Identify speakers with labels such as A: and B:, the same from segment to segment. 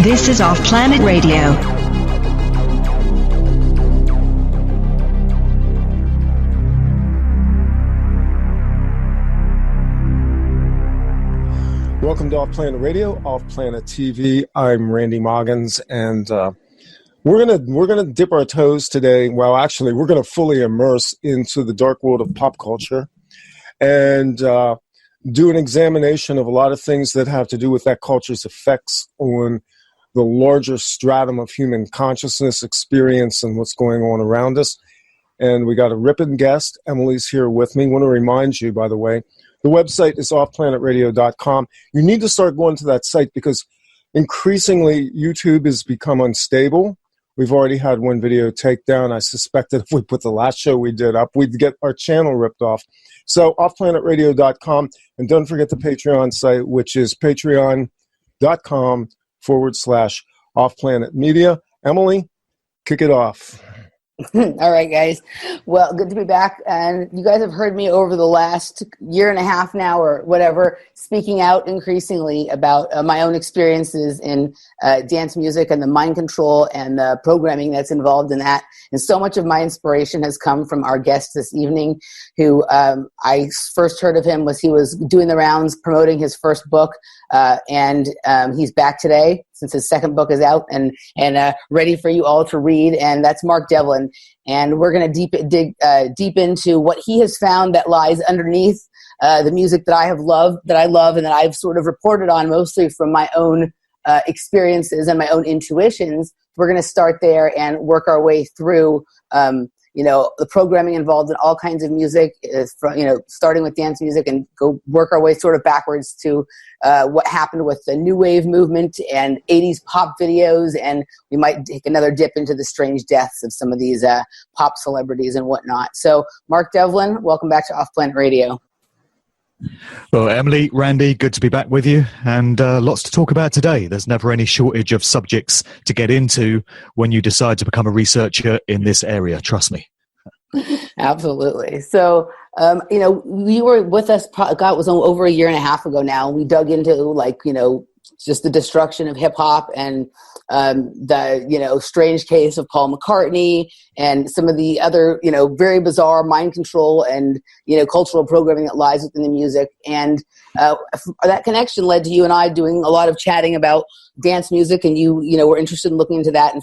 A: This is Off Planet Radio.
B: Welcome to Off Planet Radio, Off Planet TV. I'm Randy Maugans, and we're gonna dip our toes today. Well, actually, we're gonna fully immerse into the dark world of pop culture, and do an examination of a lot of things that have to do with that culture's effects on the larger stratum of human consciousness, experience, and what's going on around us. And we got a ripping guest. Emily's here with me. I want to remind you, by the way, the website is offplanetradio.com. You need to start going to that site because increasingly YouTube has become unstable. We've already had one video takedown. I suspect that if we put the last show we did up, we'd get our channel ripped off. So offplanetradio.com. And don't forget the Patreon site, which is patreon.com/offplanetmedia. Emily, kick it off.
C: All right, guys. Well, good to be back. And you guys have heard me over the last year and a half now or whatever, speaking out increasingly about my own experiences in dance music and the mind control and the programming that's involved in that. And so much of my inspiration has come from our guest this evening, who I first heard of him was he was doing the rounds promoting his first book. And he's back today since his second book is out and ready for you all to read. And that's Mark Devlin. And we're going to dig deep into what he has found that lies underneath the music that I love, and that I've sort of reported on mostly from my own experiences and my own intuitions. We're going to start there and work our way through the programming involved in all kinds of music, starting with dance music and go work our way sort of backwards to what happened with the new wave movement and 80s pop videos. And we might take another dip into the strange deaths of some of these pop celebrities and whatnot. So Mark Devlin, welcome back to Off Planet Radio.
D: Well, Emily, Randy, good to be back with you, and lots to talk about today. There's never any shortage of subjects to get into when you decide to become a researcher in this area, trust me.
C: Absolutely. So, you were with us, it was over a year and a half ago now. We dug into just the destruction of hip hop and the strange case of Paul McCartney and some of the other very bizarre mind control and cultural programming that lies within the music. And that connection led to you and I doing a lot of chatting about dance music, and you were interested in looking into that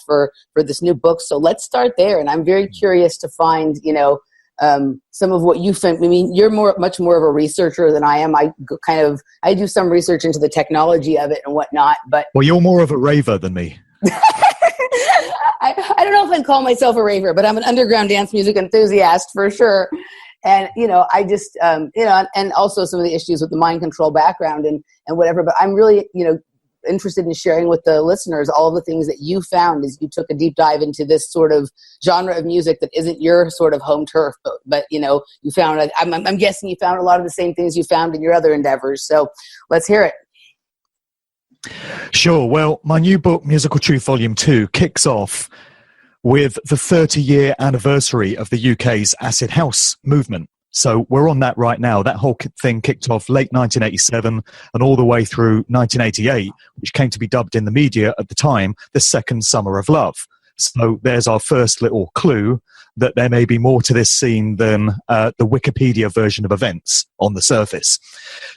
C: for this new book. So let's start there. And I'm very curious to find some of what you think. I mean, you're much more of a researcher than I am. I do some research into the technology of it and whatnot. But
D: well, you're more of a raver than me.
C: I don't know if I'd call myself a raver, but I'm an underground dance music enthusiast for sure. And I just and also some of the issues with the mind control background and whatever. But I'm really interested in sharing with the listeners all of the things that you found as you took a deep dive into this sort of genre of music that isn't your sort of home turf, but you found, I'm guessing you found a lot of the same things you found in your other endeavors. So let's hear it.
D: Sure. Well, my new book, Musical Truth Volume 2, kicks off with the 30-year anniversary of the UK's acid house movement. So we're on that right now. That whole thing kicked off late 1987 and all the way through 1988, which came to be dubbed in the media at the time the Second Summer of Love. So there's our first little clue that there may be more to this scene than the Wikipedia version of events on the surface.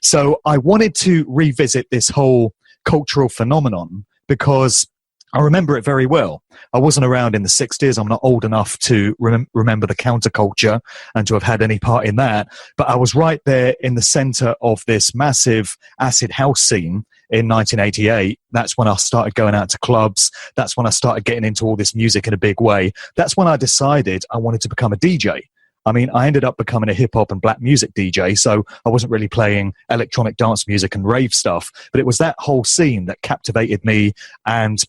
D: So I wanted to revisit this whole cultural phenomenon because I remember it very well. I wasn't around in the 60s. I'm not old enough to remember the counterculture and to have had any part in that. But I was right there in the center of this massive acid house scene in 1988. That's when I started going out to clubs. That's when I started getting into all this music in a big way. That's when I decided I wanted to become a DJ. I mean, I ended up becoming a hip-hop and black music DJ, so I wasn't really playing electronic dance music and rave stuff. But it was that whole scene that captivated me and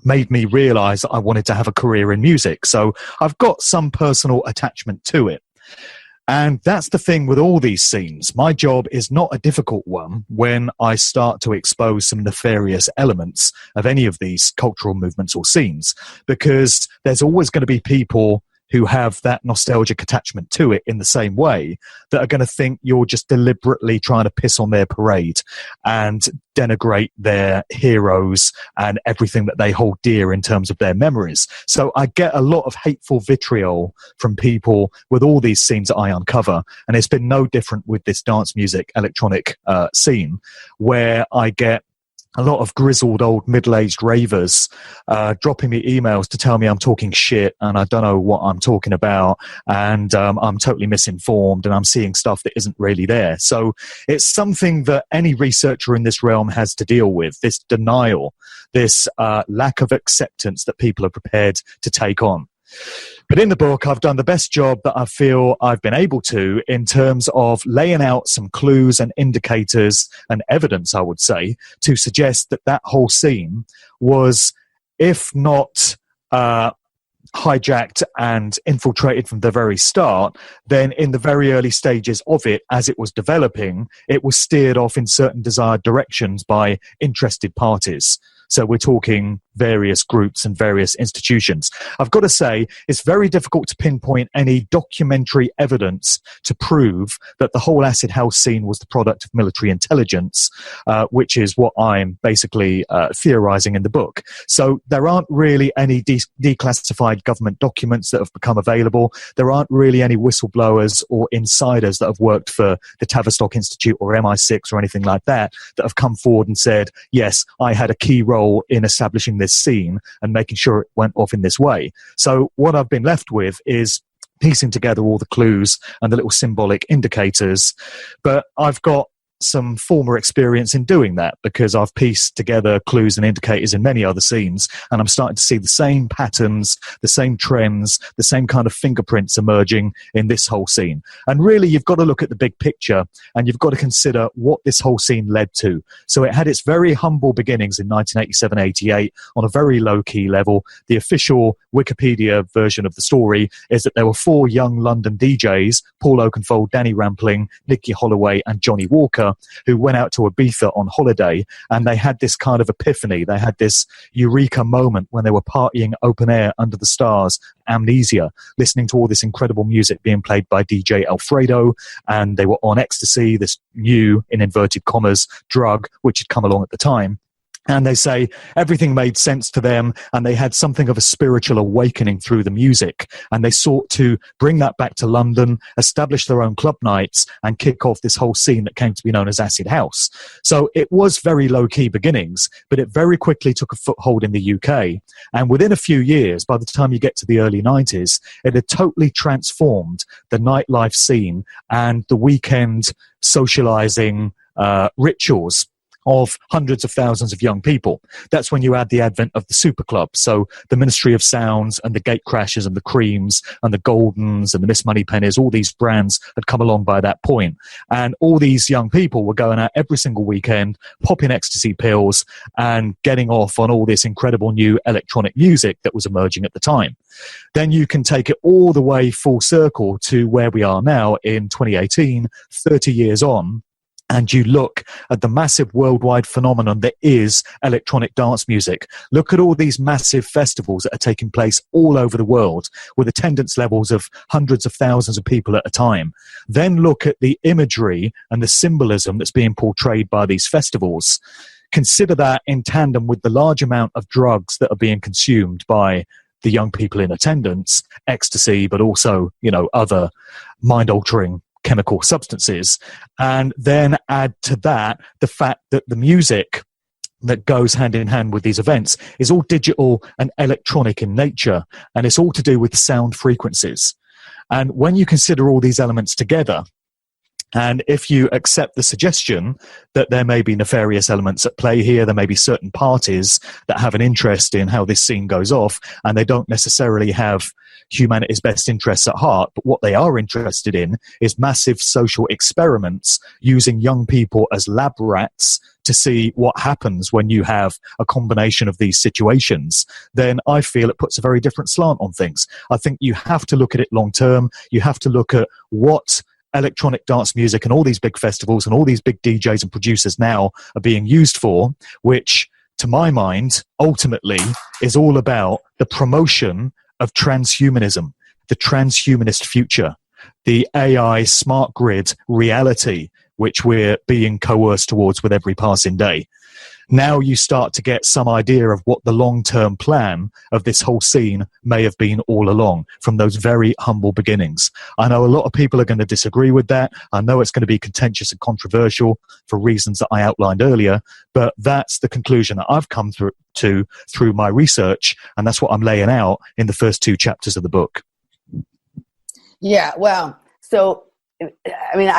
D: made me realize that I wanted to have a career in music. So I've got some personal attachment to it. And that's the thing with all these scenes. My job is not a difficult one when I start to expose some nefarious elements of any of these cultural movements or scenes, because there's always going to be people who have that nostalgic attachment to it in the same way that are going to think you're just deliberately trying to piss on their parade and denigrate their heroes and everything that they hold dear in terms of their memories. So I get a lot of hateful vitriol from people with all these scenes that I uncover, and it's been no different with this dance music electronic scene, where I get a lot of grizzled old middle-aged ravers dropping me emails to tell me I'm talking shit and I don't know what I'm talking about, and I'm totally misinformed and I'm seeing stuff that isn't really there. So it's something that any researcher in this realm has to deal with, this denial, this lack of acceptance that people are prepared to take on. But in the book, I've done the best job that I feel I've been able to in terms of laying out some clues and indicators and evidence, I would say, to suggest that that whole scene was, if not hijacked and infiltrated from the very start, then in the very early stages of it, as it was developing, it was steered off in certain desired directions by interested parties. So we're talking various groups and various institutions. I've got to say, it's very difficult to pinpoint any documentary evidence to prove that the whole acid house scene was the product of military intelligence, which is what I'm basically theorizing in the book. So there aren't really any declassified government documents that have become available. There aren't really any whistleblowers or insiders that have worked for the Tavistock Institute or MI6 or anything like that have come forward and said, yes, I had a key role in establishing this scene and making sure it went off in this way. So what I've been left with is piecing together all the clues and the little symbolic indicators, but I've got some former experience in doing that because I've pieced together clues and indicators in many other scenes, and I'm starting to see the same patterns, the same trends, the same kind of fingerprints emerging in this whole scene. And really, you've got to look at the big picture and you've got to consider what this whole scene led to. So it had its very humble beginnings in 1987-88 on a very low-key level. The official Wikipedia version of the story is that there were 4 young London DJs, Paul Oakenfold, Danny Rampling, Nicky Holloway and Johnny Walker, who went out to Ibiza on holiday, and they had this kind of epiphany. They had this eureka moment when they were partying open air under the stars, amnesia, listening to all this incredible music being played by DJ Alfredo, and they were on ecstasy, this new, in inverted commas, drug which had come along at the time. And they say everything made sense to them, and they had something of a spiritual awakening through the music. And they sought to bring that back to London, establish their own club nights, and kick off this whole scene that came to be known as Acid House. So it was very low-key beginnings, but it very quickly took a foothold in the UK. And within a few years, by the time you get to the early 90s, it had totally transformed the nightlife scene and the weekend socializing rituals of hundreds of thousands of young people. That's when you add the advent of the super club. So the Ministry of Sounds and the Gate Crashers and the Creams and the Goldens and the Miss Moneypennies, all these brands had come along by that point. And all these young people were going out every single weekend, popping ecstasy pills and getting off on all this incredible new electronic music that was emerging at the time. Then you can take it all the way full circle to where we are now in 2018, 30 years on, and you look at the massive worldwide phenomenon that is electronic dance music. Look at all these massive festivals that are taking place all over the world with attendance levels of hundreds of thousands of people at a time. Then look at the imagery and the symbolism that's being portrayed by these festivals. Consider that in tandem with the large amount of drugs that are being consumed by the young people in attendance, ecstasy, but also, other mind-altering chemical substances, and then add to that the fact that the music that goes hand in hand with these events is all digital and electronic in nature, and it's all to do with sound frequencies. And when you consider all these elements together, And if you accept the suggestion that there may be nefarious elements at play here, there may be certain parties that have an interest in how this scene goes off, and they don't necessarily have humanity's best interests at heart, but what they are interested in is massive social experiments using young people as lab rats to see what happens when you have a combination of these situations, then I feel it puts a very different slant on things. I think you have to look at it long term. You have to look at what electronic dance music and all these big festivals and all these big DJs and producers now are being used for, which, to my mind, ultimately is all about the promotion of transhumanism, the transhumanist future, the AI smart grid reality, which we're being coerced towards with every passing day. Now you start to get some idea of what the long-term plan of this whole scene may have been all along from those very humble beginnings. I know a lot of people are going to disagree with that. I know it's going to be contentious and controversial for reasons that I outlined earlier, but that's the conclusion that I've come through my research, and that's what I'm laying out in the first 2 chapters of the book.
C: Yeah, well, so, I mean,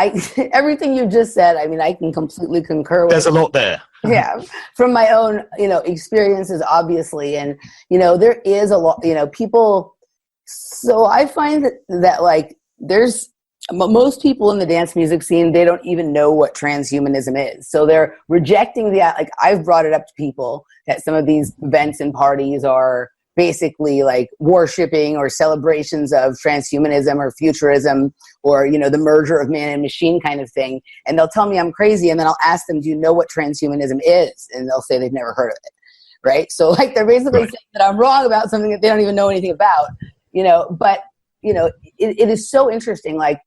C: everything you just said, I mean, I can completely concur with.
D: There's a lot there.
C: Yeah, from my own, experiences, obviously. And, there is a lot, people. So I find that like, there's most people in the dance music scene, they don't even know what transhumanism is. So they're rejecting like, I've brought it up to people that some of these events and parties are basically like worshipping or celebrations of transhumanism or futurism or, the merger of man and machine kind of thing. And they'll tell me I'm crazy. And then I'll ask them, do you know what transhumanism is? And they'll say they've never heard of it. Right. So like they're basically saying that I'm wrong about something that they don't even know anything about, but, it is so interesting. Like,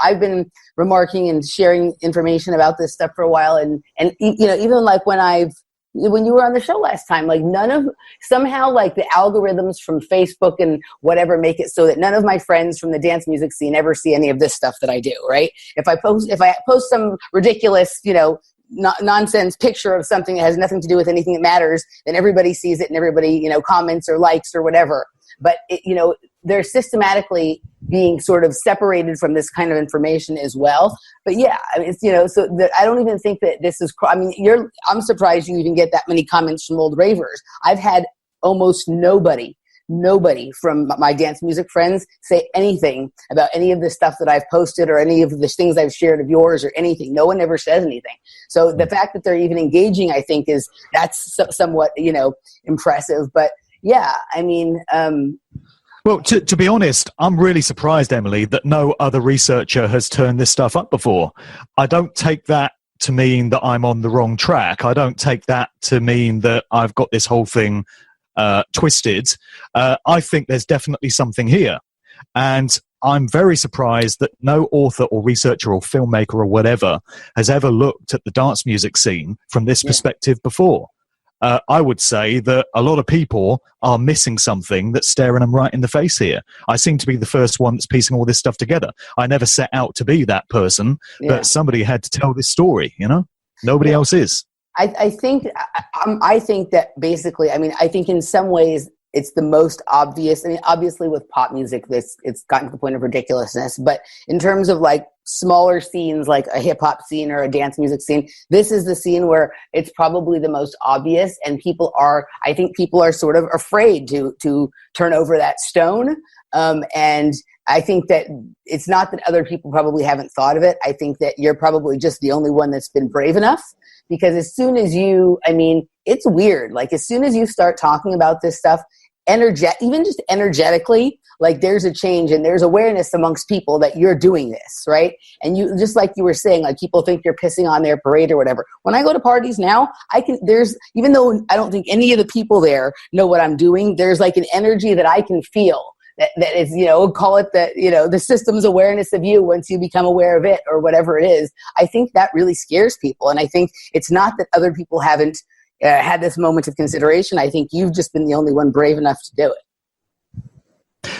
C: I've been remarking and sharing information about this stuff for a while. And even like when you were on the show last time, like somehow like the algorithms from Facebook and whatever make it so that none of my friends from the dance music scene ever see any of this stuff that I do, right? If I post some ridiculous, nonsense picture of something that has nothing to do with anything that matters, then everybody sees it and everybody, comments or likes or whatever. But, they're systematically being sort of separated from this kind of information as well. But yeah, I mean, it's, I don't even think that this is, I'm surprised you even get that many comments from old ravers. I've had almost nobody from my dance music friends say anything about any of the stuff that I've posted or any of the things I've shared of yours or anything. No one ever says anything. So the fact that they're even engaging, I think that's somewhat, impressive. But yeah, I mean,
D: well, to be honest, I'm really surprised, Emily, that no other researcher has turned this stuff up before. I don't take that to mean that I'm on the wrong track. I don't take that to mean that I've got this whole thing twisted. I think there's definitely something here. And I'm very surprised that no author or researcher or filmmaker or whatever has ever looked at the dance music scene from this perspective before. I would say that a lot of people are missing something that's staring them right in the face here. I seem to be the first one that's piecing all this stuff together. I never set out to be that person, but somebody had to tell this story, Nobody else is.
C: I think that basically, I think in some ways it's the most obvious. Obviously with pop music, it's gotten to the point of ridiculousness, but in terms of like smaller scenes, like a hip hop scene or a dance music scene, this is the scene where it's probably the most obvious, and I think people are sort of afraid to turn over that stone. And I think that it's not that other people probably haven't thought of it. I think that you're probably just the only one that's been brave enough, because as soon as it's weird. Like as soon as you start talking about this stuff, even just energetically, like there's a change and there's awareness amongst people that you're doing this, right? And you, just like you were saying, like people think you're pissing on their parade or whatever. When I go to parties now, even though I don't think any of the people there know what I'm doing, there's like an energy that I can feel that is, call it the system's awareness of you once you become aware of it or whatever it is. I think that really scares people. And I think it's not that other people haven't had this moment of consideration. I think you've just been the only one brave enough to do it.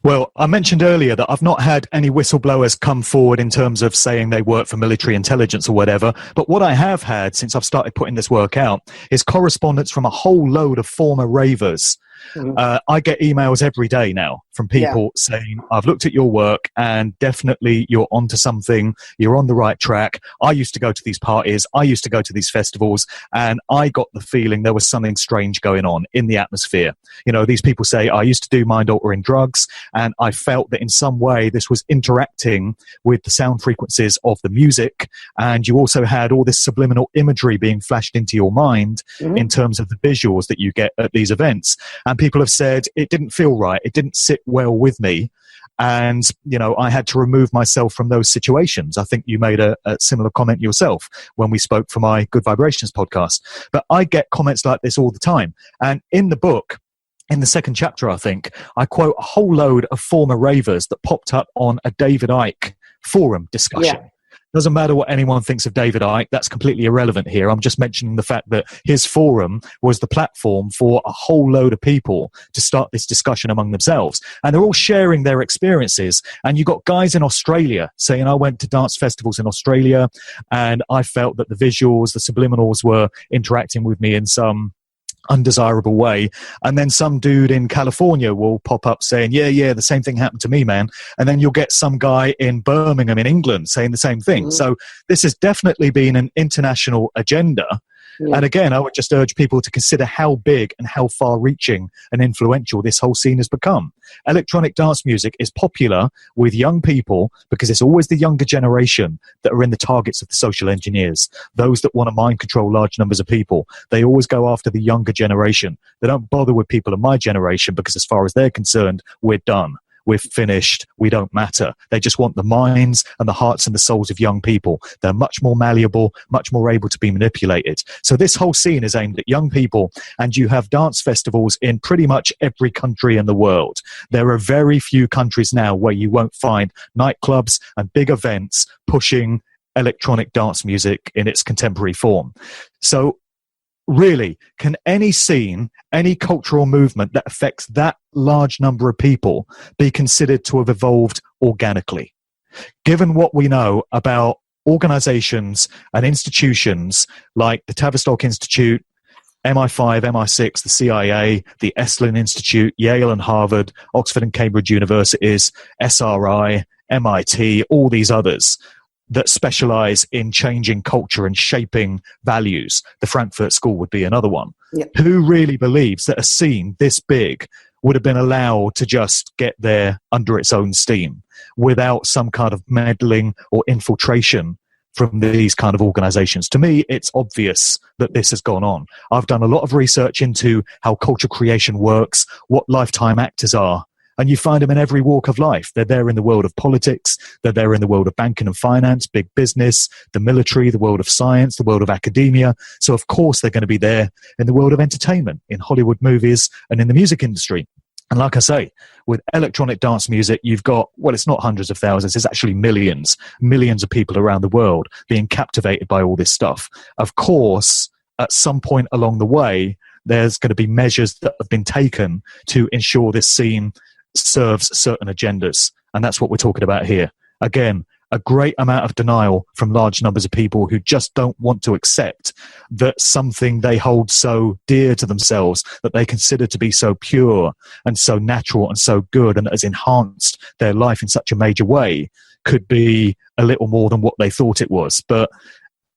D: Well, I mentioned earlier that I've not had any whistleblowers come forward in terms of saying they work for military intelligence or whatever, but what I have had since I've started putting this work out is correspondence from a whole load of former ravers I get emails every day now from people saying, I've looked at your work and definitely you're onto something. You're on the right track. I used to go to these parties. I used to go to these festivals, and I got the feeling there was something strange going on in the atmosphere. You know, these people say, I used to do mind-altering drugs, and I felt that in some way this was interacting with the sound frequencies of the music, and you also had all this subliminal imagery being flashed into your mind in terms of the visuals that you get at these events. And people have said it didn't feel right. It didn't sit well with me. And, you know, I had to remove myself from those situations. I think you made a similar comment yourself when we spoke for my Good Vibrations podcast. But I get comments like this all the time. And in the book, in the second chapter, I think, I quote a whole load of former ravers that popped up on a David Icke forum discussion. Yeah. Doesn't matter what anyone thinks of David Icke. That's completely irrelevant here. I'm just mentioning the fact that his forum was the platform for a whole load of people to start this discussion among themselves. And they're all sharing their experiences. And you got guys in Australia saying, I went to dance festivals in Australia and I felt that the visuals, the subliminals were interacting with me in some undesirable way. And then some dude in California will pop up saying, yeah, the same thing happened to me, man. And then you'll get some guy in Birmingham in England saying the same thing. So this has definitely been an international agenda. And again, I would just urge people to consider how big and how far-reaching and influential this whole scene has become. Electronic dance music is popular with young people because it's always the younger generation that are in the targets of the social engineers, those that want to mind control large numbers of people. They always go after the younger generation. They don't bother with people of my generation because as far as they're concerned, we're done. We're finished. We don't matter. They just want the minds and the hearts and the souls of young people. They're much more malleable, much more able to be manipulated. So this whole scene is aimed at young people, and you have dance festivals in pretty much every country in the world. There are very few countries now where you won't find nightclubs and big events pushing electronic dance music in its contemporary form. So really, can any scene, any cultural movement that affects that large number of people be considered to have evolved organically? Given what we know about organizations and institutions like the Tavistock Institute, MI5, MI6, the CIA, the Esalen Institute, Yale and Harvard, Oxford and Cambridge universities, SRI, MIT, all these others that specialize in changing culture and shaping values. The Frankfurt School would be another one. Yep. Who really believes that a scene this big would have been allowed to just get there under its own steam without some kind of meddling or infiltration from these kind of organizations? To me, it's obvious that this has gone on. I've done a lot of research into how culture creation works, what lifetime actors are, and you find them in every walk of life. They're there in the world of politics. They're there in the world of banking and finance, big business, the military, the world of science, the world of academia. So, of course, they're going to be there in the world of entertainment, in Hollywood movies, and in the music industry. And like I say, with electronic dance music, you've got, well, it's not hundreds of thousands, it's actually millions of people around the world being captivated by all this stuff. Of course, at some point along the way, there's going to be measures that have been taken to ensure this scene serves certain agendas. And that's what we're talking about here. Again, a great amount of denial from large numbers of people who just don't want to accept that something they hold so dear to themselves, that they consider to be so pure and so natural and so good and that has enhanced their life in such a major way, could be a little more than what they thought it was. But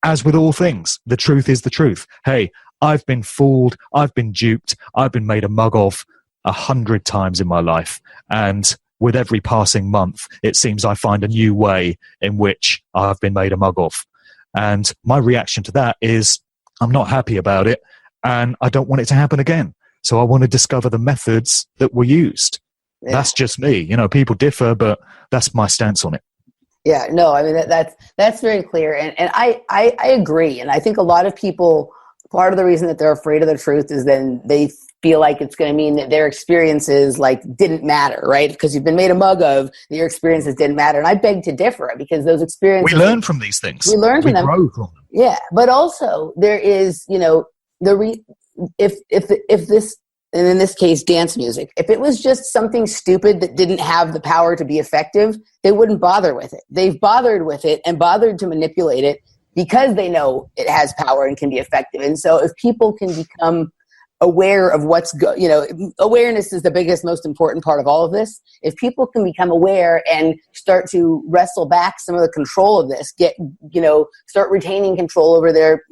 D: as with all things, the truth is the truth. Hey, I've been fooled, I've been duped, I've been made a mug of 100 times in my life, and with every passing month, it seems I find a new way in which I've been made a mug of. And my reaction to that is I'm not happy about it, and I don't want it to happen again. So I want to discover the methods that were used. Yeah. That's just me. You know, people differ, but that's my stance on it.
C: Yeah, no, I mean, that's very clear. And I agree. And I think a lot of people, part of the reason that they're afraid of the truth is then they feel like it's going to mean that their experiences didn't matter, right? Because you've been made a mug of, your experiences didn't matter. And I beg to differ, because those experiences,
D: we learn from these things.
C: We learn from them.
D: Grow from them.
C: Yeah, but also there is, if this, and in this case, dance music, if it was just something stupid that didn't have the power to be effective, they wouldn't bother with it. They've bothered with it and bothered to manipulate it because they know it has power and can be effective. And so if people can become aware of awareness is the biggest, most important part of all of this. If people can become aware and start to wrestle back some of the control of this, start retaining control over their,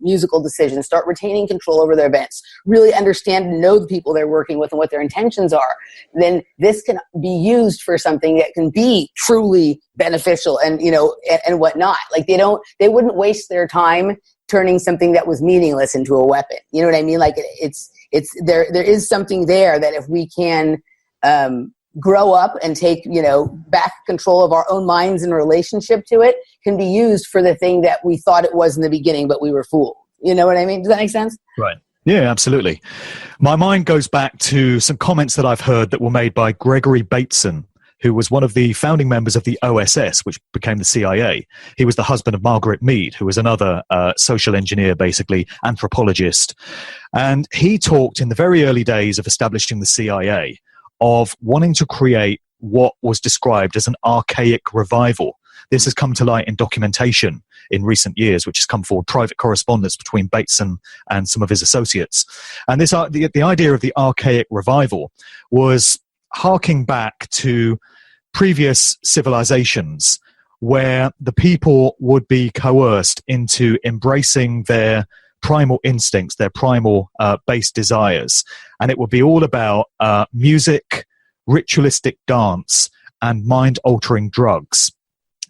C: musical decisions, start retaining control over their events, really understand and know the people they're working with and what their intentions are, then this can be used for something that can be truly beneficial and, and whatnot. Like they wouldn't waste their time turning something that was meaningless into a weapon. You know what I mean? Like there is something there that if we can grow up and take, back control of our own minds in relationship to it, can be used for the thing that we thought it was in the beginning, but we were fooled. You know what I mean? Does that make sense?
D: Right. Yeah, absolutely. My mind goes back to some comments that I've heard that were made by Gregory Bateson, who was one of the founding members of the OSS, which became the CIA. He was the husband of Margaret Mead, who was another social engineer, basically, anthropologist. And he talked in the very early days of establishing the CIA of wanting to create what was described as an archaic revival. This has come to light in documentation in recent years, which has come forward, private correspondence between Bateson and some of his associates. And this the idea of the archaic revival was harking back to previous civilizations where the people would be coerced into embracing their primal instincts, their primal base desires. And it would be all about music, ritualistic dance, and mind-altering drugs.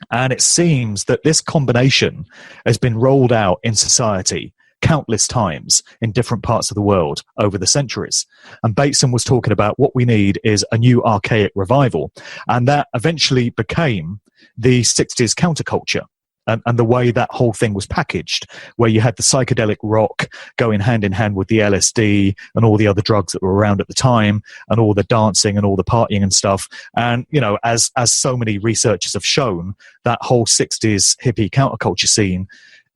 D: And it seems that this combination has been rolled out in society countless times in different parts of the world over the centuries. And Bateson was talking about what we need is a new archaic revival. And that eventually became the 60s counterculture. And the way that whole thing was packaged, where you had the psychedelic rock going hand in hand with the LSD and all the other drugs that were around at the time, and all the dancing and all the partying and stuff. And, as so many researchers have shown, that whole 60s hippie counterculture scene,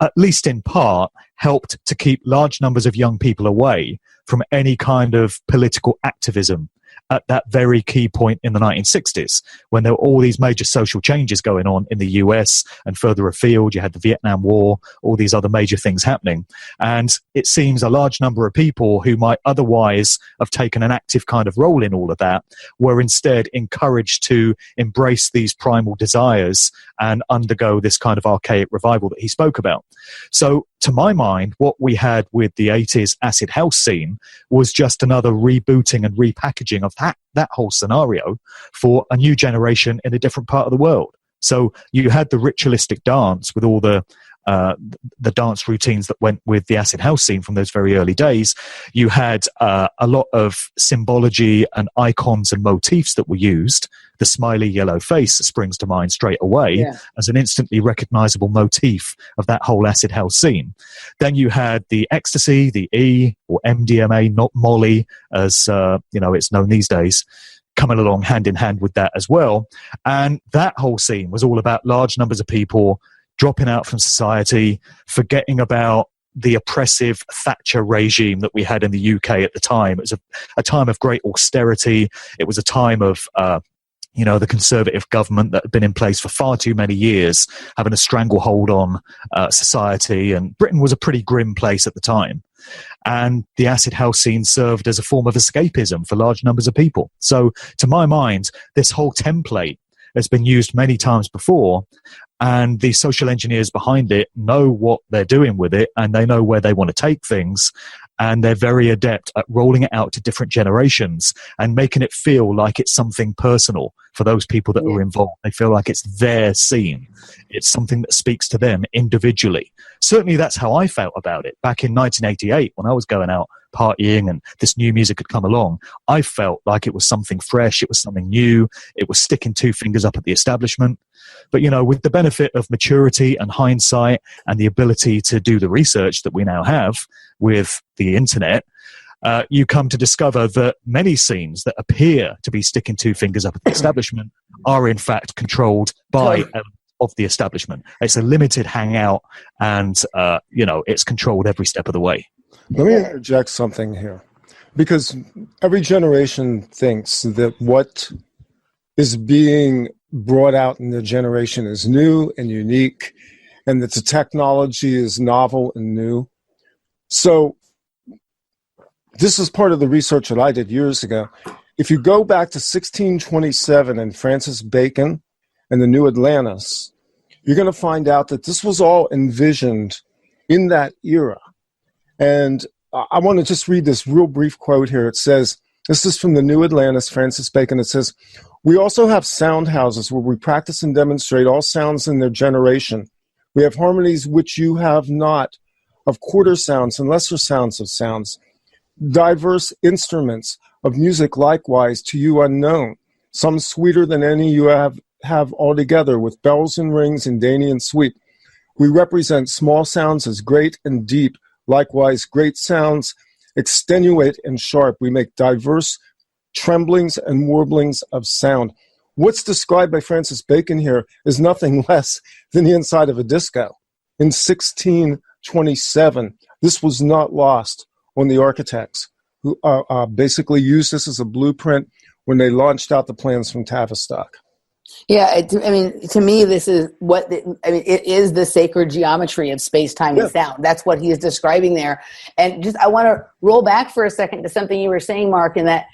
D: at least in part, helped to keep large numbers of young people away from any kind of political activism at that very key point in the 1960s, when there were all these major social changes going on in the US and further afield. You had the Vietnam War, all these other major things happening. And it seems a large number of people who might otherwise have taken an active kind of role in all of that were instead encouraged to embrace these primal desires and undergo this kind of archaic revival that he spoke about. So to my mind, what we had with the 80s acid house scene was just another rebooting and repackaging of that whole scenario for a new generation in a different part of the world. So you had the ritualistic dance with all the dance routines that went with the acid house scene from those very early days. You had a lot of symbology and icons and motifs that were used. The smiley yellow face springs to mind straight away as an instantly recognizable motif of that whole acid house scene. Then you had the ecstasy, the E or MDMA, not Molly, as it's known these days, coming along hand in hand with that as well. And that whole scene was all about large numbers of people dropping out from society, forgetting about the oppressive Thatcher regime that we had in the UK at the time. It was a time of great austerity. It was a time of the Conservative government that had been in place for far too many years, having a stranglehold on society. And Britain was a pretty grim place at the time. And the acid house scene served as a form of escapism for large numbers of people. So to my mind, this whole template has been used many times before, and the social engineers behind it know what they're doing with it, and they know where they want to take things, and they're very adept at rolling it out to different generations and making it feel like it's something personal for those people that are involved. They feel like it's their scene. It's something that speaks to them individually. Certainly that's how I felt about it back in 1988 when I was going out partying and this new music had come along. I felt like it was something fresh. It was something new. It was sticking two fingers up at the establishment. But, with the benefit of maturity and hindsight and the ability to do the research that we now have with the internet, you come to discover that many scenes that appear to be sticking two fingers up at the establishment are in fact controlled by of the establishment. It's a limited hangout, and it's controlled every step of the way.
B: Let me interject something here, because every generation thinks that what is being brought out in the generation is new and unique, and that the technology is novel and new. So this is part of the research that I did years ago. If you go back to 1627 and Francis Bacon and the New Atlantis, you're going to find out that this was all envisioned in that era. And I want to just read this real brief quote here. It says, this is from the New Atlantis, Francis Bacon. It says, "We also have sound houses where we practice and demonstrate all sounds in their generation. We have harmonies which you have not, of quarter sounds and lesser sounds of sounds. Diverse instruments of music likewise to you unknown, some sweeter than any you have altogether, with bells and rings and dainty and sweet. We represent small sounds as great and deep, likewise great sounds extenuate and sharp. We make diverse tremblings and warblings of sound." What's described by Francis Bacon here is nothing less than the inside of a disco. In 1627, this was not lost on the architects, who basically used this as a blueprint when they launched out the plans from Tavistock.
C: Yeah, to me, this is it is the sacred geometry of space, time, and sound. That's what he is describing there. And I want to roll back for a second to something you were saying, Mark, in that,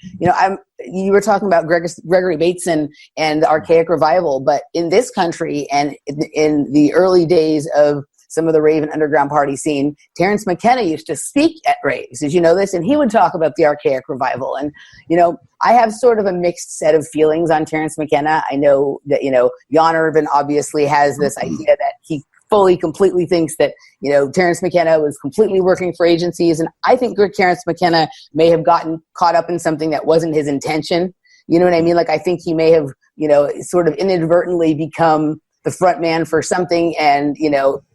C: you were talking about Gregory Bateson and the Archaic Revival, but in this country and in the early days of some of the rave and underground party scene, Terence McKenna used to speak at raves. Did you know this? And he would talk about the Archaic Revival. And, I have sort of a mixed set of feelings on Terence McKenna. I know that, Jan Irvin obviously has this idea that he completely thinks that, Terence McKenna was completely working for agencies. And I think Terence McKenna may have gotten caught up in something that wasn't his intention. You know what I mean? Like, I think he may have, sort of inadvertently become the front man for something and,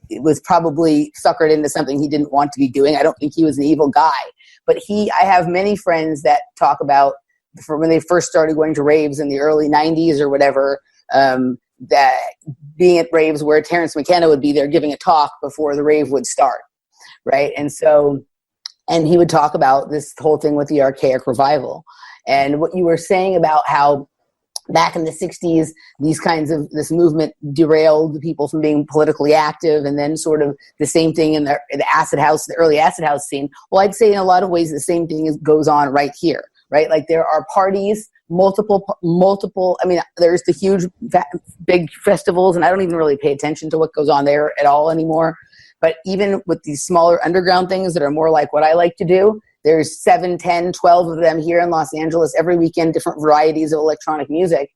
C: it was probably suckered into something he didn't want to be doing. I don't think he was an evil guy, but I have many friends that talk about from when they first started going to raves in the early 90s or whatever, that being at raves where Terence McKenna would be there giving a talk before the rave would start. Right. And he would talk about this whole thing with the Archaic Revival and what you were saying about how back in the 60s, this movement derailed people from being politically active, and then sort of the same thing in the acid house, the early acid house scene. Well, I'd say in a lot of ways the same thing goes on right here, right? Like there are parties, multiple. There's the huge, big festivals, and I don't even really pay attention to what goes on there at all anymore. But even with these smaller underground things that are more like what I like to do, there's 7, 10, 12 of them here in Los Angeles every weekend, different varieties of electronic music.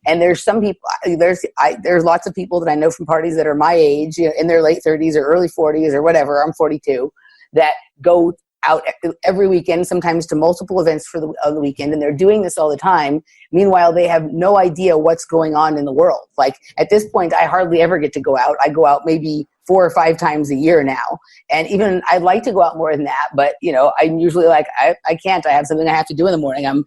C: And there's some people, there's lots of people that I know from parties that are my age, in their late 30s or early 40s or whatever, I'm 42, that go out every weekend, sometimes to multiple events for the weekend, and they're doing this all the time. Meanwhile, they have no idea what's going on in the world. Like at this point, I hardly ever get to go out. I go out maybe 4 or 5 times a year now. And even I'd like to go out more than that, but I'm usually like, I can't, I have something I have to do in the morning. I'm,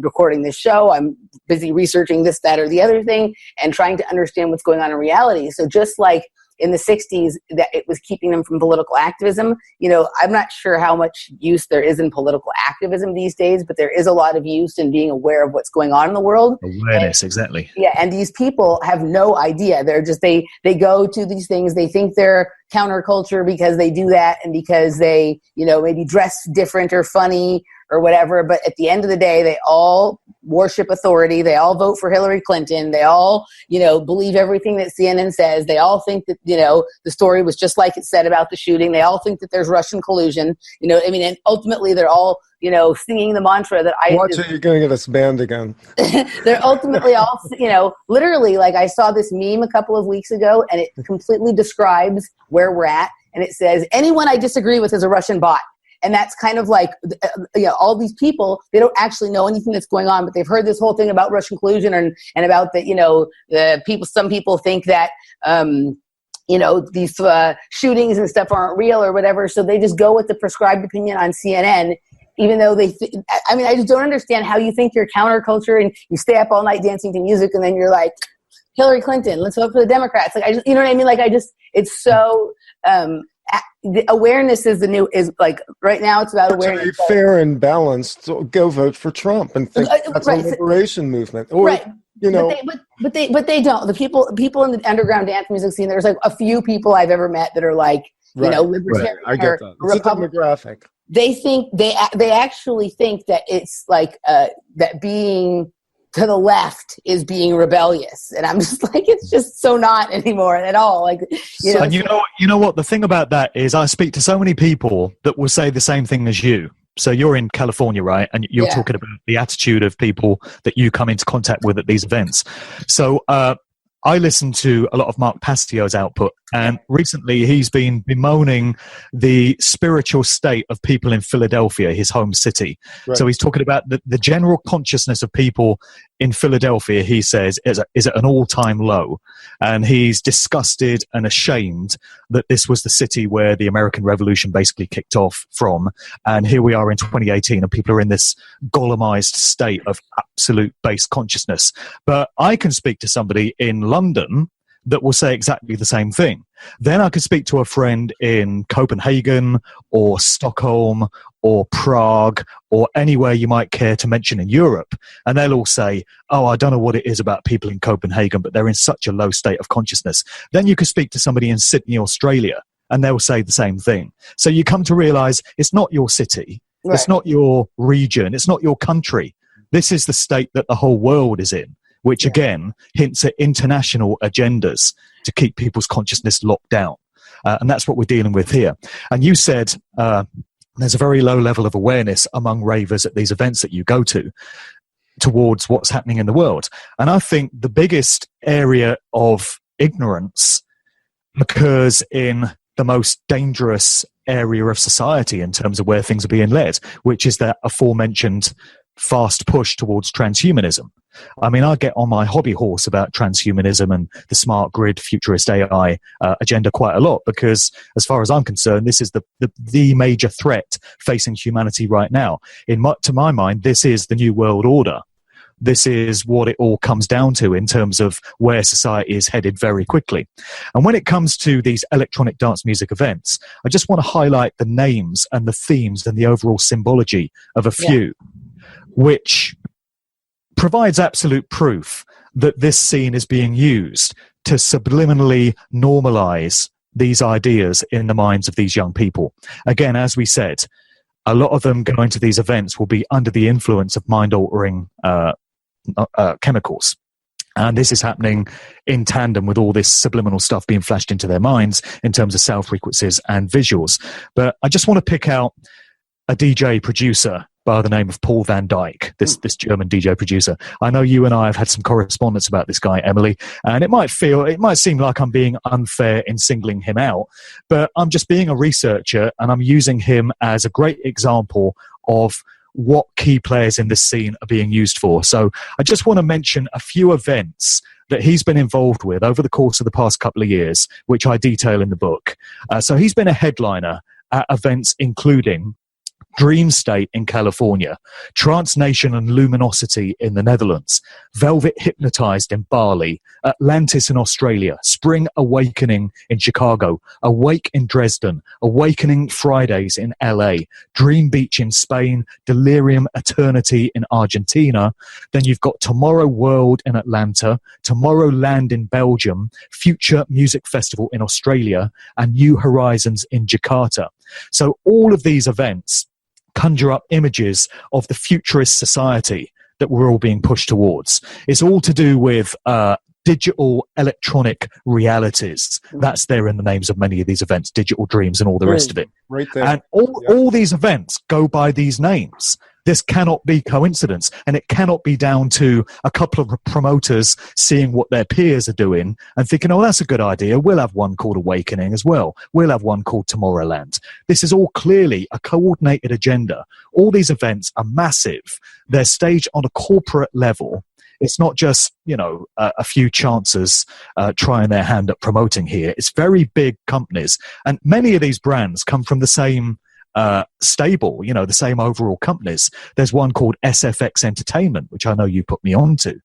C: recording this show. I'm busy researching this, that, or the other thing and trying to understand what's going on in reality. So just like in the 60s, that it was keeping them from political activism. I'm not sure how much use there is in political activism these days, but there is a lot of use in being aware of what's going on in the world.
D: Awareness, exactly.
C: Yeah, and these people have no idea. They're just, they go to these things. They think they're counterculture because they do that and because they, maybe dress different or funny or whatever. But at the end of the day, they all worship authority. They all vote for Hillary Clinton. They all, believe everything that CNN says. They all think that, the story was just like it said about the shooting. They all think that there's Russian collusion, and ultimately they're all, singing the mantra that
B: Watch it, you're going to get us banned again.
C: They're ultimately all, literally, like I saw this meme a couple of weeks ago and it completely describes where we're at. And it says, anyone I disagree with is a Russian bot. And that's kind of like, all these people, they don't actually know anything that's going on, but they've heard this whole thing about Russian collusion and about that, some people think that, these shootings and stuff aren't real or whatever. So they just go with the prescribed opinion on CNN, even though I just don't understand how you think you're counterculture and you stay up all night dancing to music and then you're like, Hillary Clinton, let's vote for the Democrats. Like, you know what I mean? Like, it's so, the awareness is like right now it's about awareness.
B: Fair and balanced. So go vote for Trump and think that's a liberation movement. Or,
C: right. But they don't. The people in the underground dance music scene, there's like a few people I've ever met that are like, libertarian.
B: Right. I get that. It's a demographic.
C: they think they actually think that it's like that being to the left is being rebellious, and I'm just like, it's just so not anymore at all. Like,
D: And you know what? The thing about that is, I speak to so many people that will say the same thing as you. So you're in California, right? And you're talking about the attitude of people that you come into contact with at these events. So I listen to a lot of Mark Pastio's output, and recently he's been bemoaning the spiritual state of people in Philadelphia, his home city. Right. So he's talking about the general consciousness of people in Philadelphia, he says, is at an all-time low. And he's disgusted and ashamed that this was the city where the American Revolution basically kicked off from. And here we are in 2018, and people are in this golemized state of absolute base consciousness. But I can speak to somebody in London that will say exactly the same thing. Then I could speak to a friend in Copenhagen or Stockholm or Prague or anywhere you might care to mention in Europe, and they'll all say, oh, I don't know what it is about people in Copenhagen, but they're in such a low state of consciousness. Then you could speak to somebody in Sydney, Australia, and they'll say the same thing. So you come to realize it's not your city, right. It's not your region, it's not your country. This is the state that the whole world is in, which again hints at international agendas to keep people's consciousness locked down. And that's what we're dealing with here. And you said there's a very low level of awareness among ravers at these events that you go to towards what's happening in the world. And I think the biggest area of ignorance occurs in the most dangerous area of society in terms of where things are being led, which is that aforementioned fast push towards transhumanism. I mean, I get on my hobby horse about transhumanism and the smart grid, futurist AI agenda quite a lot, because as far as I'm concerned, this is the major threat facing humanity right now. To my mind, this is the new world order. This is what it all comes down to in terms of where society is headed very quickly. And when it comes to these electronic dance music events, I just want to highlight the names and the themes and the overall symbology of a few, which provides absolute proof that this scene is being used to subliminally normalize these ideas in the minds of these young people. Again, as we said, a lot of them going to these events will be under the influence of mind-altering chemicals. And this is happening in tandem with all this subliminal stuff being flashed into their minds in terms of sound frequencies and visuals. But I just want to pick out a DJ producer by the name of Paul van Dyk, this German DJ producer. I know you and I have had some correspondence about this guy, Emily, and it might seem like I'm being unfair in singling him out, but I'm just being a researcher, and I'm using him as a great example of what key players in this scene are being used for. So I just want to mention a few events that he's been involved with over the course of the past couple of years, which I detail in the book. So he's been a headliner at events including Dream State in California, Trance Nation and Luminosity in the Netherlands, Velvet Hypnotized in Bali, Atlantis in Australia, Spring Awakening in Chicago, Awake in Dresden, Awakening Fridays in LA, Dream Beach in Spain, Delirium Eternity in Argentina. Then you've got Tomorrow World in Atlanta, Tomorrowland in Belgium, Future Music Festival in Australia, and New Horizons in Jakarta. So all of these events conjure up images of the futurist society that we're all being pushed towards. It's all to do with digital electronic realities. That's there in the names of many of these events, digital dreams and all the rest of it.
B: Right there.
D: And all these events go by these names. This cannot be coincidence, and it cannot be down to a couple of promoters seeing what their peers are doing and thinking, oh, that's a good idea. We'll have one called Awakening as well. We'll have one called Tomorrowland. This is all clearly a coordinated agenda. All these events are massive. They're staged on a corporate level. It's not just, a few chancers trying their hand at promoting here. It's very big companies. And many of these brands come from the same stable, the same overall companies. There's one called SFX Entertainment, which I know you put me on to,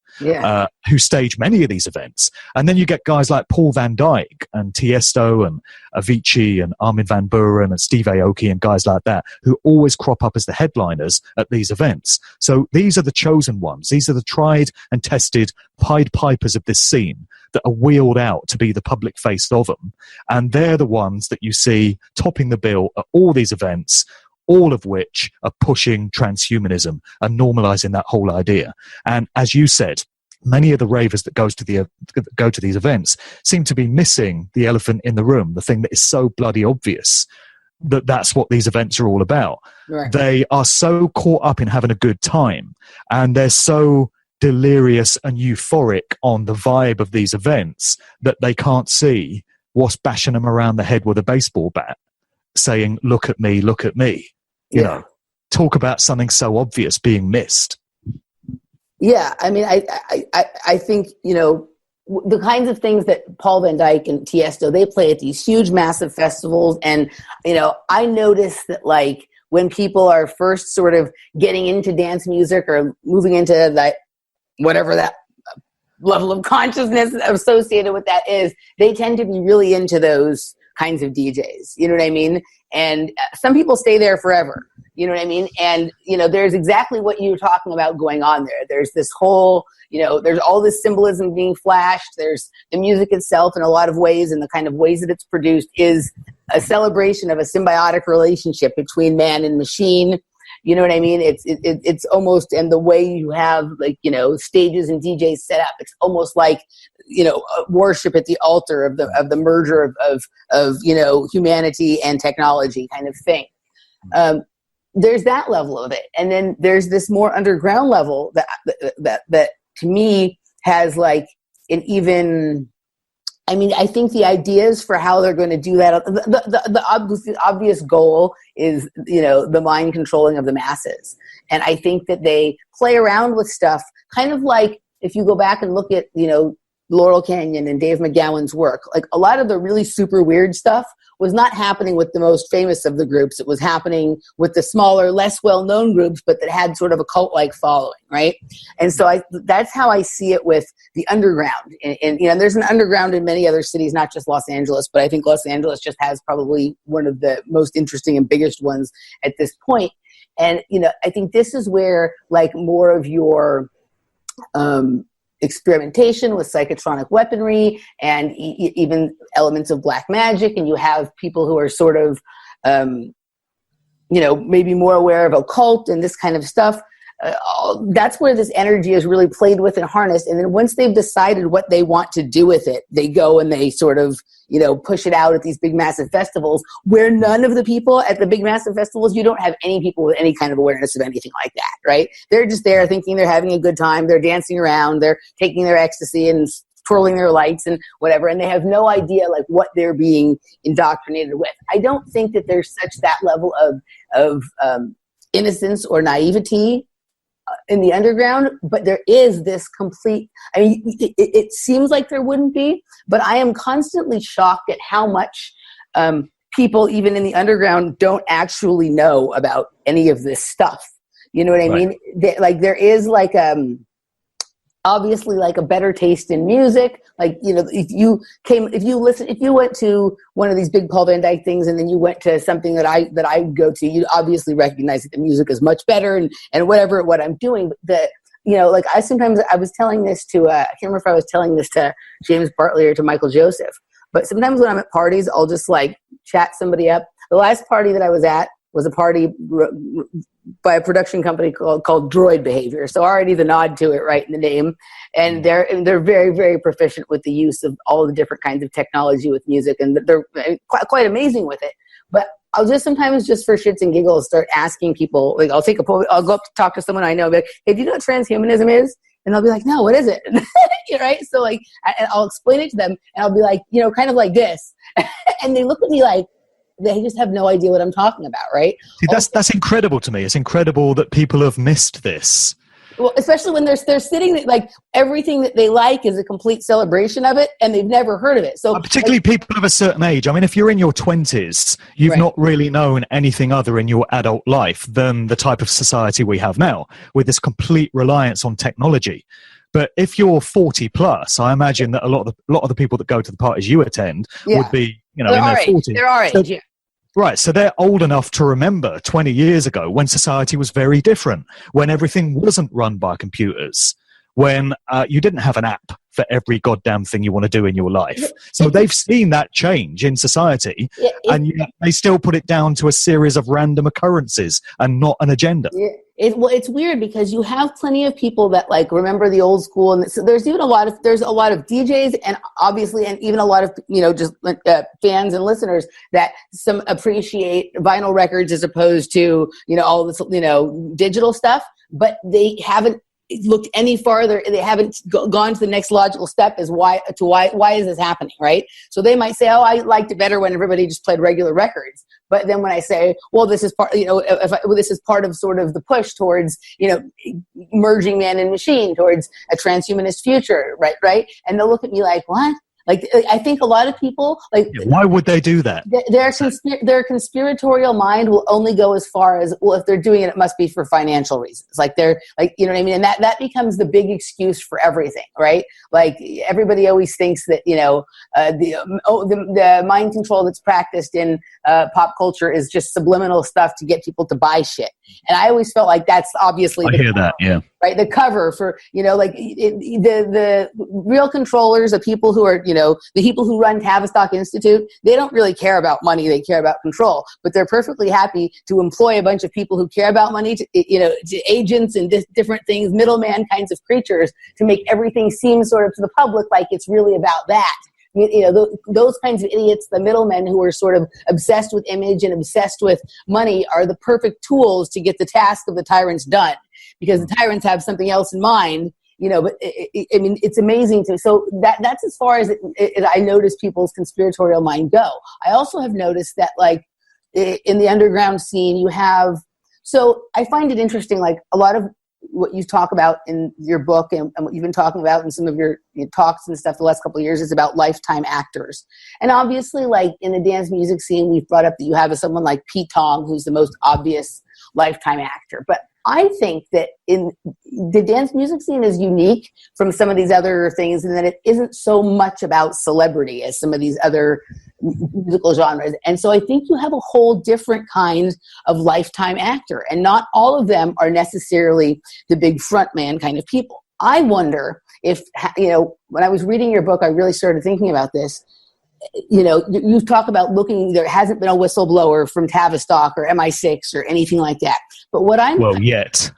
D: who stage many of these events. And then you get guys like Paul van Dyk and Tiesto and Avicii and Armin van Buuren and Steve Aoki and guys like that, who always crop up as the headliners at these events. So these are the chosen ones. These are the tried and tested Pied Pipers of this scene that are wheeled out to be the public face of them. And they're the ones that you see topping the bill at all these events, all of which are pushing transhumanism and normalizing that whole idea. And as you said, many of the ravers that go to these events seem to be missing the elephant in the room, the thing that is so bloody obvious, that's what these events are all about.
C: Right.
D: They are so caught up in having a good time, and they're so delirious and euphoric on the vibe of these events that they can't see what's bashing them around the head with a baseball bat, saying, look at me, look at me. You know, talk about something so obvious being missed.
C: Yeah, I mean, I think, you know, the kinds of things that Paul Van Dyke and Tiesto, they play at these huge, massive festivals. And, you know, I notice that, like, when people are first sort of getting into dance music or moving into that, whatever that level of consciousness associated with that is, they tend to be really into those kinds of DJs. You know what I mean? And some people stay there forever. You know what I mean? And, you know, there's exactly what you're talking about going on there. There's this whole, you know, there's all this symbolism being flashed. There's the music itself in a lot of ways, and the kind of ways that it's produced is a celebration of a symbiotic relationship between man and machine. You know what I mean? It's almost, and the way you have, like, you know, stages and DJs set up, it's almost like, you know, worship at the altar of the merger of you know, humanity and technology kind of thing. There's that level of it, and then there's this more underground level that to me has, like, an even. I mean, I think the ideas for how they're going to do that, the obvious goal is, you know, the mind controlling of the masses. And I think that they play around with stuff, kind of like if you go back and look at, you know, Laurel Canyon and Dave McGowan's work, like, a lot of the really super weird stuff was not happening with the most famous of the groups. It was happening with the smaller, less well-known groups, but that had sort of a cult-like following, right? And so that's how I see it with the underground. And you know, there's an underground in many other cities, not just Los Angeles, but I think Los Angeles just has probably one of the most interesting and biggest ones at this point. And, you know, I think this is where, like, more of your experimentation with psychotronic weaponry and even elements of black magic, and you have people who are sort of, you know, maybe more aware of occult and this kind of stuff. That's where this energy is really played with and harnessed. And then once they've decided what they want to do with it, they go and they sort of, you know, push it out at these big massive festivals where none of the people at the big massive festivals, you don't have any people with any kind of awareness of anything like that, right? They're just there thinking they're having a good time. They're dancing around. They're taking their ecstasy and twirling their lights and whatever. And they have no idea, like, what they're being indoctrinated with. I don't think that there's that level of innocence or naivety in the underground, but there is this complete, I mean, it seems like there wouldn't be, but I am constantly shocked at how much people, even in the underground, don't actually know about any of this stuff. You know what I mean? Like, there is, like, obviously, like, a better taste in music. Like, you know, if you went to one of these big Paul Van Dyke things and then you went to something that I go to, you obviously recognize that the music is much better and what I'm doing. But you know, like, I was telling this to, I can't remember if I was telling this to James Bartley or to Michael Joseph, but sometimes when I'm at parties, I'll just, like, chat somebody up. The last party that I was at was a party by a production company called Droid Behavior. So already the nod to it right in the name. And they're very, very proficient with the use of all the different kinds of technology with music, and they're quite amazing with it. But I'll just sometimes, just for shits and giggles, start asking people, like, I'll go up to talk to someone I know, be like, hey, do you know what transhumanism is? And they'll be like, no, what is it? Right? So, like, and I'll explain it to them, and I'll be like, you know, kind of like this. And they look at me like, they just have no idea what I'm talking about, right?
D: See, that's incredible to me. It's incredible that people have missed this.
C: Well, especially when they're sitting, like, everything that they like is a complete celebration of it, and they've never heard of it. So,
D: particularly, like, people of a certain age. I mean, if you're in your 20s, you've not really known anything other in your adult life than the type of society we have now, with this complete reliance on technology. But if you're 40 plus, I imagine that a lot of the people that go to the parties you attend would be, you know, in their 40s.
C: They're our age, yeah.
D: Right, so they're old enough to remember 20 years ago when society was very different, when everything wasn't run by computers, when you didn't have an app for every goddamn thing you want to do in your life. So they've seen that change in society, and yet they still put it down to a series of random occurrences and not an agenda.
C: It's weird because you have plenty of people that like remember the old school, and so there's a lot of DJs and obviously, and even a lot of just fans and listeners that some appreciate vinyl records as opposed to all this digital stuff, but they haven't looked any farther. They haven't gone to the next logical step as why is this happening, right? So they might say, oh, I liked it better when everybody just played regular records. But then when I say, well, this is part, this is part of sort of the push towards, merging man and machine, towards a transhumanist future, right? And they'll look at me like, what? Like, I think a lot of people,
D: why would they do that?
C: Their conspiratorial mind will only go as far as, well, if they're doing it, it must be for financial reasons. Like, they're like, you know what I mean? And that becomes the big excuse for everything, right? Like, everybody always thinks that, the mind control that's practiced in pop culture is just subliminal stuff to get people to buy shit. And I always felt like that's obviously
D: that, yeah.
C: Right, the cover for the real controllers, the people who are the people who run Tavistock Institute, they don't really care about money; they care about control. But they're perfectly happy to employ a bunch of people who care about money, to agents and different things, middleman kinds of creatures, to make everything seem sort of to the public like it's really about that. Those kinds of idiots, the middlemen who are sort of obsessed with image and obsessed with money, are the perfect tools to get the task of the tyrants done, because the tyrants have something else in mind. But it's amazing to. So that's as far as I notice people's conspiratorial mind go. I also have noticed that, like, in the underground scene, you have. So I find it interesting, like a lot of what you talk about in your book and what you've been talking about in some of your talks and stuff the last couple of years is about lifetime actors. And obviously, like in the dance music scene, we've brought up that you have someone like Pete Tong, who's the most obvious lifetime actor. But I think that in the dance music scene is unique from some of these other things, and that it isn't so much about celebrity as some of these other musical genres. And so I think you have a whole different kind of lifetime actor, and not all of them are necessarily the big frontman kind of people. I wonder if, when I was reading your book, I really started thinking about this. You talk about there hasn't been a whistleblower from Tavistock or MI6 or anything like that. But what
D: yet.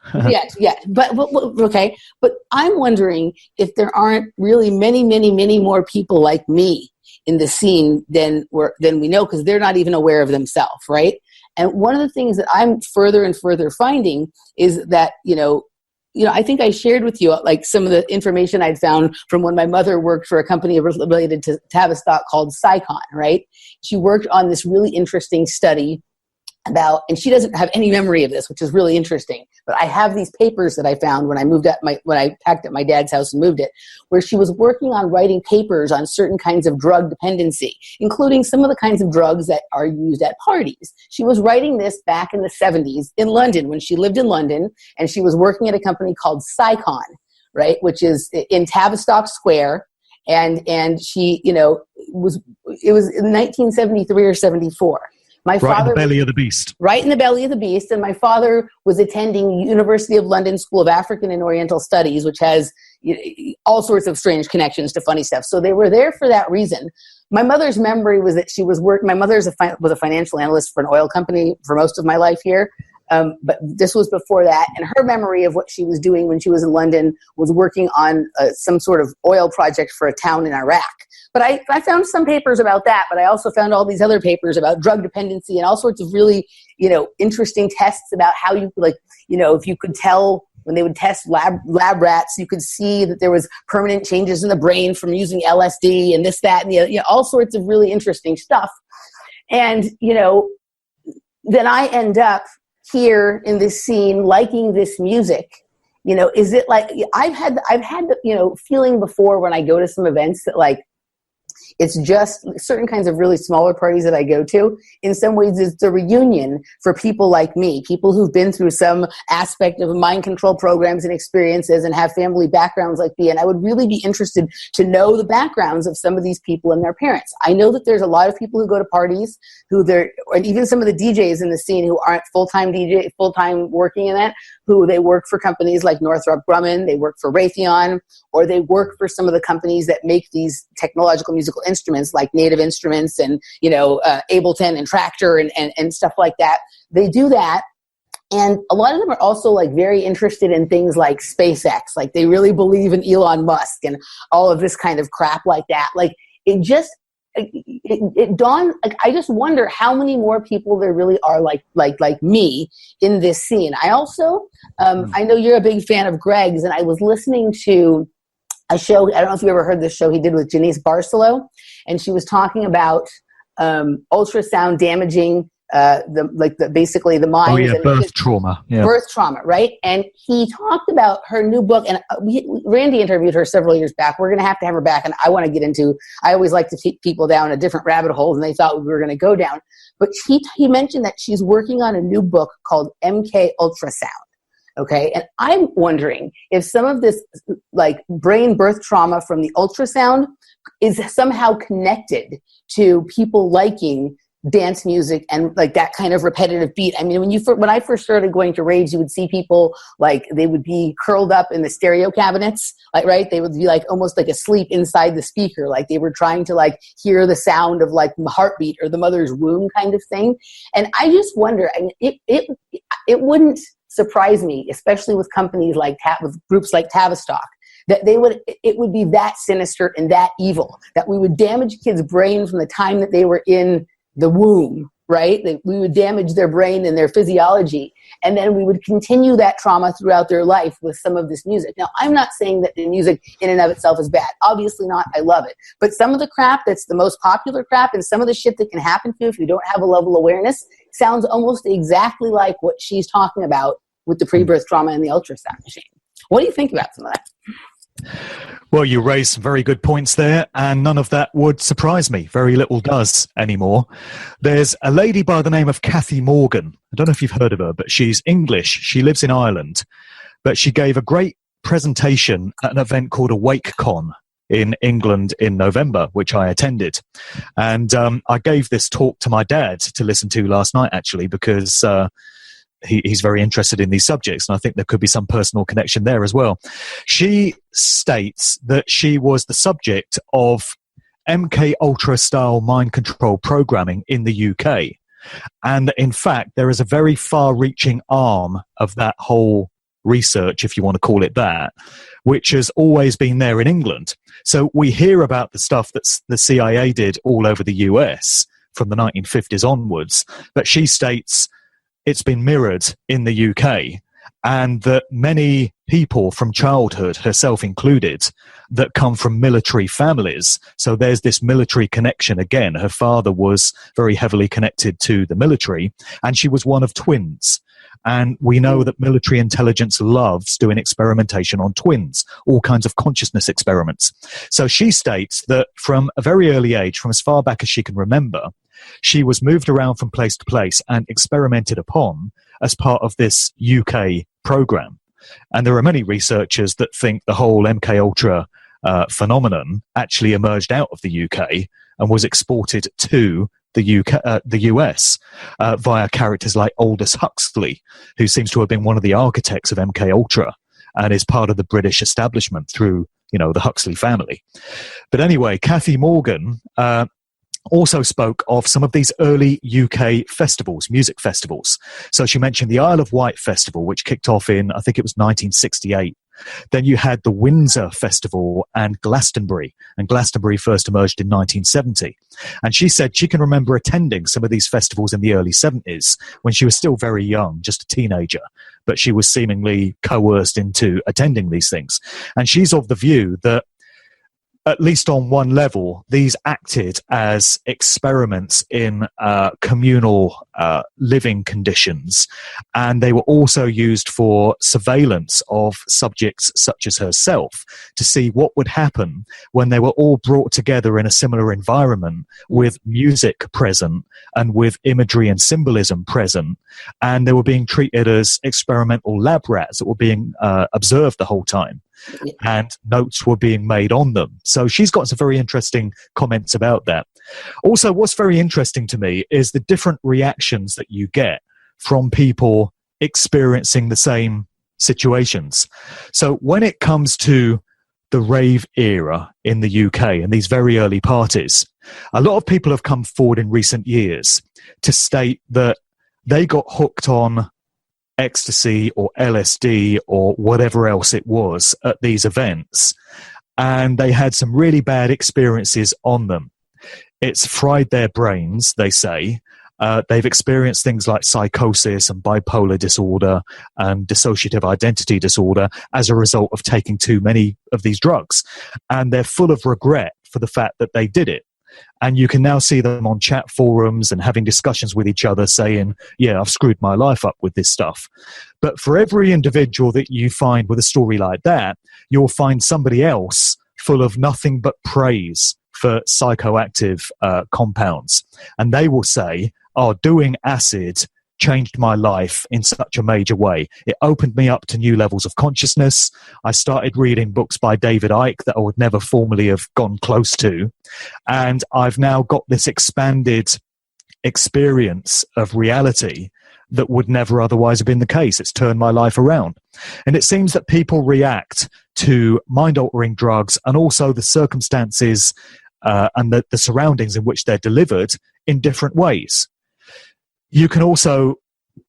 C: But okay. But I'm wondering if there aren't really many, many, many more people like me in the scene than we know, because they're not even aware of themselves, right? And one of the things that I'm further and further finding is that, I think I shared with you like some of the information I'd found from when my mother worked for a company related to Tavistock called Psychon, right? She worked on this really interesting study about, and she doesn't have any memory of this, which is really interesting, but I have these papers that I found when I packed up my dad's house and moved it, where she was working on writing papers on certain kinds of drug dependency, including some of the kinds of drugs that are used at parties. She was writing this back in the 70s in London, when she lived in London, and she was working at a company called Psychon, right, which is in Tavistock Square. And she, it was in 1973 or 74. My father,
D: right in the belly of the beast.
C: Right in the belly of the beast. And my father was attending University of London School of African and Oriental Studies, which has all sorts of strange connections to funny stuff. So they were there for that reason. My mother's memory was that she was working. My mother was a financial analyst for an oil company for most of my life here. But this was before that. And her memory of what she was doing when she was in London was working on some sort of oil project for a town in Iraq. But I found some papers about that, but I also found all these other papers about drug dependency and all sorts of really, interesting tests about how you, if you could tell when they would test lab rats, you could see that there was permanent changes in the brain from using LSD and this, that, and the all sorts of really interesting stuff. And, then I end up here in this scene liking this music. Is it like I've had the feeling before when I go to some events that, like, It's just certain kinds of really smaller parties that I go to. In some ways, it's a reunion for people like me, people who've been through some aspect of mind control programs and experiences and have family backgrounds like me. And I would really be interested to know the backgrounds of some of these people and their parents. I know that there's a lot of people who go to parties and even some of the DJs in the scene who aren't full-time working in it, who they work for companies like Northrop Grumman, they work for Raytheon, or they work for some of the companies that make these technological musical instruments like Native Instruments and, Ableton and Tractor and stuff like that. They do that. And a lot of them are also like very interested in things like SpaceX. Like they really believe in Elon Musk and all of this kind of crap like that. Like it dawned, like, I just wonder how many more people there really are like me in this scene. I also, I know you're a big fan of Greg's, and I was listening to a show, I don't know if you ever heard this show he did with Janice Barcelo, and she was talking about ultrasound damaging basically the mind.
D: Oh yeah, birth trauma. Yeah.
C: Birth trauma, right? And he talked about her new book, and Randy interviewed her several years back. We're going to have her back, and I want to get into, I always like to take people down a different rabbit hole than they thought we were going to go down. But he mentioned that she's working on a new book called MK Ultrasound. Okay, and I'm wondering if some of this like brain birth trauma from the ultrasound is somehow connected to people liking dance music and like that kind of repetitive beat. I mean, when I first started going to raves, you would see people like they would be curled up in the stereo cabinets, like, right? They would be like almost like asleep inside the speaker, like they were trying to like hear the sound of like the heartbeat or the mother's womb kind of thing. And I just wonder, I mean, it wouldn't surprise me, especially with companies like with groups like Tavistock, that it would be that sinister and that evil, that we would damage kids' brain from the time that they were in the womb, right? That we would damage their brain and their physiology, and then we would continue that trauma throughout their life with some of this music. Now, I'm not saying that the music in and of itself is bad. Obviously not. I love it. But some of the crap that's the most popular crap and some of the shit that can happen to you if you don't have a level of awareness sounds almost exactly like what she's talking about with the pre-birth trauma and the ultrasound machine. What do you think about some of that?
D: Well, you raised some very good points there, and none of that would surprise me. Very little does anymore. There's a lady by the name of Kathy Morgan. I don't know if you've heard of her, but she's English. She lives in Ireland. But she gave a great presentation at an event called AwakeCon in England in November, which I attended. And I gave this talk to my dad to listen to last night, actually, because he's very interested in these subjects, and I think there could be some personal connection there as well. She states that she was the subject of MK Ultra style mind control programming in the UK. And in fact, there is a very far-reaching arm of that whole research, if you want to call it that, which has always been there in England. So we hear about the stuff that the CIA did all over the US from the 1950s onwards, but she states it's been mirrored in the UK, and that many people from childhood, herself included, that come from military families. So there's this military connection again. Her father was very heavily connected to the military, and she was one of twins. And we know that military intelligence loves doing experimentation on twins, all kinds of consciousness experiments. So she states that from a very early age, from as far back as she can remember, she was moved around from place to place and experimented upon as part of this UK program. And there are many researchers that think the whole MK Ultra phenomenon actually emerged out of the UK and was exported to the US via characters like Aldous Huxley, who seems to have been one of the architects of MK Ultra and is part of the British establishment through, the Huxley family. But anyway, Kathy Morgan also spoke of some of these early UK festivals, music festivals. So she mentioned the Isle of Wight Festival, which kicked off in, I think it was 1968. Then you had the Windsor Festival and Glastonbury first emerged in 1970. And she said she can remember attending some of these festivals in the early 70s when she was still very young, just a teenager, but she was seemingly coerced into attending these things. And she's of the view that at least on one level, these acted as experiments in communal living conditions, and they were also used for surveillance of subjects such as herself to see what would happen when they were all brought together in a similar environment with music present and with imagery and symbolism present, and they were being treated as experimental lab rats that were being observed the whole time. And notes were being made on them. So she's got some very interesting comments about that. Also, what's very interesting to me is the different reactions that you get from people experiencing the same situations. So when it comes to the rave era in the UK and these very early parties, a lot of people have come forward in recent years to state that they got hooked on ecstasy or LSD or whatever else it was at these events, and they had some really bad experiences on them. It's fried their brains, they say. They've experienced things like psychosis and bipolar disorder and dissociative identity disorder as a result of taking too many of these drugs, and they're full of regret for the fact that they did it. And you can now see them on chat forums and having discussions with each other saying, yeah, I've screwed my life up with this stuff. But for every individual that you find with a story like that, you'll find somebody else full of nothing but praise for psychoactive compounds. And they will say, oh, doing acid changed my life in such a major way. It opened me up to new levels of consciousness. I started reading books by David Icke that I would never formally have gone close to. And I've now got this expanded experience of reality that would never otherwise have been the case. It's turned my life around. And it seems that people react to mind-altering drugs and also the circumstances and the surroundings in which they're delivered in different ways. You can also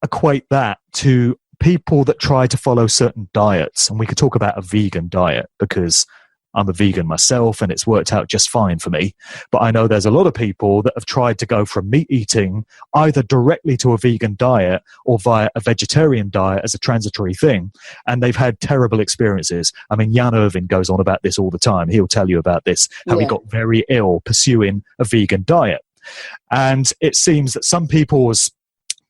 D: equate that to people that try to follow certain diets. And we could talk about a vegan diet because I'm a vegan myself and it's worked out just fine for me. But I know there's a lot of people that have tried to go from meat eating either directly to a vegan diet or via a vegetarian diet as a transitory thing. And they've had terrible experiences. I mean, Jan Irvin goes on about this all the time. He'll tell you about this, how he got very ill pursuing a vegan diet. And it seems that some people's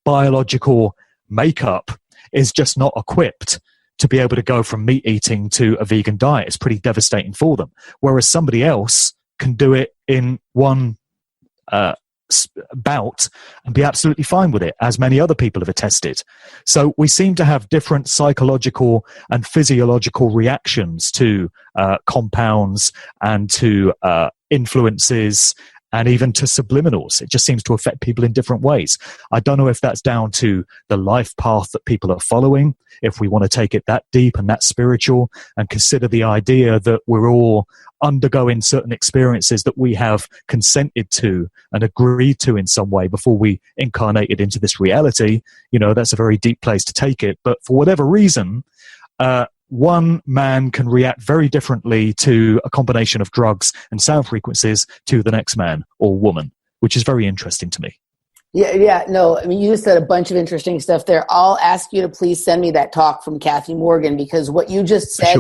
D: biological makeup is just not equipped to be able to go from meat eating to a vegan diet. It's pretty devastating for them. Whereas somebody else can do it in one bout and be absolutely fine with it, as many other people have attested. So we seem to have different psychological and physiological reactions to compounds and to influences and even to subliminals. It just seems to affect people in different ways. I don't know if that's down to the life path that people are following, if we want to take it that deep and that spiritual, and consider the idea that we're all undergoing certain experiences that we have consented to and agreed to in some way before we incarnated into this reality. You know, that's a very deep place to take it. But for whatever reason, one man can react very differently to a combination of drugs and sound frequencies to the next man or woman, which is very interesting to me.
C: No, I mean, you just said a bunch of interesting stuff there. I'll ask you to please send me that talk from Kathy Morgan, because what you just said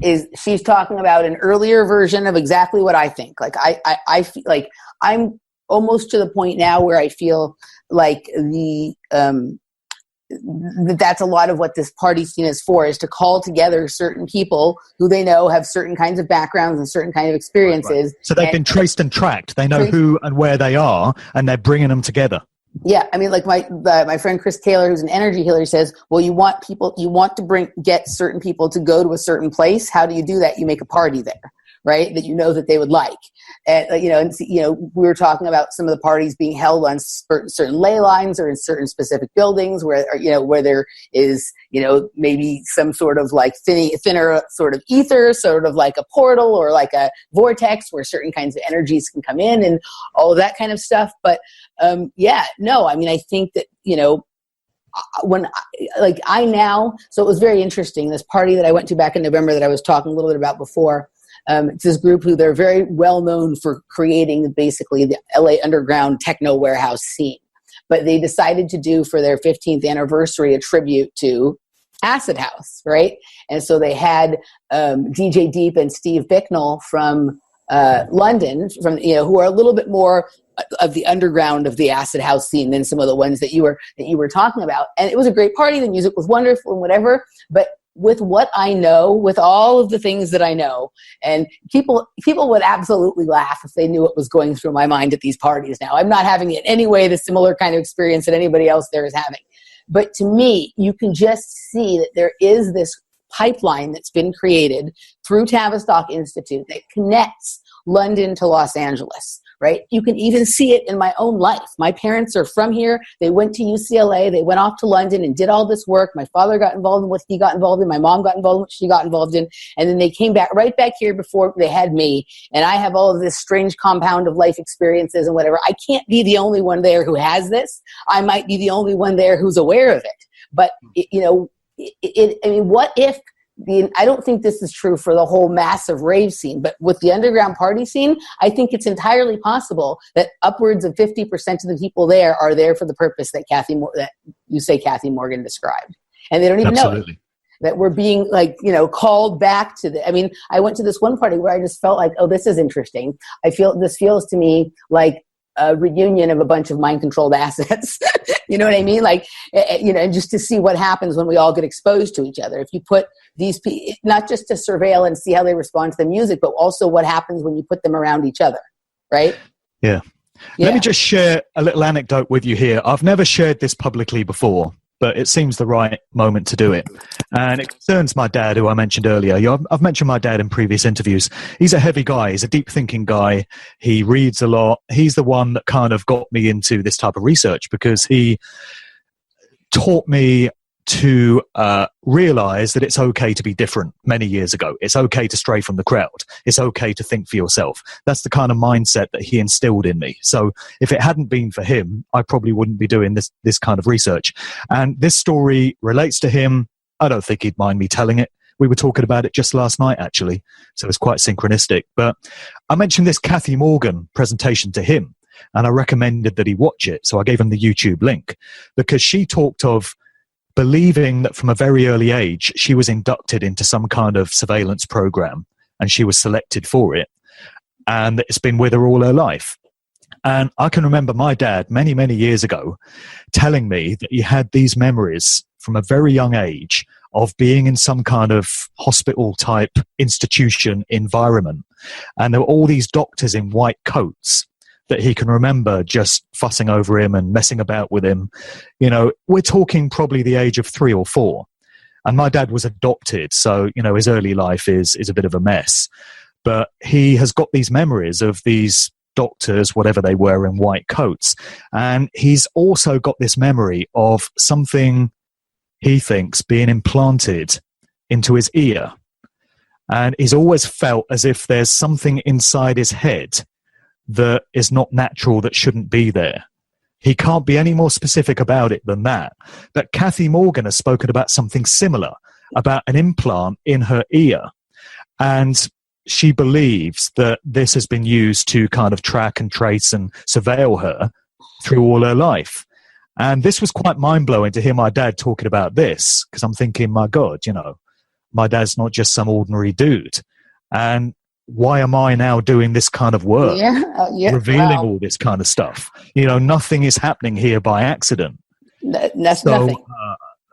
C: is she's talking about an earlier version of exactly what I think. Like, I feel like I'm almost to the point now where I feel like that's a lot of what this party scene is for, is to call together certain people who they know have certain kinds of backgrounds and certain kind of experiences. Right.
D: So they've been traced and tracked. They know who and where they are, and they're bringing them together.
C: Yeah, I mean, like my friend Chris Taylor, who's an energy healer, says, well, you want to get certain people to go to a certain place. How do you do that? You make a party there, right? That you know that they would like. And, we were talking about some of the parties being held on certain ley lines or in certain specific buildings where there is, maybe some sort of like thinner sort of ether, sort of like a portal or like a vortex where certain kinds of energies can come in and all of that kind of stuff. But I think that, so it was very interesting. This party that I went to back in November that I was talking a little bit about before, it's this group who they're very well known for creating basically the LA underground techno warehouse scene. But they decided to do for their 15th anniversary a tribute to Acid House, right? And so they had DJ Deep and Steve Bicknell from London, from who are a little bit more of the underground of the acid house scene than some of the ones that you were talking about. And it was a great party. The music was wonderful and whatever. But with what I know, with all of the things that I know, and people would absolutely laugh if they knew what was going through my mind at these parties now. I'm not having in any way the similar kind of experience that anybody else there is having. But to me, you can just see that there is this pipeline that's been created through Tavistock Institute that connects London to Los Angeles, right? You can even see it in my own life. My parents are from here. They went to UCLA. They went off to London and did all this work. My father got involved in what he got involved in. My mom got involved in what she got involved in. And then they came back right back here before they had me. And I have all of this strange compound of life experiences and whatever. I can't be the only one there who has this. I might be the only one there who's aware of it. But, what if I don't think this is true for the whole massive rave scene, but with the underground party scene, I think it's entirely possible that upwards of 50% of the people there are there for the purpose that Kathy Morgan described. And they don't even know it. That we're being called back to I went to this one party where I just felt like, oh, this is interesting. This feels to me like a reunion of a bunch of mind-controlled assets. You know what I mean? And just to see what happens when we all get exposed to each other. If you put these people, not just to surveil and see how they respond to the music, but also what happens when you put them around each other, right?
D: Yeah. Let me just share a little anecdote with you here. I've never shared this publicly before, but it seems the right moment to do it. And it concerns my dad, who I mentioned earlier. I've mentioned my dad in previous interviews. He's a heavy guy. He's a deep-thinking guy. He reads a lot. He's the one that kind of got me into this type of research because he taught me to realize that it's okay to be different many years ago. It's okay to stray from the crowd. It's okay to think for yourself. That's the kind of mindset that he instilled in me. So if it hadn't been for him, I probably wouldn't be doing this kind of research. And this story relates to him. I don't think he'd mind me telling it. We were talking about it just last night, actually. So it's quite synchronistic. But I mentioned this Kathy Morgan presentation to him, and I recommended that he watch it. So I gave him the YouTube link because she talked of believing that from a very early age, she was inducted into some kind of surveillance program and she was selected for it. And it's been with her all her life. And I can remember my dad many, many years ago telling me that he had these memories from a very young age of being in some kind of hospital type institution environment. And there were all these doctors in white coats that he can remember just fussing over him and messing about with him. We're talking probably the age of 3 or 4. And my dad was adopted, so, his early life is a bit of a mess. But he has got these memories of these doctors, whatever they were, in white coats. And he's also got this memory of something he thinks being implanted into his ear. And he's always felt as if there's something inside his head that is not natural, that shouldn't be there. He can't be any more specific about it than that. But Kathy Morgan has spoken about something similar, about an implant in her ear. And she believes that this has been used to kind of track and trace and surveil her through all her life. And this was quite mind-blowing to hear my dad talking about this, because I'm thinking, my God, my dad's not just some ordinary dude. And why am I now doing this kind of work, revealing all this kind of stuff? Nothing is happening here by accident.
C: Nothing.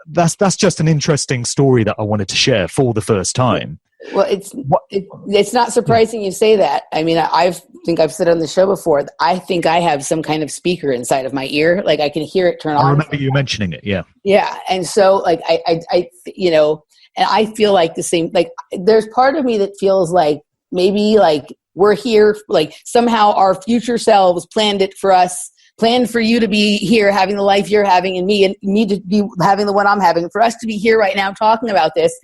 D: That's just an interesting story that I wanted to share for the first time.
C: Well, it's not surprising you say that. I think I've said on the show before, I think I have some kind of speaker inside of my ear. Like I can hear it turn on.
D: I remember you mentioning it. Yeah.
C: Yeah. And so I and I feel like the same, like there's part of me that feels like, maybe like we're here, like somehow our future selves planned it for us, planned for you to be here having the life you're having and me to be having the one I'm having, for us to be here right now talking about this.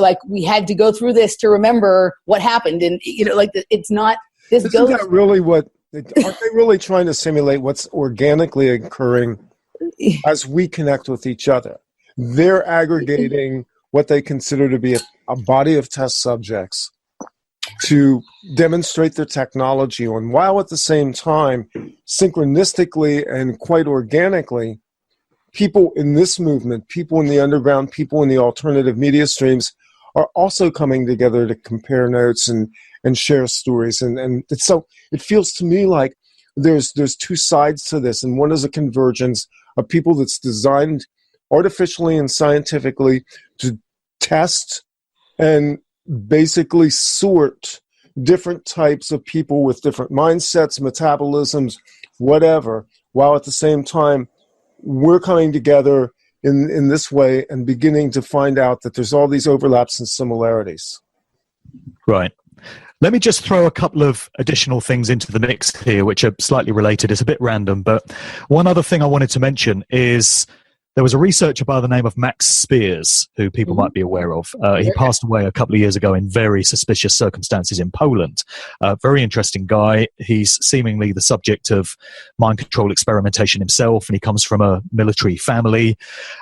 C: Like we had to go through this to remember what happened. And, it's not, this
B: Isn't
C: goes.
B: That really aren't they really trying to simulate what's organically occurring as we connect with each other? They're aggregating what they consider to be a body of test subjects to demonstrate their technology on, while at the same time, synchronistically and quite organically, people in this movement, people in the underground, people in the alternative media streams are also coming together to compare notes and and share stories. And it's so, it feels to me like there's two sides to this, and one is a convergence of people that's designed artificially and scientifically to test and basically sort different types of people with different mindsets, metabolisms, whatever, while at the same time we're coming together in this way and beginning to find out that there's all these overlaps and similarities.
D: Right. Let me just throw a couple of additional things into the mix here, which are slightly related. It's a bit random, but one other thing I wanted to mention is there was a researcher by the name of Max Spiers, who people might be aware of. He passed away a couple of years ago in very suspicious circumstances in Poland. Very interesting guy. He's seemingly the subject of mind control experimentation himself, and he comes from a military family.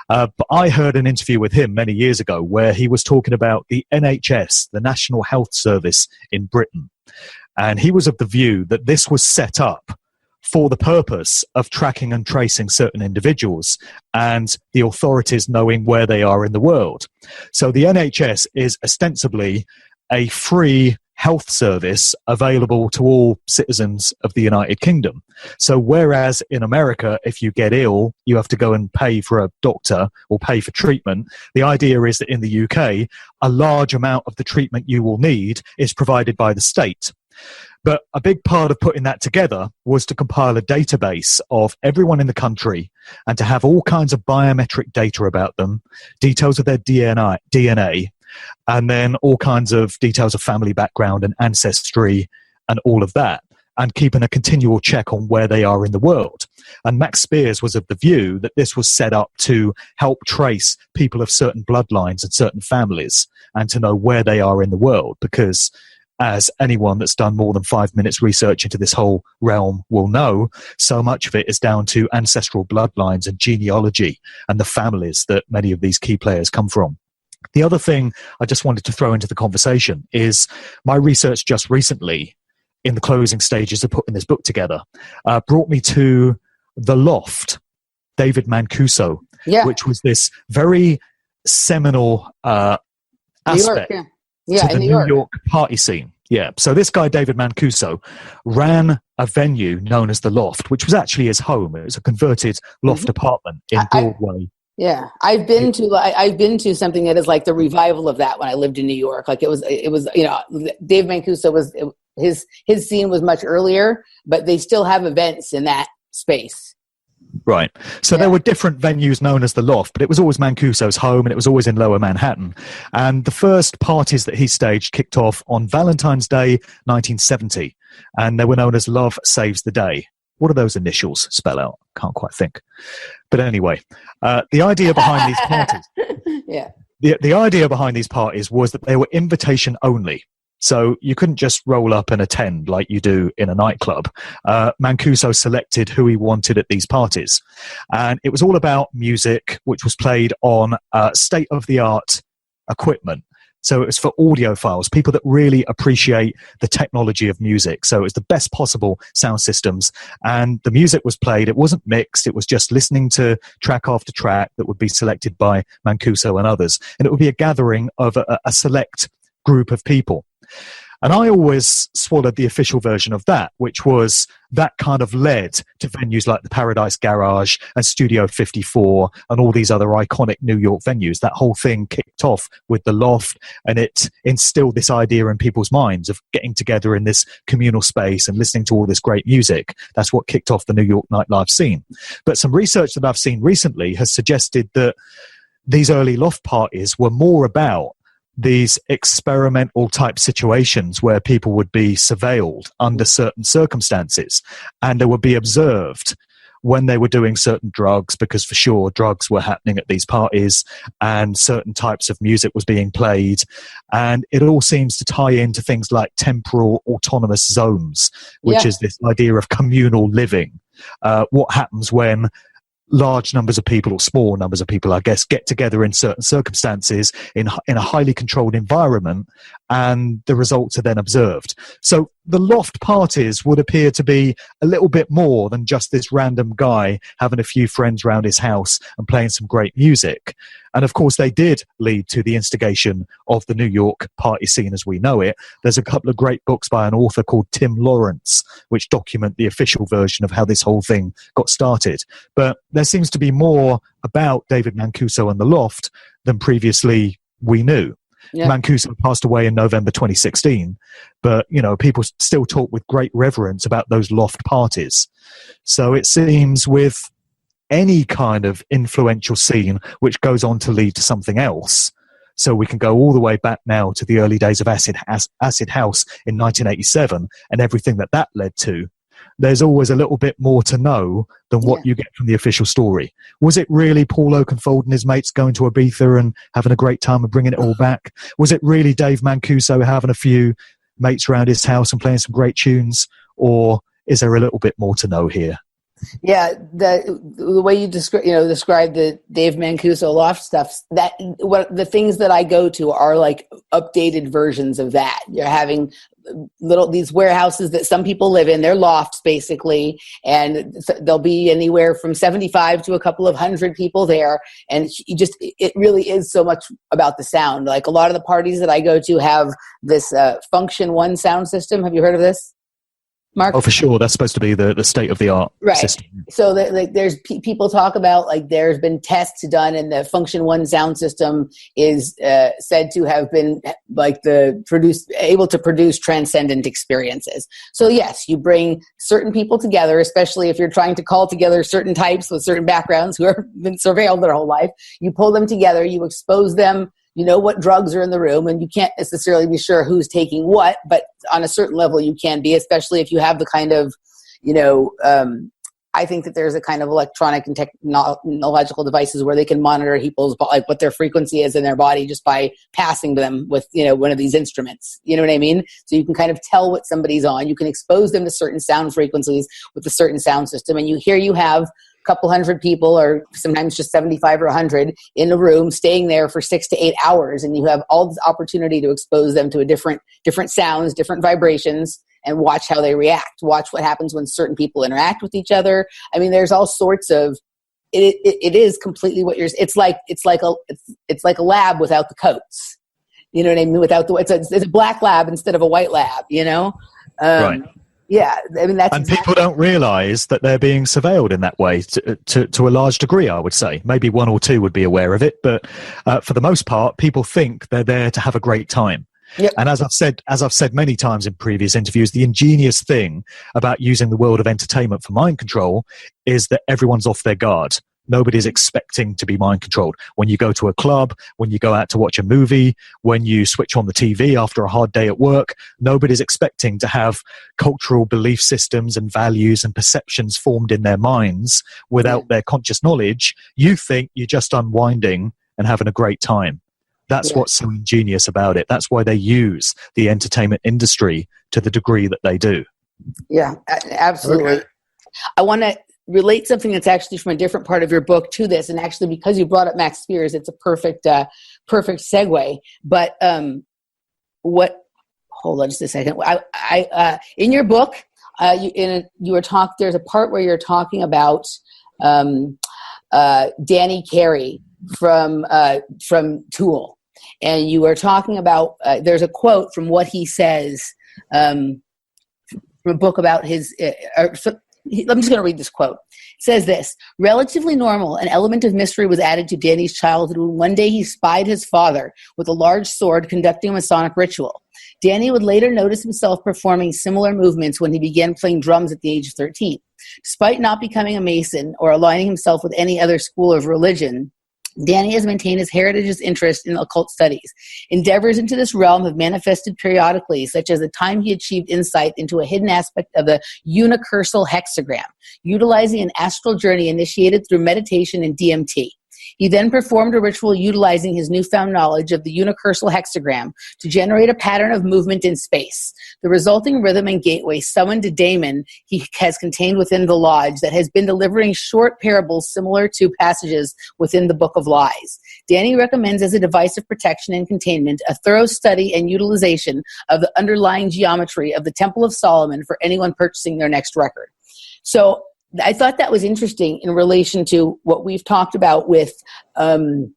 D: But I heard an interview with him many years ago where he was talking about the NHS, the National Health Service in Britain. And he was of the view that this was set up for the purpose of tracking and tracing certain individuals and the authorities knowing where they are in the world. So the NHS is ostensibly a free health service available to all citizens of the United Kingdom. So whereas in America, if you get ill, you have to go and pay for a doctor or pay for treatment, the idea is that in the UK, a large amount of the treatment you will need is provided by the state. But a big part of putting that together was to compile a database of everyone in the country and to have all kinds of biometric data about them, details of their DNA, and then all kinds of details of family background and ancestry and all of that, and keeping a continual check on where they are in the world. And Max Spiers was of the view that this was set up to help trace people of certain bloodlines and certain families and to know where they are in the world, because as anyone that's done more than 5 minutes research into this whole realm will know, so much of it is down to ancestral bloodlines and genealogy and the families that many of these key players come from. The other thing I just wanted to throw into the conversation is my research just recently, in the closing stages of putting this book together, brought me to The Loft, David Mancuso, which was this very seminal aspect to the New York party scene. Yeah. So this guy, David Mancuso, ran a venue known as The Loft, which was actually his home. It was a converted loft apartment in Broadway.
C: I've been to something that is like the revival of that when I lived in New York. Like it was, you know, Dave Mancuso was, his scene was much earlier, but they still have events in that space.
D: Right. So there were different venues known as The Loft, but it was always Mancuso's home and it was always in Lower Manhattan. And the first parties that he staged kicked off on Valentine's Day, 1970. And they were known as Love Saves the Day. What do those initials spell out? Can't quite think. But anyway, the idea behind these parties... The idea behind these parties was that they were invitation only. So you couldn't just roll up and attend like you do in a nightclub. Mancuso selected who he wanted at these parties. And it was all about music, which was played on state-of-the-art equipment. So it was for audiophiles, people that really appreciate the technology of music. So it was the best possible sound systems. And the music was played. It wasn't mixed. It was just listening to track after track that would be selected by Mancuso and others. And it would be a gathering of a select group of people. And I always swallowed the official version of that, which was that kind of led to venues like the Paradise Garage and Studio 54 and all these other iconic New York venues. That whole thing kicked off with The Loft, and it instilled this idea in people's minds of getting together in this communal space and listening to all this great music. That's what kicked off the New York nightlife scene. But some research that I've seen recently has suggested that these early loft parties were more about these experimental type situations where people would be surveilled under certain circumstances and they would be observed when they were doing certain drugs, because for sure drugs were happening at these parties and certain types of music was being played. And it all seems to tie into things like temporal autonomous zones, which is this idea of communal living. What happens when large numbers of people, or small numbers of people, I guess, get together in certain circumstances in a highly controlled environment and the results are then observed. So the loft parties would appear to be a little bit more than just this random guy having a few friends around his house and playing some great music. And of course, they did lead to the instigation of the New York party scene as we know it. There's a couple of great books by an author called Tim Lawrence, which document the official version of how this whole thing got started. But there seems to be more about David Mancuso and the Loft than previously we knew. Yeah. Mancuso passed away in November 2016, but people still talk with great reverence about those loft parties. So it seems with any kind of influential scene which goes on to lead to something else. So we can go all the way back now to the early days of Acid House in 1987 and everything that led to. There's always a little bit more to know than what you get from the official story. Was it really Paul Oakenfold and his mates going to Ibiza and having a great time and bringing it all back? Was it really Dave Mancuso having a few mates around his house and playing some great tunes? Or is there a little bit more to know here?
C: Yeah, the way you describe the Dave Mancuso Loft stuff, the things that I go to are like updated versions of that. You're having these warehouses that some people live in, they're lofts basically, and there'll be anywhere from 75 to a couple of hundred people there, and it really is so much about the sound. Like a lot of the parties that I go to have this Function 1 sound system. Have you heard of this, Mark?
D: Oh, for sure. That's supposed to be the state-of-the-art system. So
C: there's people talk about, like, there's been tests done, and the Function 1 sound system is said to have been able to produce transcendent experiences. So yes, you bring certain people together, especially if you're trying to call together certain types with certain backgrounds who have been surveilled their whole life. You pull them together, you expose them. You know what drugs are in the room, and you can't necessarily be sure who's taking what, but on a certain level you can be, especially if you have the kind of, I think that there's a kind of electronic and technological devices where they can monitor people's, like, what their frequency is in their body just by passing them with, one of these instruments. You know what I mean? So you can kind of tell what somebody's on. You can expose them to certain sound frequencies with a certain sound system, and you have couple hundred people, or sometimes just 75 or 100 in a room staying there for 6 to 8 hours, and you have all this opportunity to expose them to different sounds, different vibrations, and watch how they react. Watch what happens when certain people interact with each other. I mean, there's all sorts of it is completely what you're. It's like a lab without the coats. You know what I mean? Without it's a black lab instead of a white lab.
D: Right.
C: Yeah, I mean
D: and people don't realise that they're being surveilled in that way to a large degree. I would say maybe one or two would be aware of it, but for the most part, people think they're there to have a great time. Yep. And as I've said many times in previous interviews, the ingenious thing about using the world of entertainment for mind control is that everyone's off their guard. Nobody's expecting to be mind controlled. When you go to a club, when you go out to watch a movie, when you switch on the TV after a hard day at work, nobody's expecting to have cultural belief systems and values and perceptions formed in their minds without their conscious knowledge. You think you're just unwinding and having a great time. That's what's so ingenious about it. That's why they use the entertainment industry to the degree that they do.
C: Yeah, absolutely. Okay. I want to relate something that's actually from a different part of your book to this, and actually because you brought up Max Spears, it's a perfect segue. But hold on just a second. I in your book, there's a part where you're talking about Danny Carey from Tool, and you were talking about there's a quote from what he says from a book about his I'm just going to read this quote. It says this: relatively normal, an element of mystery was added to Danny's childhood when one day he spied his father with a large sword conducting a Masonic ritual. Danny would later notice himself performing similar movements when he began playing drums at the age of 13. Despite not becoming a Mason or aligning himself with any other school of religion, Danny has maintained his heritage's interest in occult studies. Endeavors into this realm have manifested periodically, such as the time he achieved insight into a hidden aspect of the unicursal hexagram, utilizing an astral journey initiated through meditation and DMT. He then performed a ritual utilizing his newfound knowledge of the unicursal hexagram to generate a pattern of movement in space. The resulting rhythm and gateway summoned a daemon he has contained within the lodge that has been delivering short parables similar to passages within the Book of Lies. Danny recommends as a device of protection and containment a thorough study and utilization of the underlying geometry of the Temple of Solomon for anyone purchasing their next record. So I thought that was interesting in relation to what we've talked about with the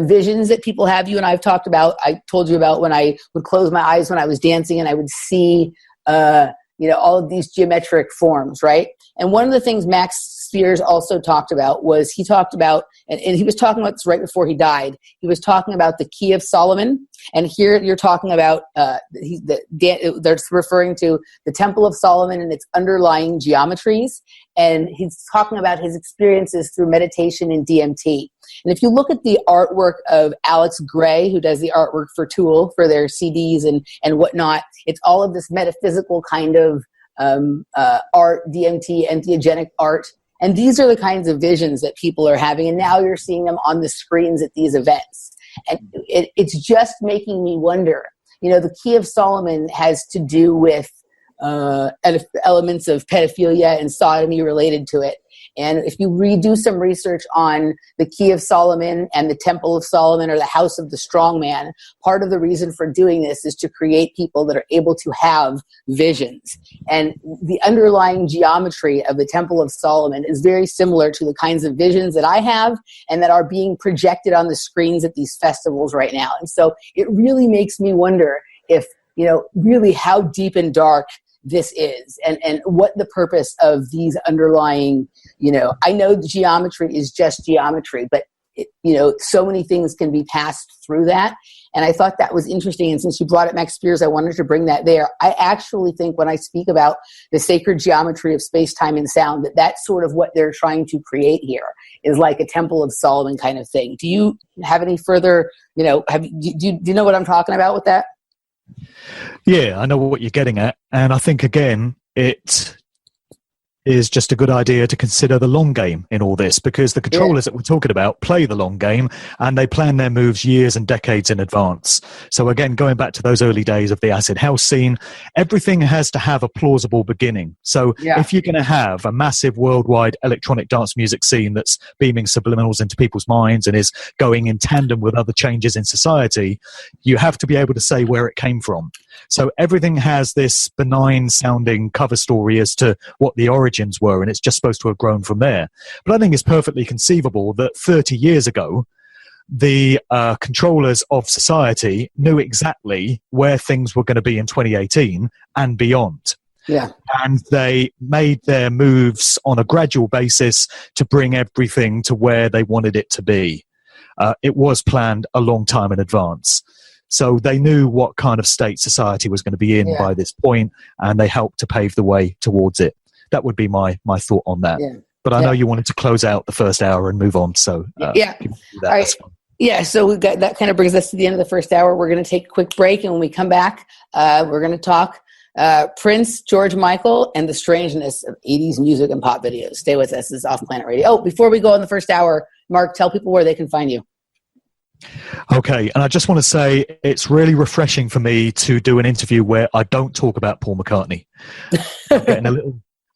C: visions that people have. You and I have talked about. I told you about when I would close my eyes when I was dancing and I would see all of these geometric forms, right? And one of the things Max Spears also talked about was he talked about, and he was talking about this right before he died, he was talking about the Key of Solomon. And here you're talking about, they're referring to the Temple of Solomon and its underlying geometries. And he's talking about his experiences through meditation and DMT. And if you look at the artwork of Alex Gray, who does the artwork for Tool, for their CDs and whatnot, it's all of this metaphysical kind of art, DMT, entheogenic art. And these are the kinds of visions that people are having. And now you're seeing them on the screens at these events. And it's just making me wonder, the Key of Solomon has to do with elements of pedophilia and sodomy related to it. And if you do some research on the Key of Solomon and the Temple of Solomon or the House of the Strong Man, part of the reason for doing this is to create people that are able to have visions. And the underlying geometry of the Temple of Solomon is very similar to the kinds of visions that I have and that are being projected on the screens at these festivals right now. And so it really makes me wonder if, really how deep and dark this is and what the purpose of these underlying, I know the geometry is just geometry, but so many things can be passed through that. And I thought that was interesting. And since you brought up Max Spears, I wanted to bring that there. I actually think when I speak about the sacred geometry of space, time, and sound, that's sort of what they're trying to create here is like a Temple of Solomon kind of thing. Do you have any further, do you know what I'm talking about with that?
D: Yeah, I know what you're getting at. And I think, again, it is just a good idea to consider the long game in all this, because the controllers that we're talking about play the long game and they plan their moves years and decades in advance. So again, going back to those early days of the acid house scene, everything has to have a plausible beginning. So if you're going to have a massive worldwide electronic dance music scene that's beaming subliminals into people's minds and is going in tandem with other changes in society, you have to be able to say where it came from. So everything has this benign sounding cover story as to what the origins were, and it's just supposed to have grown from there. But I think it's perfectly conceivable that 30 years ago, the controllers of society knew exactly where things were going to be in 2018 and beyond. Yeah. And they made their moves on a gradual basis to bring everything to where they wanted it to be. It was planned a long time in advance. So they knew what kind of state society was going to be in by this point, and they helped to pave the way towards it. That would be my thought on that. Yeah. But I know you wanted to close out the first hour and move on. So
C: all right. Yeah, so we've got, that kind of brings us to the end of the first hour. We're going to take a quick break, and when we come back, we're going to talk Prince, George Michael, and the strangeness of 80s music and pop videos. Stay with us. This is Off Planet Radio. Oh, before we go on the first hour, Mark, tell people where they can find you.
D: Okay, and I just want to say it's really refreshing for me to do an interview where I don't talk about Paul McCartney.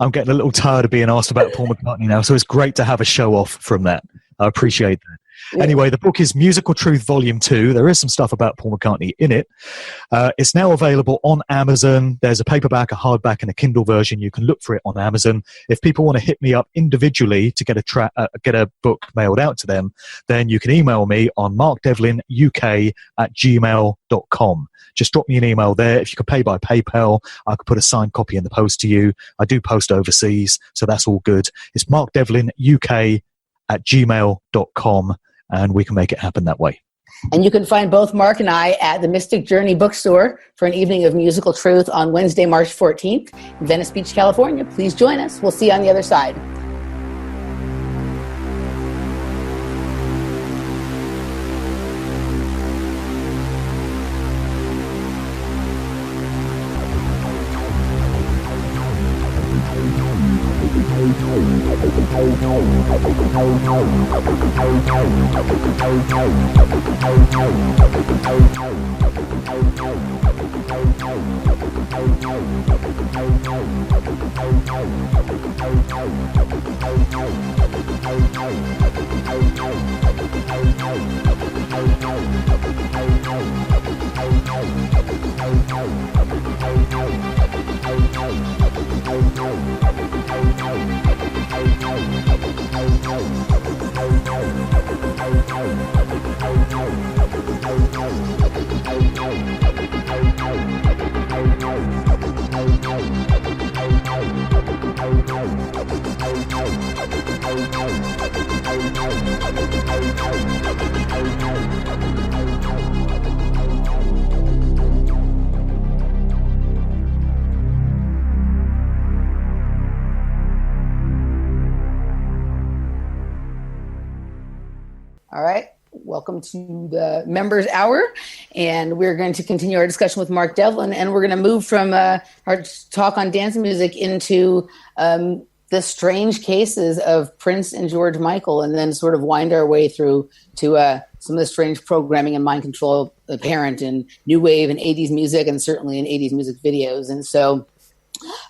D: I'm getting a little tired of being asked about Paul McCartney now, so it's great to have a show off from that. I appreciate that. Yeah. Anyway, the book is Musical Truth Volume 2. There is some stuff about Paul McCartney in it. It's now available on Amazon. There's a paperback, a hardback, and a Kindle version. You can look for it on Amazon. If people want to hit me up individually to get a book mailed out to them, then you can email me on markdevlinuk@gmail.com. Just drop me an email there. If you could pay by PayPal, I could put a signed copy in the post to you. I do post overseas, so that's all good. It's markdevlinuk@gmail.com, and we can make it happen that way.
C: And you can find both Mark and I at the Mystic Journey Bookstore for an evening of musical truth on Wednesday, March 14th in Venice Beach, California. Please join us. We'll see you on the other side. All right. Welcome to the Members Hour. And we're going to continue our discussion with Mark Devlin. And we're going to move from our talk on dance music into the strange cases of Prince and George Michael, and then sort of wind our way through to some of the strange programming and mind control apparent in new wave and 80s music, and certainly in 80s music videos. And so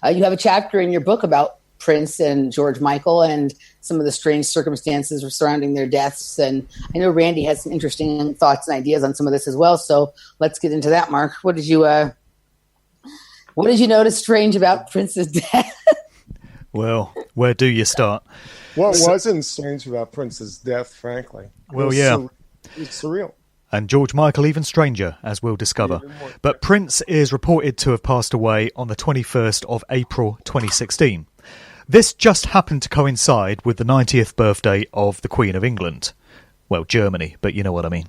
C: you have a chapter in your book about Prince and George Michael and some of the strange circumstances surrounding their deaths. And I know Randy has some interesting thoughts and ideas on some of this as well. So let's get into that, Mark. What did you notice strange about Prince's death?
D: Well, where do you start?
B: What wasn't strange about Prince's death, frankly?
D: Well, yeah.
B: It's surreal.
D: And George Michael even stranger, as we'll discover. But Prince is reported to have passed away on the 21st of April 2016. This just happened to coincide with the 90th birthday of the Queen of England. Well, Germany, but you know what I mean.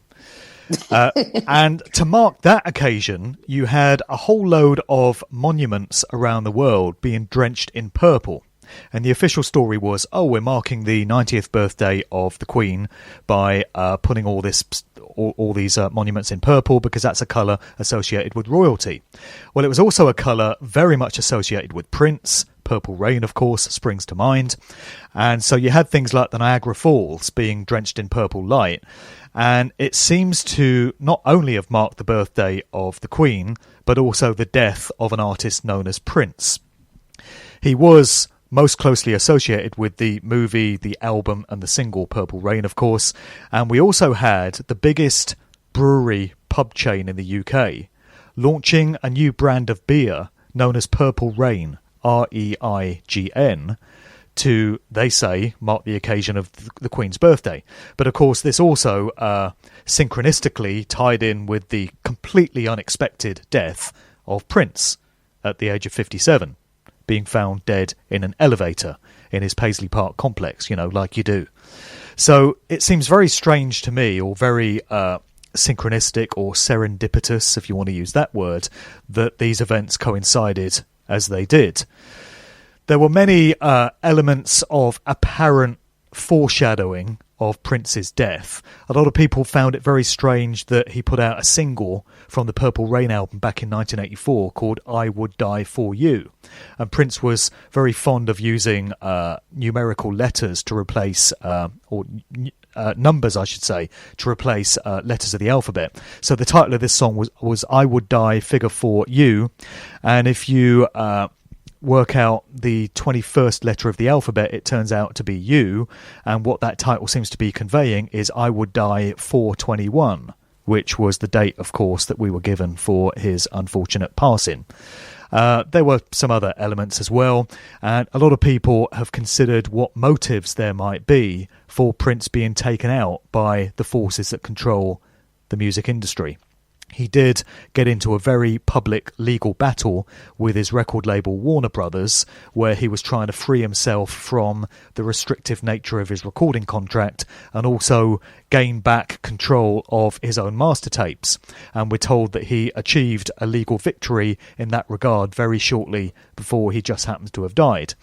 D: And to mark that occasion, you had a whole load of monuments around the world being drenched in purple. And the official story was, we're marking the 90th birthday of the Queen by putting all these monuments in purple because that's a colour associated with royalty. Well, it was also a colour very much associated with Prince. Purple rain, of course, springs to mind. And so you had things like the Niagara Falls being drenched in purple light. And it seems to not only have marked the birthday of the Queen, but also the death of an artist known as Prince. He was most closely associated with the movie, the album, and the single Purple Rain, of course. And we also had the biggest brewery pub chain in the UK launching a new brand of beer known as Purple Rain, REIGN, to, they say, mark the occasion of the Queen's birthday. But of course, this also synchronistically tied in with the completely unexpected death of Prince at the age of 57, being found dead in an elevator in his Paisley Park complex, like you do. So it seems very strange to me, or very synchronistic or serendipitous, if you want to use that word, that these events coincided as they did. There were many elements of apparent foreshadowing of Prince's death. A lot of people found it very strange that he put out a single from the Purple Rain album back in 1984 called I Would Die For You. And Prince was very fond of using numerical letters to replace, numbers, I should say, to replace letters of the alphabet. So the title of this song was I Would Die Figure 4 You. And if you work out the 21st letter of the alphabet, it turns out to be U, and what that title seems to be conveying is I Would Die 421, which was the date, of course, that we were given for his unfortunate passing. There were some other elements as well, and a lot of people have considered what motives there might be for Prince being taken out by the forces that control the music industry. He did get into a very public legal battle with his record label Warner Brothers, where he was trying to free himself from the restrictive nature of his recording contract and also gain back control of his own master tapes. And we're told that he achieved a legal victory in that regard very shortly before he just happens to have died.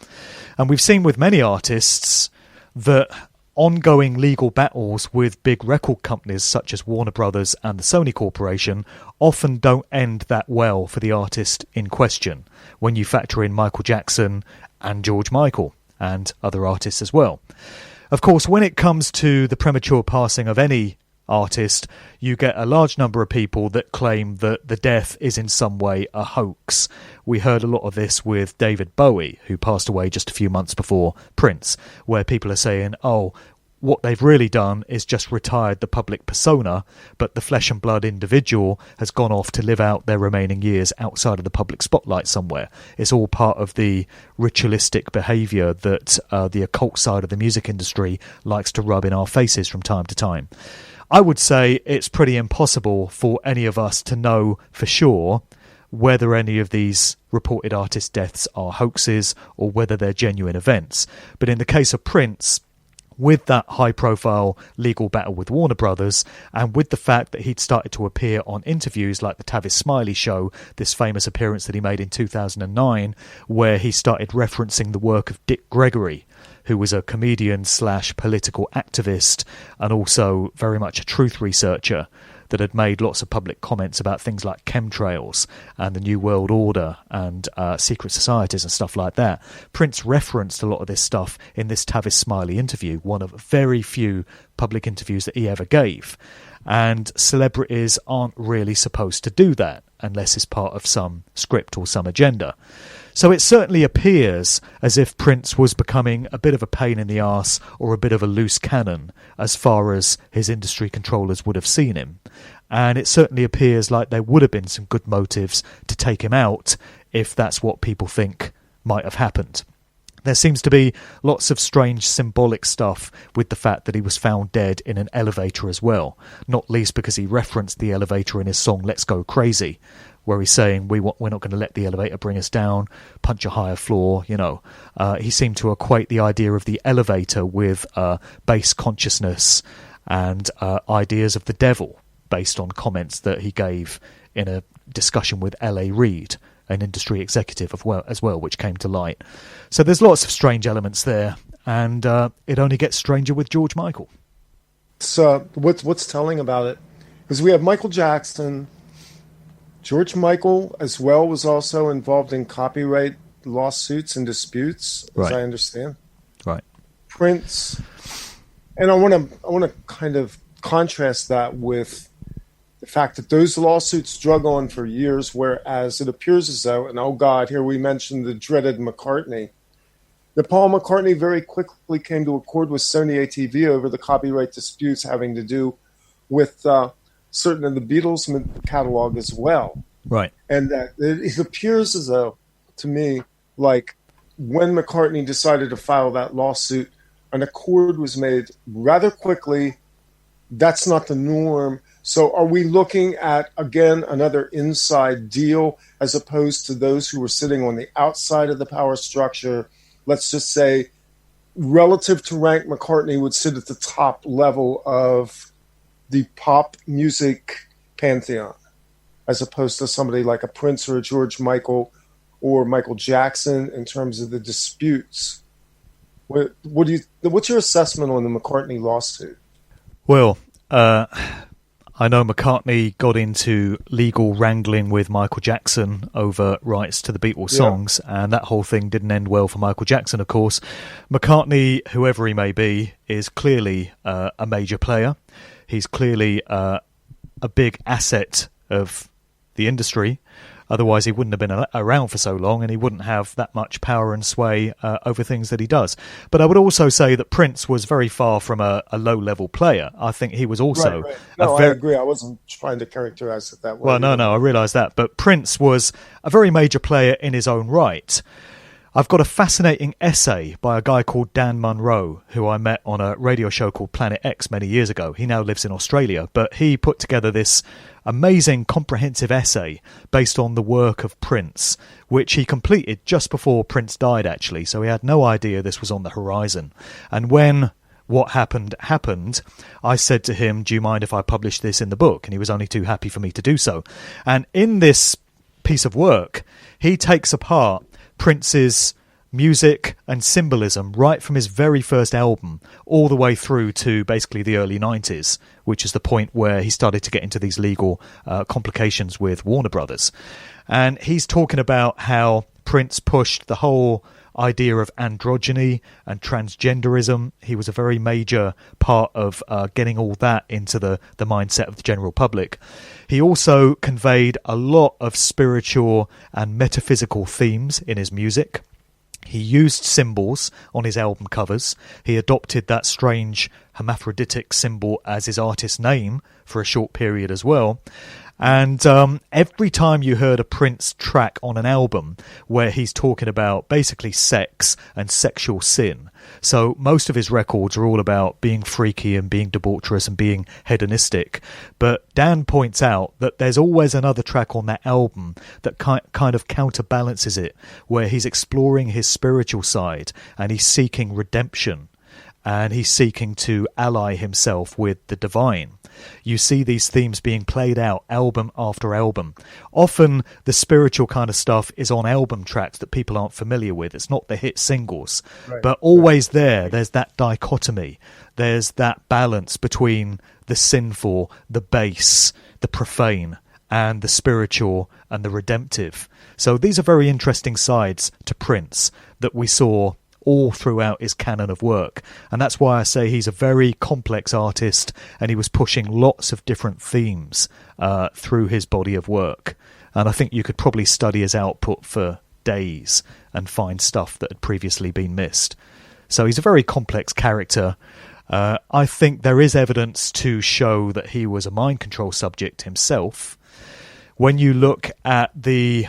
D: And we've seen with many artists that ongoing legal battles with big record companies such as Warner Brothers and the Sony Corporation often don't end that well for the artist in question when you factor in Michael Jackson and George Michael. and other artists as well. Of course, when it comes to the premature passing of any artist, you get a large number of people that claim that the death is in some way a hoax. We heard a lot of this with David Bowie, who passed away just a few months before Prince, where people are saying, oh, what they've really done is just retired the public persona, but the flesh and blood individual has gone off to live out their remaining years outside of the public spotlight somewhere. It's all part of the ritualistic behaviour that the occult side of the music industry likes to rub in our faces from time to time. I would say it's pretty impossible for any of us to know for sure whether any of these reported artist deaths are hoaxes or whether they're genuine events. But in the case of Prince, with that high-profile legal battle with Warner Brothers, and with the fact that he'd started to appear on interviews like the Tavis Smiley Show, this famous appearance that he made in 2009, where he started referencing the work of Dick Gregory, who was a comedian / political activist and also very much a truth researcher that had made lots of public comments about things like chemtrails and the New World Order and secret societies and stuff like that. Prince referenced a lot of this stuff in this Tavis Smiley interview, one of very few public interviews that he ever gave. And celebrities aren't really supposed to do that unless it's part of some script or some agenda. So it certainly appears as if Prince was becoming a bit of a pain in the arse or a bit of a loose cannon as far as his industry controllers would have seen him. And it certainly appears like there would have been some good motives to take him out if that's what people think might have happened. There seems to be lots of strange symbolic stuff with the fact that he was found dead in an elevator as well, not least because he referenced the elevator in his song Let's Go Crazy, where he's saying we're not going to let the elevator bring us down, punch a higher floor, you know. He seemed to equate the idea of the elevator with base consciousness and ideas of the devil based on comments that he gave in a discussion with L.A. Reid, an industry executive as well, which came to light. So there's lots of strange elements there, and it only gets stranger with George Michael.
B: So what's telling about it is we have Michael Jackson. George Michael as well was also involved in copyright lawsuits and disputes, as I understand.
D: Right.
B: Prince, and I want to kind of contrast that with the fact that those lawsuits drug on for years, whereas it appears as though, and oh God, here we mentioned the dreaded McCartney, that Paul McCartney very quickly came to accord with Sony ATV over the copyright disputes having to do with certain of the Beatles catalog as well.
D: Right.
B: And that it appears as though, to me, like when McCartney decided to file that lawsuit, an accord was made rather quickly. That's not the norm. So are we looking at, again, another inside deal as opposed to those who were sitting on the outside of the power structure? Let's just say, relative to rank, McCartney would sit at the top level of the pop music pantheon, as opposed to somebody like a Prince or a George Michael or Michael Jackson in terms of the disputes. What's your assessment on the McCartney lawsuit?
D: Well, I know McCartney got into legal wrangling with Michael Jackson over rights to the Beatles songs, and that whole thing didn't end well for Michael Jackson, of course. McCartney, whoever he may be, is clearly a major player. He's clearly a big asset of the industry. Otherwise, he wouldn't have been around for so long, and he wouldn't have that much power and sway over things that he does. But I would also say that Prince was very far from a low-level player. I think he was also...
B: Right. No, I agree. I wasn't trying to characterize it that way.
D: Well, no, I realise that. But Prince was a very major player in his own right. I've got a fascinating essay by a guy called Dan Munro, who I met on a radio show called Planet X many years ago. He now lives in Australia, but he put together this amazing comprehensive essay based on the work of Prince, which he completed just before Prince died, actually, so he had no idea this was on the horizon. And when what happened, I said to him, do you mind if I publish this in the book? And he was only too happy for me to do so. And in this piece of work, he takes apart Prince's music and symbolism right from his very first album all the way through to basically the early 90s, which is the point where he started to get into these legal complications with Warner Brothers. And he's talking about how Prince pushed the whole idea of androgyny and transgenderism. He was a very major part of getting all that into the mindset of the general public. He also conveyed a lot of spiritual and metaphysical themes in his music. He used symbols on his album covers. He adopted that strange hermaphroditic symbol as his artist name for a short period as well. And every time you heard a Prince track on an album where he's talking about basically sex and sexual sin, so most of his records are all about being freaky and being debaucherous and being hedonistic, but Dan points out that there's always another track on that album that kind of counterbalances it, where he's exploring his spiritual side and he's seeking redemption and he's seeking to ally himself with the divine. You see these themes being played out album after album. Often the spiritual kind of stuff is on album tracks that people aren't familiar with. It's not the hit singles. Right. But always there's that dichotomy. There's that balance between the sinful, the base, the profane, and the spiritual and the redemptive. So these are very interesting sides to Prince that we saw all throughout his canon of work. And that's why I say he's a very complex artist, and he was pushing lots of different themes through his body of work. And I think you could probably study his output for days and find stuff that had previously been missed. So he's a very complex character. I think there is evidence to show that he was a mind control subject himself. When you look at the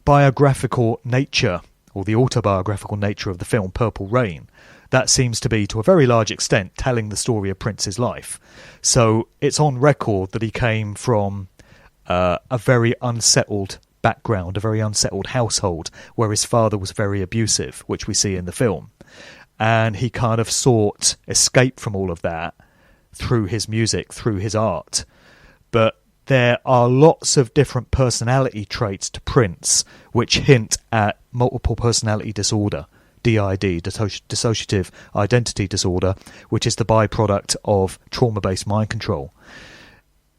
D: biographical nature or the autobiographical nature of the film Purple Rain, that seems to be, to a very large extent, telling the story of Prince's life. So it's on record that he came from a very unsettled background, a very unsettled household, where his father was very abusive, which we see in the film. And he kind of sought escape from all of that through his music, through his art. But there are lots of different personality traits to Prince which hint at multiple personality disorder, DID, dissociative identity disorder, which is the byproduct of trauma-based mind control.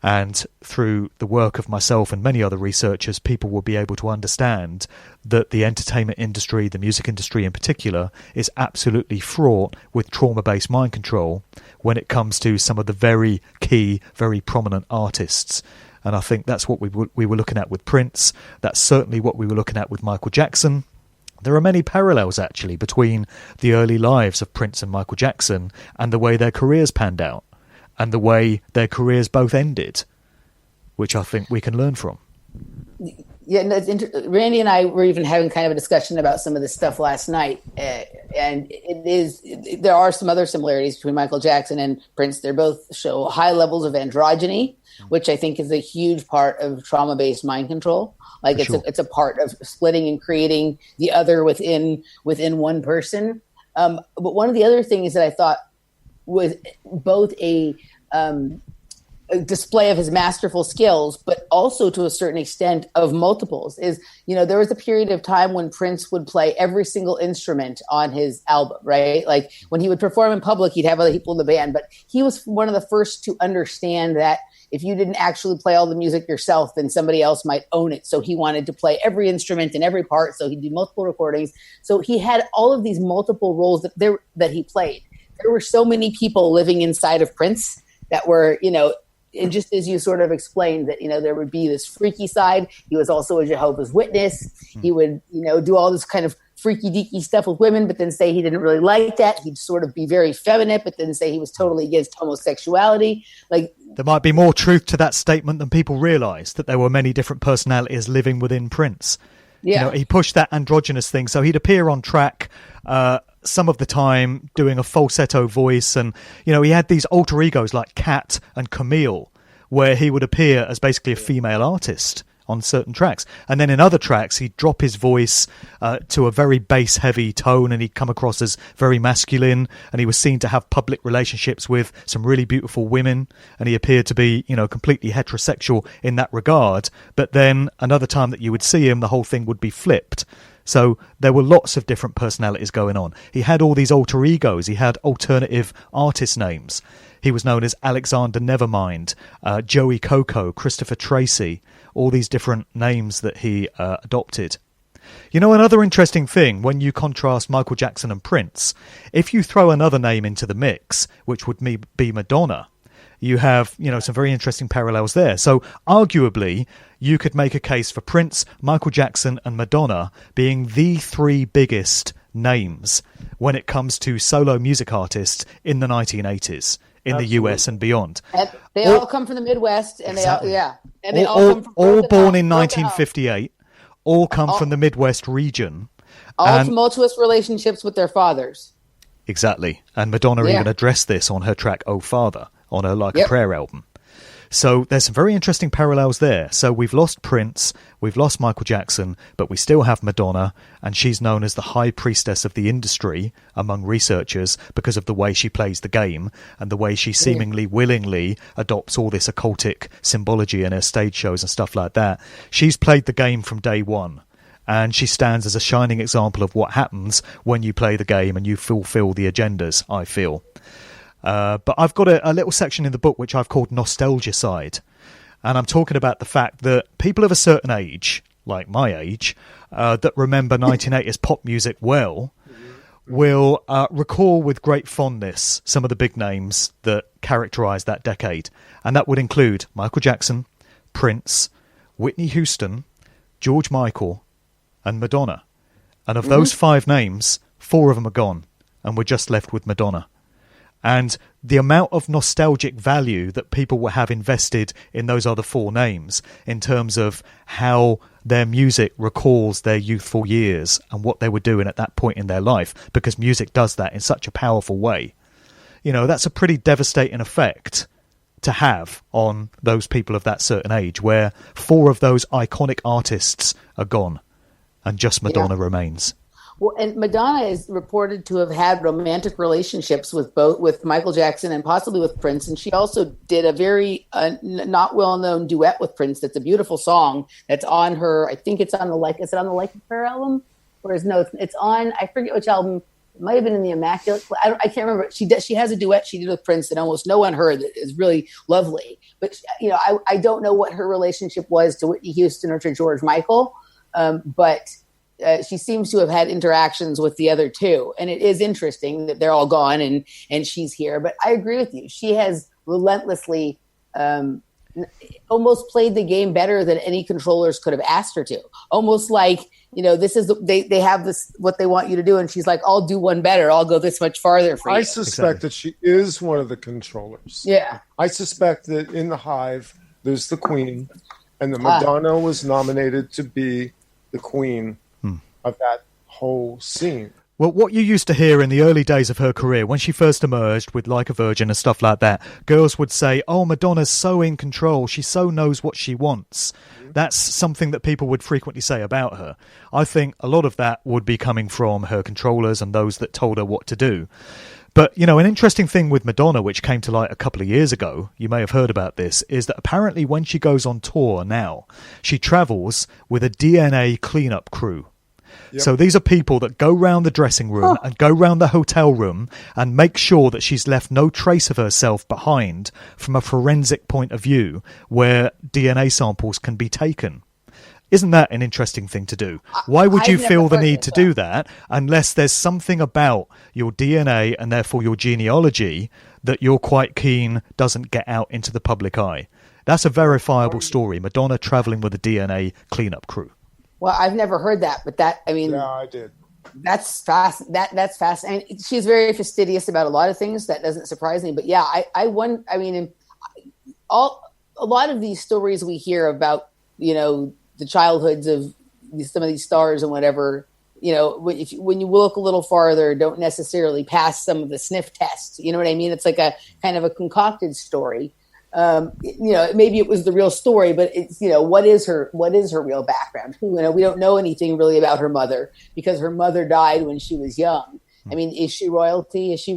D: And through the work of myself and many other researchers, people will be able to understand that the entertainment industry, the music industry in particular, is absolutely fraught with trauma-based mind control when it comes to some of the very key, very prominent artists. And I think that's what we were looking at with Prince. That's certainly what we were looking at with Michael Jackson. There are many parallels, actually, between the early lives of Prince and Michael Jackson and the way their careers panned out, and the way their careers both ended, which I think we can learn from.
C: Yeah, no, Randy and I were even having kind of a discussion about some of this stuff last night, and there are some other similarities between Michael Jackson and Prince. They both show high levels of androgyny, which I think is a huge part of trauma-based mind control. Like it's a part of splitting and creating the other within one person. But one of the other things that I thought was both a display of his masterful skills, but also to a certain extent of multiples is, there was a period of time when Prince would play every single instrument on his album, right? Like when he would perform in public, he'd have other people in the band, but he was one of the first to understand that if you didn't actually play all the music yourself, then somebody else might own it. So he wanted to play every instrument and every part. So he'd do multiple recordings. So he had all of these multiple roles that he played. There were so many people living inside of Prince that were, and just as you sort of explained that, there would be this freaky side. He was also a Jehovah's Witness. He would, do all this kind of freaky deaky stuff with women, but then say he didn't really like that. He'd sort of be very effeminate, but then say he was totally against homosexuality. Like,
D: there might be more truth to that statement than people realize, that there were many different personalities living within Prince. Yeah. He pushed that androgynous thing. So he'd appear on track some of the time doing a falsetto voice. And, he had these alter egos like Cat and Camille, where he would appear as basically a female artist on certain tracks. And then in other tracks, he'd drop his voice to a very bass-heavy tone, and he'd come across as very masculine, and he was seen to have public relationships with some really beautiful women, and he appeared to be, completely heterosexual in that regard. But then another time that you would see him, the whole thing would be flipped. So there were lots of different personalities going on. He had all these alter egos. He had alternative artist names. He was known as Alexander Nevermind, Joey Coco, Christopher Tracy, all these different names that he adopted. You know, another interesting thing, when you contrast Michael Jackson and Prince, if you throw another name into the mix, which would be Madonna, you have, some very interesting parallels there. So arguably, you could make a case for Prince, Michael Jackson and Madonna being the three biggest names when it comes to solo music artists in the 1980s in the US and beyond.
C: And they all come from the Midwest, and
D: exactly.
C: they all come from
D: all born in 1958, all come from the Midwest region.
C: All tumultuous relationships with their fathers.
D: Exactly. And Madonna even addressed this on her track Oh Father, on her Like a Prayer album. So there's some very interesting parallels there. So we've lost Prince, we've lost Michael Jackson, but we still have Madonna, and she's known as the high priestess of the industry among researchers because of the way she plays the game and the way she seemingly willingly adopts all this occultic symbology in her stage shows and stuff like that. She's played the game from day one, and she stands as a shining example of what happens when you play the game and you fulfill the agendas, I feel. But I've got a little section in the book which I've called Nostalgia Side. And I'm talking about the fact that people of a certain age, like my age, that remember 1980s pop music well, will recall with great fondness some of the big names that characterised that decade. And that would include Michael Jackson, Prince, Whitney Houston, George Michael, and Madonna. And of those 5 names, 4 of them are gone. And we're just left with Madonna. And the amount of nostalgic value that people will have invested in those other 4 names in terms of how their music recalls their youthful years and what they were doing at that point in their life, because music does that in such a powerful way. That's a pretty devastating effect to have on those people of that certain age, where 4 of those iconic artists are gone and just Madonna remains.
C: Well, and Madonna is reported to have had romantic relationships with Michael Jackson and possibly with Prince. And she also did a very not well-known duet with Prince. That's a beautiful song that's on her. I think it's on the is it on the Like a Prayer album? Or it's on, I forget which album. It might have been in the Immaculate. I can't remember. She has a duet she did with Prince that almost no one heard that is really lovely. But, I don't know what her relationship was to Whitney Houston or to George Michael. But she seems to have had interactions with the other 2. And it is interesting that they're all gone and she's here. But I agree with you. She has relentlessly almost played the game better than any controllers could have asked her to. Almost like, this is they have this what they want you to do. And she's like, I'll do one better. I'll go this much farther for you.
B: I suspect that she is one of the controllers.
C: Yeah.
B: I suspect that in the Hive, there's the Queen, and the Madonna was nominated to be the Queen of that whole scene.
D: Well, what you used to hear in the early days of her career, when she first emerged with Like a Virgin and stuff like that, girls would say, oh, Madonna's so in control, she so knows what she wants. That's something that people would frequently say about her. I think a lot of that would be coming from her controllers and those that told her what to do. But, an interesting thing with Madonna, which came to light a couple of years ago, you may have heard about this, is that apparently when she goes on tour now, she travels with a DNA cleanup crew. Yep. So these are people that go round the dressing room and go round the hotel room and make sure that she's left no trace of herself behind from a forensic point of view where DNA samples can be taken. Isn't that an interesting thing to do? Why would you feel the need to do that unless there's something about your DNA and therefore your genealogy that you're quite keen doesn't get out into the public eye? That's a verifiable story. Madonna traveling with a DNA cleanup crew.
C: Well, I've never heard that, but
B: yeah, I did.
C: That's fast. That's fast. And she's very fastidious about a lot of things. That doesn't surprise me. But yeah, a lot of these stories we hear about, the childhoods of some of these stars and whatever, when you look a little farther, don't necessarily pass some of the sniff tests. You know what I mean? It's like a kind of a concocted story. Maybe it was the real story, but it's, what is her real background? We don't know anything really about her mother because her mother died when she was young. I mean, is she royalty? Is she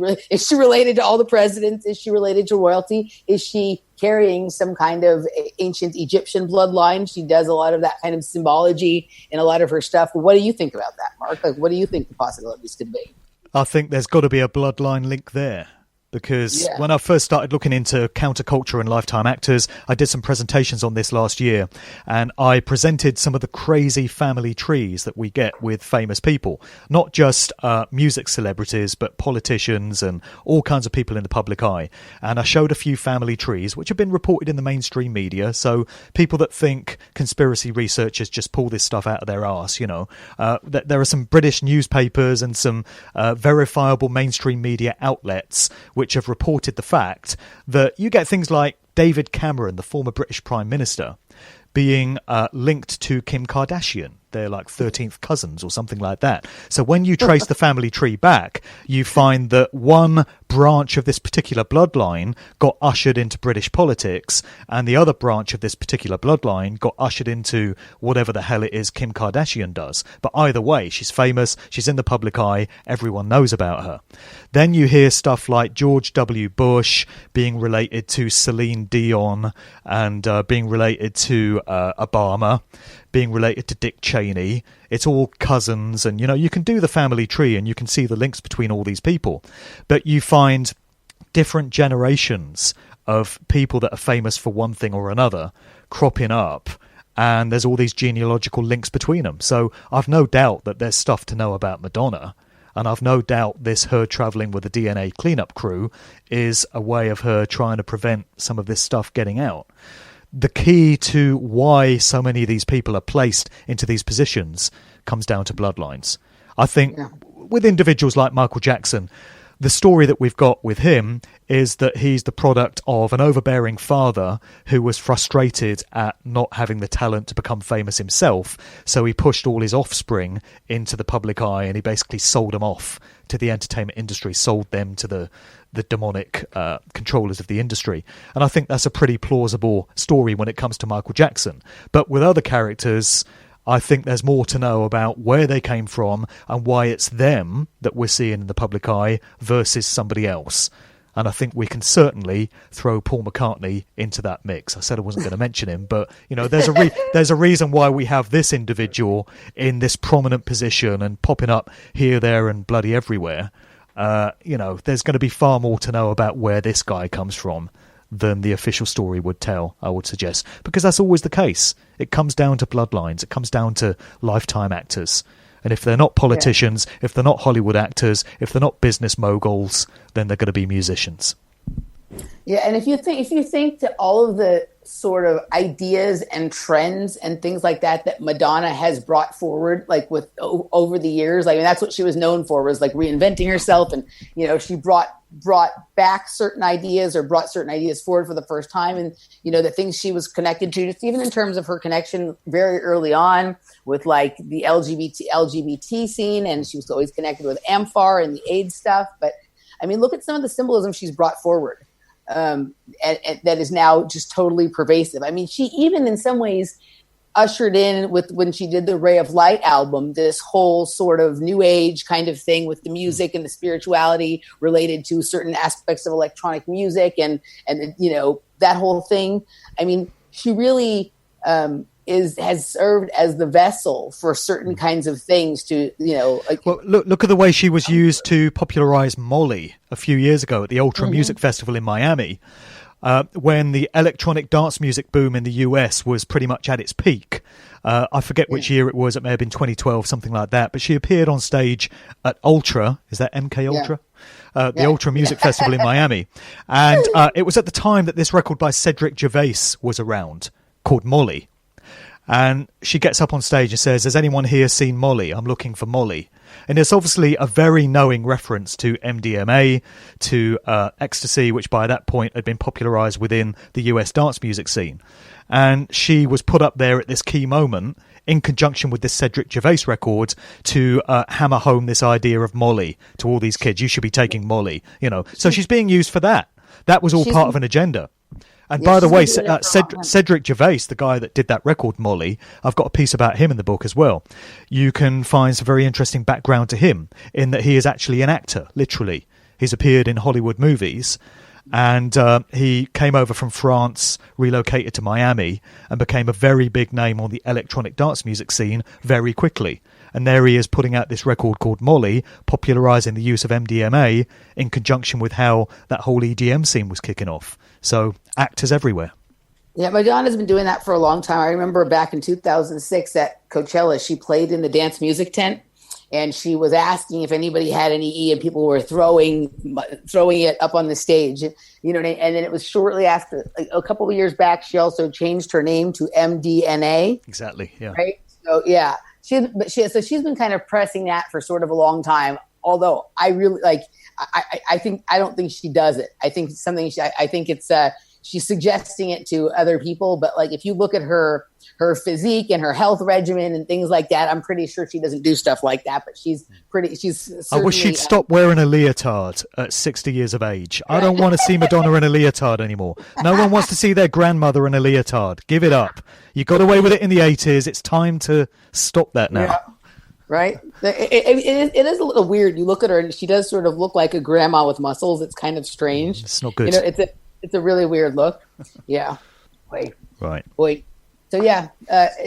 C: related to all the presidents? Is she related to royalty? Is she carrying some kind of ancient Egyptian bloodline? She does a lot of that kind of symbology in a lot of her stuff. What do you think about that, Mark? Like, what do you think the possibilities could be?
D: I think there's got to be a bloodline link there. because when I first started looking into counterculture and lifetime actors, I did some presentations on this last year, and I presented some of the crazy family trees that we get with famous people, not just music celebrities, but politicians and all kinds of people in the public eye. And I showed a few family trees, which have been reported in the mainstream media. So people that think conspiracy researchers just pull this stuff out of their arse, you know, there are some British newspapers and some verifiable mainstream media outlets which have reported the fact that you get things like David Cameron, the former British Prime Minister, being linked to Kim Kardashian. They're like 13th cousins or something like that. So when you trace the family tree back, you find that one branch of this particular bloodline got ushered into British politics, and the other branch of this particular bloodline got ushered into whatever the hell it is Kim Kardashian does. But either way, she's famous, she's in the public eye, everyone knows about her. Then you hear stuff like George W. Bush being related to Celine Dion, and being related to Obama, being related to Dick Cheney. It's all cousins, and you know, you can do the family tree and you can see the links between all these people, but you find different generations of people that are famous for one thing or another cropping up, and there's all these genealogical links between them. So I've no doubt that there's stuff to know about Madonna, and I've no doubt this her travelling with the DNA cleanup crew is a way of her trying to prevent some of this stuff getting out. The key to why so many of these people are placed into these positions comes down to bloodlines. I think with individuals like Michael Jackson, the story that we've got with him is that he's the product of an overbearing father who was frustrated at not having the talent to become famous himself. So he pushed all his offspring into the public eye, and he basically sold them off to the entertainment industry, sold them to the demonic controllers of the industry. And I think that's a pretty plausible story when it comes to Michael Jackson. But with other characters, I think there's more to know about where they came from and why it's them that we're seeing in the public eye versus somebody else. And I think we can certainly throw Paul McCartney into that mix. I said I wasn't going to mention him, but you know, there's a reason why we have this individual in this prominent position and popping up here, there, and bloody everywhere. You know, there's going to be far more to know about where this guy comes from than the official story would tell, I would suggest, because that's always the case. It comes down to bloodlines. It comes down to lifetime actors. And if they're not politicians, if they're not Hollywood actors, if they're not business moguls, then they're going to be musicians.
C: Yeah, and if you think that all of the sort of ideas and trends and things like that Madonna has brought forward, like with over the years, I mean, that's what she was known for, was like reinventing herself, and you know, she brought back certain ideas or brought certain ideas forward for the first time, and you know, the things she was connected to, just even in terms of her connection very early on with like the LGBT scene, and she was always connected with AMFAR and the AIDS stuff. But I mean, look at some of the symbolism she's brought forward. And that is now just totally pervasive. I mean, she even in some ways ushered in with, when she did the Ray of Light album, this whole sort of new age kind of thing with the music and the spirituality related to certain aspects of electronic music and you know, that whole thing. I mean, she really has served as the vessel for certain kinds of things to, you know. Like,
D: well, look at the way she was used to popularize Molly a few years ago at the Ultra Music Festival in Miami, when the electronic dance music boom in the US was pretty much at its peak. I forget which year it was. It may have been 2012, something like that. But she appeared on stage at Ultra. Is that MK Ultra? The Ultra Music Festival in Miami. And it was at the time that this record by Cedric Gervais was around, called Molly. And she gets up on stage and says, "Has anyone here seen Molly? I'm looking for Molly." And it's obviously a very knowing reference to MDMA, to ecstasy, which by that point had been popularized within the US dance music scene. And she was put up there at this key moment in conjunction with this Cedric Gervais record to hammer home this idea of Molly to all these kids. You should be taking Molly, you know. So she's being used for that. That was all part of an agenda. And by the way, Cedric Gervais, the guy that did that record, Molly, I've got a piece about him in the book as well. You can find some very interesting background to him in that he is actually an actor, literally. He's appeared in Hollywood movies, and he came over from France, relocated to Miami, and became a very big name on the electronic dance music scene very quickly. And there he is putting out this record called Molly, popularising the use of MDMA in conjunction with how that whole EDM scene was kicking off. So actors everywhere.
C: Yeah, Madonna's been doing that for a long time. I remember back in 2006 at Coachella, she played in the dance music tent, and she was asking if anybody had any E, and people were throwing it up on the stage. You know, and then it was shortly after, a couple of years back, she also changed her name to MDNA.
D: Exactly. Yeah.
C: Right. So yeah, she's been kind of pressing that for sort of a long time. Although I really I don't think she does it. I think it's she's suggesting it to other people, but like if you look at her physique and her health regimen and things like that, I'm pretty sure she doesn't do stuff like that. But she's
D: I wish she'd stop wearing a leotard at 60 years of age. I don't want to see Madonna in a leotard anymore. No one wants to see their grandmother in a leotard. Give it up. You got away with it in the 80s. It's time to stop that now.
C: Yeah. Right? It is a little weird. You look at her and she does sort of look like a grandma with muscles. It's kind of strange.
D: It's not good.
C: You know, it's a really weird look. Yeah. Wait. So yeah.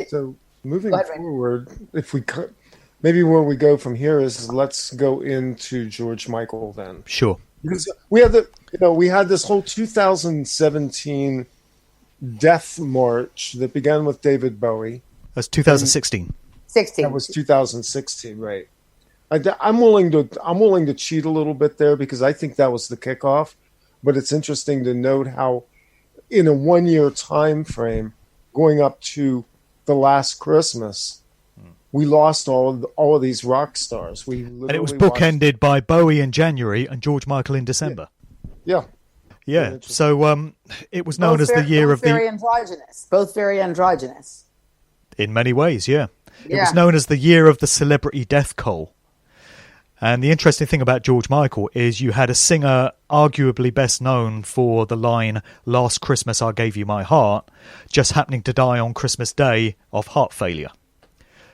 B: So moving forward, if we could, maybe where we go from here is let's go into George Michael then.
D: Sure.
B: Because we had this whole 2017 death march that began with David Bowie.
D: That's 2016.
B: That was 2016, right? I'm willing to cheat a little bit there because I think that was the kickoff. But it's interesting to note how, in a 1-year time frame, going up to the last Christmas, we lost all of these rock stars.
D: And it was bookended by Bowie in January and George Michael in December.
B: Yeah.
D: So it was known as the year of the...
C: Both very androgynous.
D: In many ways, yeah. It was known as the year of the celebrity death toll. And the interesting thing about George Michael is you had a singer arguably best known for the line, "Last Christmas I Gave You My Heart," just happening to die on Christmas Day of heart failure.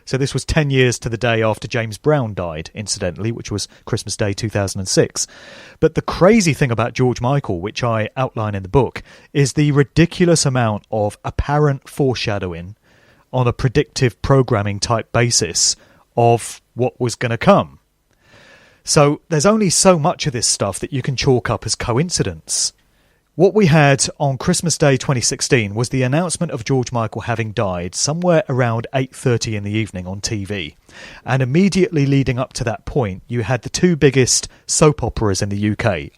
D: So this was 10 years to the day after James Brown died, incidentally, which was Christmas Day 2006. But the crazy thing about George Michael, which I outline in the book, is the ridiculous amount of apparent foreshadowing on a predictive programming type basis of what was going to come. So there's only so much of this stuff that you can chalk up as coincidence. What we had on Christmas Day 2016 was the announcement of George Michael having died somewhere around 8:30 in the evening on TV. And immediately leading up to that point, you had the two biggest soap operas in the UK,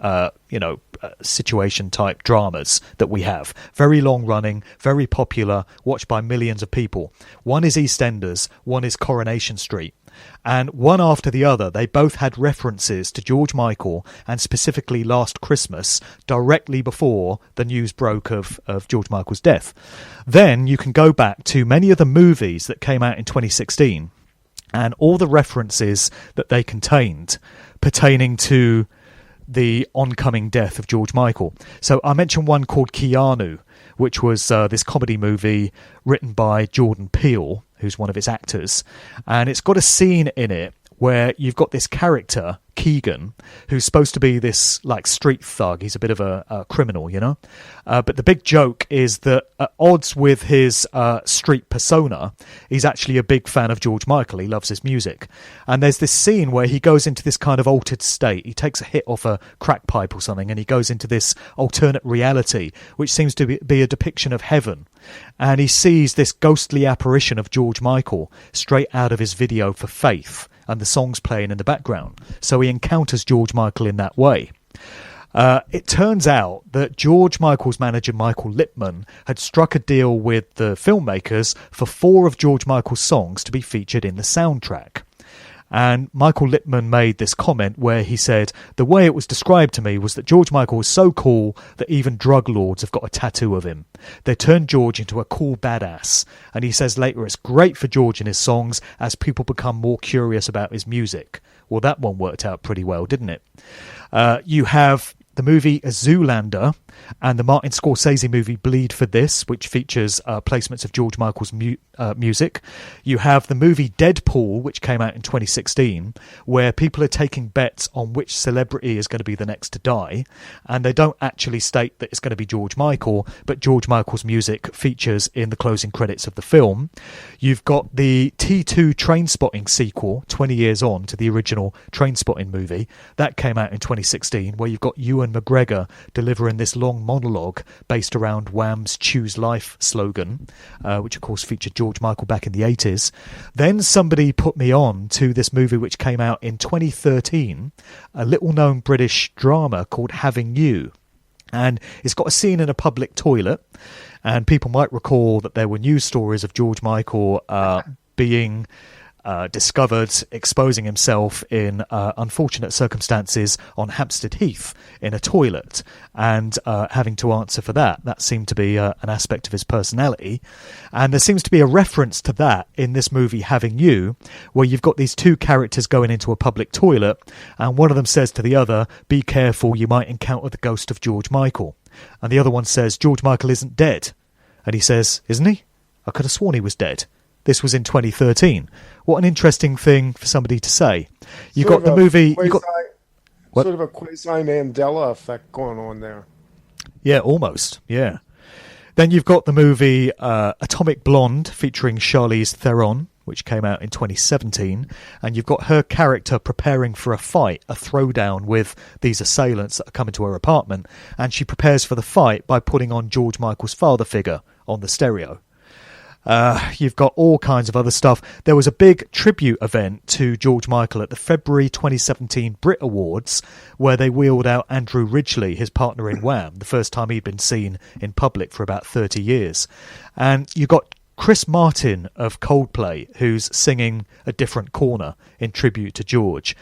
D: situation type dramas that we have. Very long running, very popular, watched by millions of people. One is EastEnders, one is Coronation Street. And one after the other, they both had references to George Michael and specifically Last Christmas directly before the news broke of George Michael's death. Then you can go back to many of the movies that came out in 2016 and all the references that they contained pertaining to the oncoming death of George Michael. So I mentioned one called Keanu, which was this comedy movie written by Jordan Peele, who's one of its actors. And it's got a scene in it where you've got this character, Keegan, who's supposed to be this like street thug. He's a bit of a criminal, you know. But the big joke is that at odds with his street persona, he's actually a big fan of George Michael. He loves his music. And there's this scene where he goes into this kind of altered state. He takes a hit off a crack pipe or something, and he goes into this alternate reality, which seems to be a depiction of heaven. And he sees this ghostly apparition of George Michael straight out of his video for Faith, and the song's playing in the background. So he encounters George Michael in that way. It turns out that George Michael's manager, Michael Lippman, had struck a deal with the filmmakers for 4 of George Michael's songs to be featured in the soundtrack. And Michael Lippman made this comment where he said, the way it was described to me was that George Michael was so cool that even drug lords have got a tattoo of him. They turned George into a cool badass. And he says later it's great for George and his songs as people become more curious about his music. Well, that one worked out pretty well, didn't it? You have the movie Zoolander and the Martin Scorsese movie Bleed for This, which features placements of George Michael's music. You have the movie Deadpool, which came out in 2016, where people are taking bets on which celebrity is going to be the next to die, and they don't actually state that it's going to be George Michael, but George Michael's music features in the closing credits of the film. You've got the T2 Trainspotting sequel, 20 years on to the original Trainspotting movie. That came out in 2016, where you've got Ewan McGregor delivering this long monologue based around Wham's Choose Life slogan, which of course featured George Michael back in the 80s. Then somebody put me on to this movie which came out in 2013, a little known British drama called Having You. And it's got a scene in a public toilet, and people might recall that there were news stories of George Michael being discovered exposing himself in unfortunate circumstances on Hampstead Heath in a toilet, and having to answer for that. That seemed to be an aspect of his personality, and there seems to be a reference to that in this movie Having You, where you've got these two characters going into a public toilet, and one of them says to the other, "Be careful, you might encounter the ghost of George Michael," and the other one says, "George Michael isn't dead," and he says, "Isn't he? I could have sworn he was dead." This was in 2013. What an interesting thing for somebody to say. You got the movie...
B: Sort of a quasi-Mandela effect going on there.
D: Yeah, almost, yeah. Then you've got the movie Atomic Blonde featuring Charlize Theron, which came out in 2017. And you've got her character preparing for a fight, a throwdown with these assailants that are coming to her apartment. And she prepares for the fight by putting on George Michael's father figure on the stereo. You've got all kinds of other stuff. There was a big tribute event to George Michael at the February 2017 Brit Awards, where they wheeled out Andrew Ridgeley, his partner in Wham, the first time he'd been seen in public for about 30 years. And you've got Chris Martin of Coldplay, who's singing A Different Corner in tribute to George.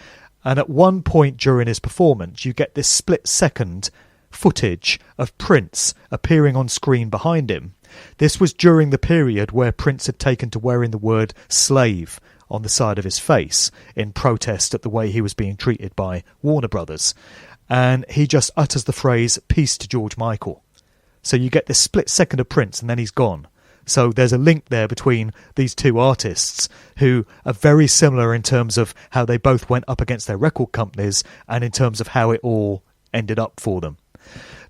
D: And at one point during his performance, you get this split-second footage of Prince appearing on screen behind him. This was during the period where Prince had taken to wearing the word slave on the side of his face in protest at the way he was being treated by Warner Brothers. And he just utters the phrase, "Peace to George Michael." So you get this split second of Prince and then he's gone. So there's a link there between these two artists who are very similar in terms of how they both went up against their record companies and in terms of how it all ended up for them.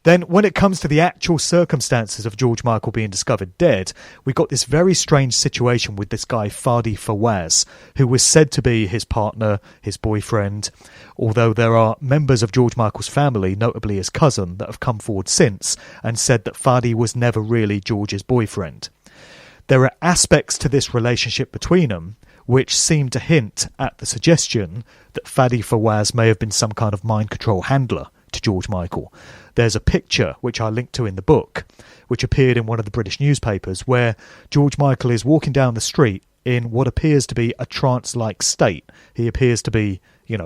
D: Then when it comes to the actual circumstances of George Michael being discovered dead, we got this very strange situation with this guy Fadi Fawaz, who was said to be his partner, his boyfriend, although there are members of George Michael's family, notably his cousin, that have come forward since and said that Fadi was never really George's boyfriend. There are aspects to this relationship between them which seem to hint at the suggestion that Fadi Fawaz may have been some kind of mind control handler to George Michael. There's a picture, which I linked to in the book, which appeared in one of the British newspapers, where George Michael is walking down the street in what appears to be a trance-like state. He appears to be,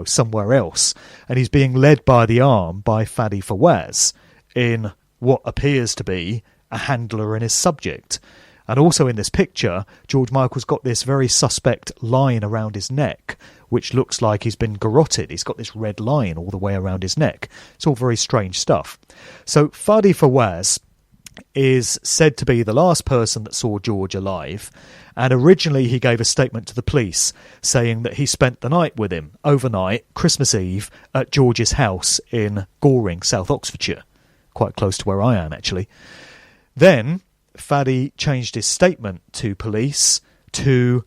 D: somewhere else. And he's being led by the arm by Fadi Fawaz in what appears to be a handler and his subject. And also in this picture, George Michael's got this very suspect line around his neck, which looks like he's been garroted. He's got this red line all the way around his neck. It's all very strange stuff. So Fadi Fawaz is said to be the last person that saw George alive. And originally he gave a statement to the police saying that he spent the night with him overnight, Christmas Eve, at George's house in Goring, South Oxfordshire. Quite close to where I am, actually. Then Fadi changed his statement to police to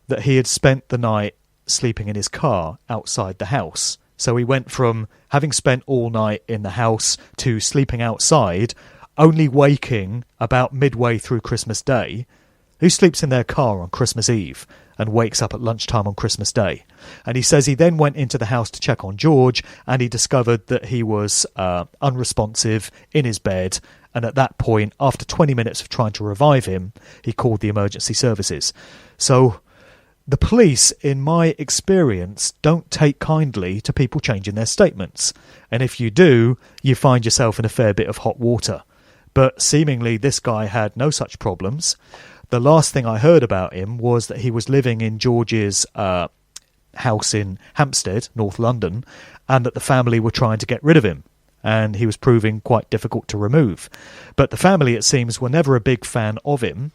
D: that he had spent the night sleeping in his car outside the house. So he went from having spent all night in the house to sleeping outside, only waking about midway through Christmas Day. Who sleeps in their car on Christmas Eve and wakes up at lunchtime on Christmas Day? And he says he then went into the house to check on George, and he discovered that he was unresponsive in his bed. And at that point, after 20 minutes of trying to revive him, he called the emergency services. So the police, in my experience, don't take kindly to people changing their statements. And if you do, you find yourself in a fair bit of hot water. But seemingly this guy had no such problems. The last thing I heard about him was that he was living in George's house in Hampstead, North London, and that the family were trying to get rid of him. and he was proving quite difficult to remove. But the family, it seems, were never a big fan of him.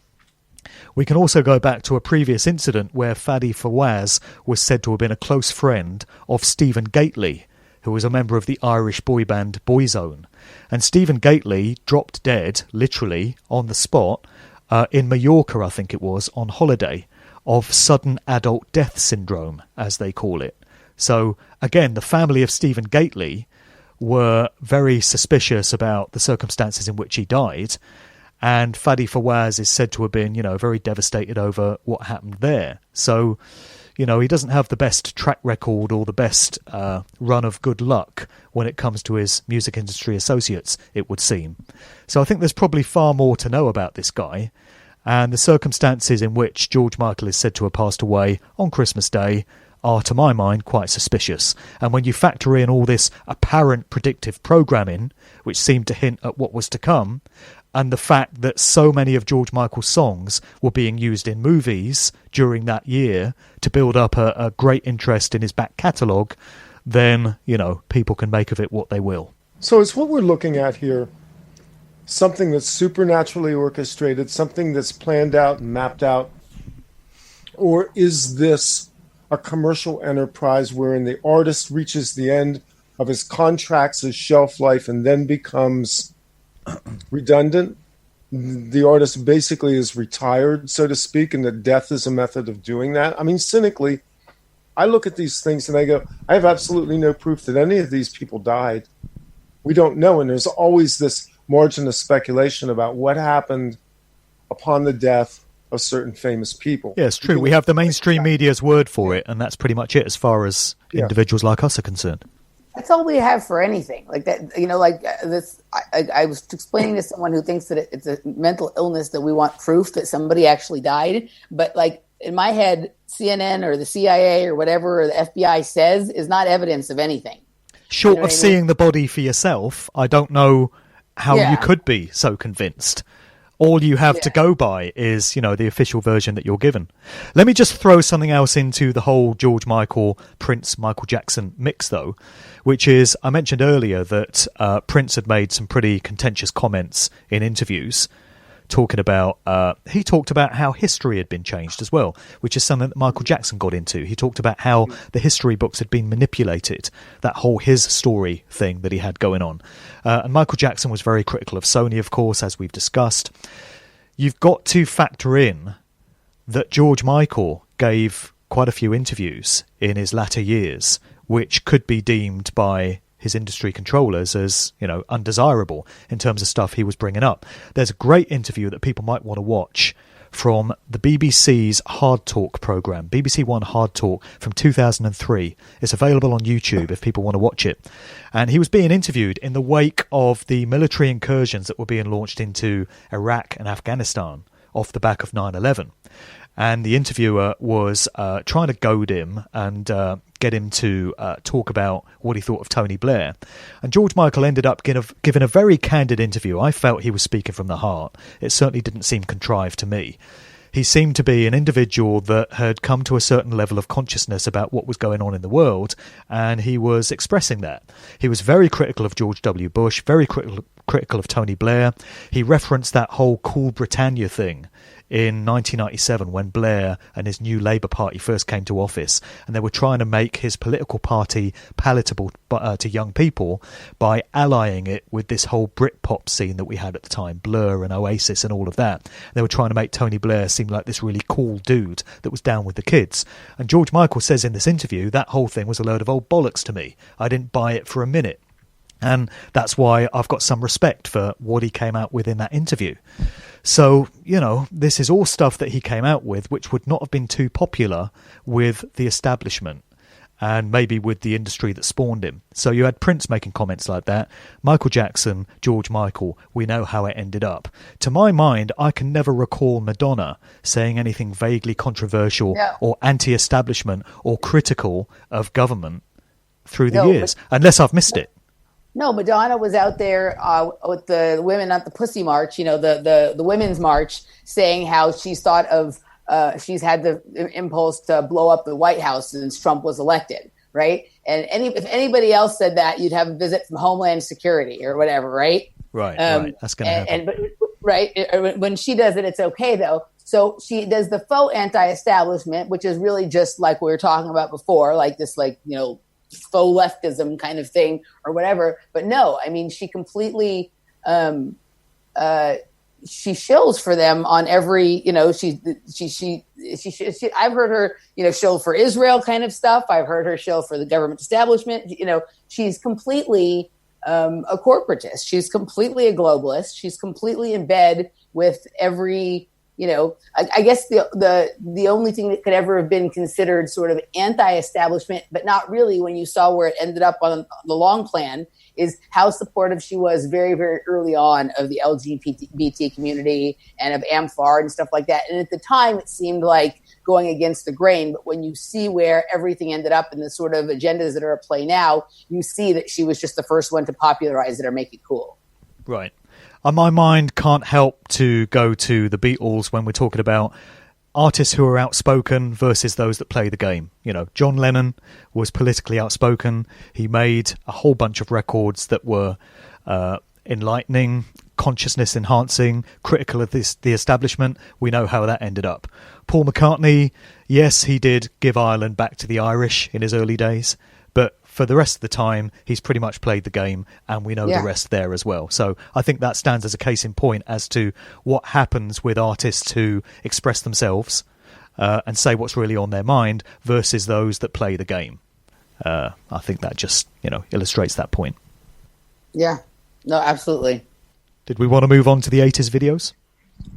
D: We can also go back to a previous incident where Fadi Fawaz was said to have been a close friend of Stephen Gately, who was a member of the Irish boy band Boyzone. And Stephen Gately dropped dead, literally, on the spot, in Mallorca, I think it was, on holiday, of sudden adult death syndrome, as they call it. So, again, the family of Stephen Gately were very suspicious about the circumstances in which he died, and Fadi Fawaz is said to have been, very devastated over what happened there. So, he doesn't have the best track record or the best run of good luck when it comes to his music industry associates, it would seem. So I think there's probably far more to know about this guy, and the circumstances in which George Michael is said to have passed away on Christmas Day are, to my mind, quite suspicious. And when you factor in all this apparent predictive programming, which seemed to hint at what was to come, and the fact that so many of George Michael's songs were being used in movies during that year to build up a great interest in his back catalogue, then, people can make of it what they will.
B: So it's what we're looking at here, something that's supernaturally orchestrated, something that's planned out and mapped out, or is this a commercial enterprise wherein the artist reaches the end of his contracts, his shelf life, and then becomes redundant? The artist basically is retired, so to speak, and that death is a method of doing that. I mean, cynically, I look at these things and I go, I have absolutely no proof that any of these people died. We don't know, and there's always this margin of speculation about what happened upon the death of certain famous people.
D: Yeah, it's true. We have the mainstream media's word for it, and that's pretty much it as far as individuals like us are concerned.
C: That's all we have for anything like that. This. I was explaining to someone who thinks that it's a mental illness that we want proof that somebody actually died. But in my head, CNN or the CIA or whatever or the FBI says is not evidence of anything.
D: Short of seeing the body for yourself, I don't know how you could be so convinced. All you have to go by is, the official version that you're given. Let me just throw something else into the whole George Michael, Prince, Michael Jackson mix, though, which is, I mentioned earlier that Prince had made some pretty contentious comments in interviews talking about, he talked about how history had been changed as well, which is something that Michael Jackson got into. He talked about how the history books had been manipulated, that whole his story thing that he had going on. And Michael Jackson was very critical of Sony, of course, as we've discussed. You've got to factor in that George Michael gave quite a few interviews in his latter years, which could be deemed by his industry controllers as, undesirable in terms of stuff he was bringing up. There's a great interview that people might want to watch from the BBC's Hard Talk programme, BBC One Hard Talk from 2003. It's available on YouTube if people want to watch it. And he was being interviewed in the wake of the military incursions that were being launched into Iraq and Afghanistan off the back of 9/11. And the interviewer was trying to goad him and get him to talk about what he thought of Tony Blair. And George Michael ended up giving a very candid interview. I felt he was speaking from the heart. It certainly didn't seem contrived to me. He seemed to be an individual that had come to a certain level of consciousness about what was going on in the world, and he was expressing that. He was very critical of George W. Bush, very critical of Tony Blair. He referenced that whole Cool Britannia thing in 1997 when Blair and his new Labour Party first came to office, and they were trying to make his political party palatable to young people by allying it with this whole Britpop scene that we had at the time, Blur and Oasis and all of that. They were trying to make Tony Blair seem like this really cool dude that was down with the kids. And George Michael says in this interview, that whole thing was a load of old bollocks to me. I didn't buy it for a minute. And that's why I've got some respect for what he came out with in that interview. So, this is all stuff that he came out with, which would not have been too popular with the establishment and maybe with the industry that spawned him. So you had Prince making comments like that. Michael Jackson, George Michael, we know how it ended up. To my mind, I can never recall Madonna saying anything vaguely controversial or anti-establishment or critical of government through the years, unless I've missed it.
C: No, Madonna was out there with the women at the Pussy March, the Women's March, saying how she's thought of, she's had the impulse to blow up the White House since Trump was elected. right? And if anybody else said that, you'd have a visit from Homeland Security or whatever, right?
D: Right. That's going to happen.
C: When she does it, it's okay though. So she does the faux anti-establishment, which is really just like we were talking about before, like this, faux leftism kind of thing or whatever. But no, I mean, she completely, she shills for them on every, I've heard her, shill for Israel kind of stuff. I've heard her shill for the government establishment. She's completely a corporatist. She's completely a globalist. She's completely in bed with every, I guess the only thing that could ever have been considered sort of anti-establishment, but not really when you saw where it ended up on the long plan, is how supportive she was very, very early on of the LGBT community and of AMFAR and stuff like that. And at the time, it seemed like going against the grain. But when you see where everything ended up in the sort of agendas that are at play now, you see that she was just the first one to popularize it or make it cool.
D: Right. My mind can't help to go to the Beatles when we're talking about artists who are outspoken versus those that play the game. John Lennon was politically outspoken. He made a whole bunch of records that were enlightening, consciousness enhancing, critical of the establishment. We know how that ended up. Paul McCartney, yes, he did give Ireland back to the Irish in his early days, but for the rest of the time, he's pretty much played the game, and we know the rest there as well. So I think that stands as a case in point as to what happens with artists who express themselves and say what's really on their mind versus those that play the game. I think that just, illustrates that point.
C: Yeah, no, absolutely.
D: Did we want to move on to the 80s videos?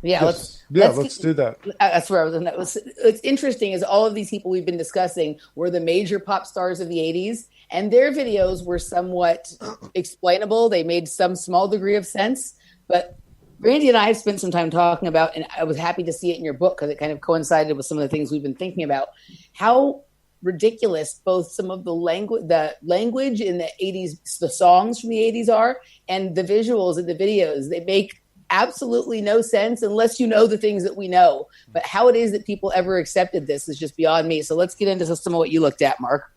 C: Yeah,
B: let's do that.
C: That's where I was. It's interesting is all of these people we've been discussing were the major pop stars of the 80s, and their videos were somewhat explainable. They made some small degree of sense, but Randy and I have spent some time talking about, and I was happy to see it in your book because it kind of coincided with some of the things we've been thinking about, how ridiculous both some of the language in the 80s, the songs from the 80s are, and the visuals in the videos. They make absolutely no sense unless you know the things that we know. But how it is that people ever accepted this is just beyond me. So let's get into some of what you looked at, Mark.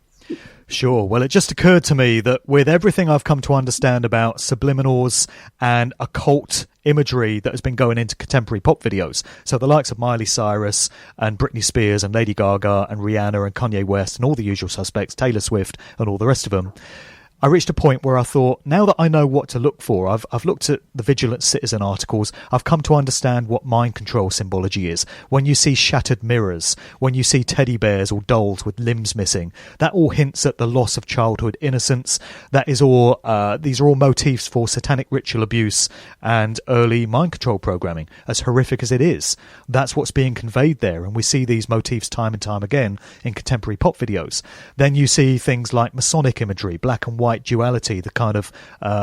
D: Sure. Well, it just occurred to me that with everything I've come to understand about subliminals and occult imagery that has been going into contemporary pop videos, so the likes of Miley Cyrus and Britney Spears and Lady Gaga and Rihanna and Kanye West and all the usual suspects, Taylor Swift and all the rest of them, I reached a point where I thought, now that I know what to look for, I've looked at the Vigilant Citizen articles, I've come to understand what mind control symbology is. When you see shattered mirrors, when you see teddy bears or dolls with limbs missing, that all hints at the loss of childhood innocence. That is all. These are all motifs for satanic ritual abuse and early mind control programming, as horrific as it is. That's what's being conveyed there, and we see these motifs time and time again in contemporary pop videos. Then you see things like Masonic imagery, black and white duality, the kind of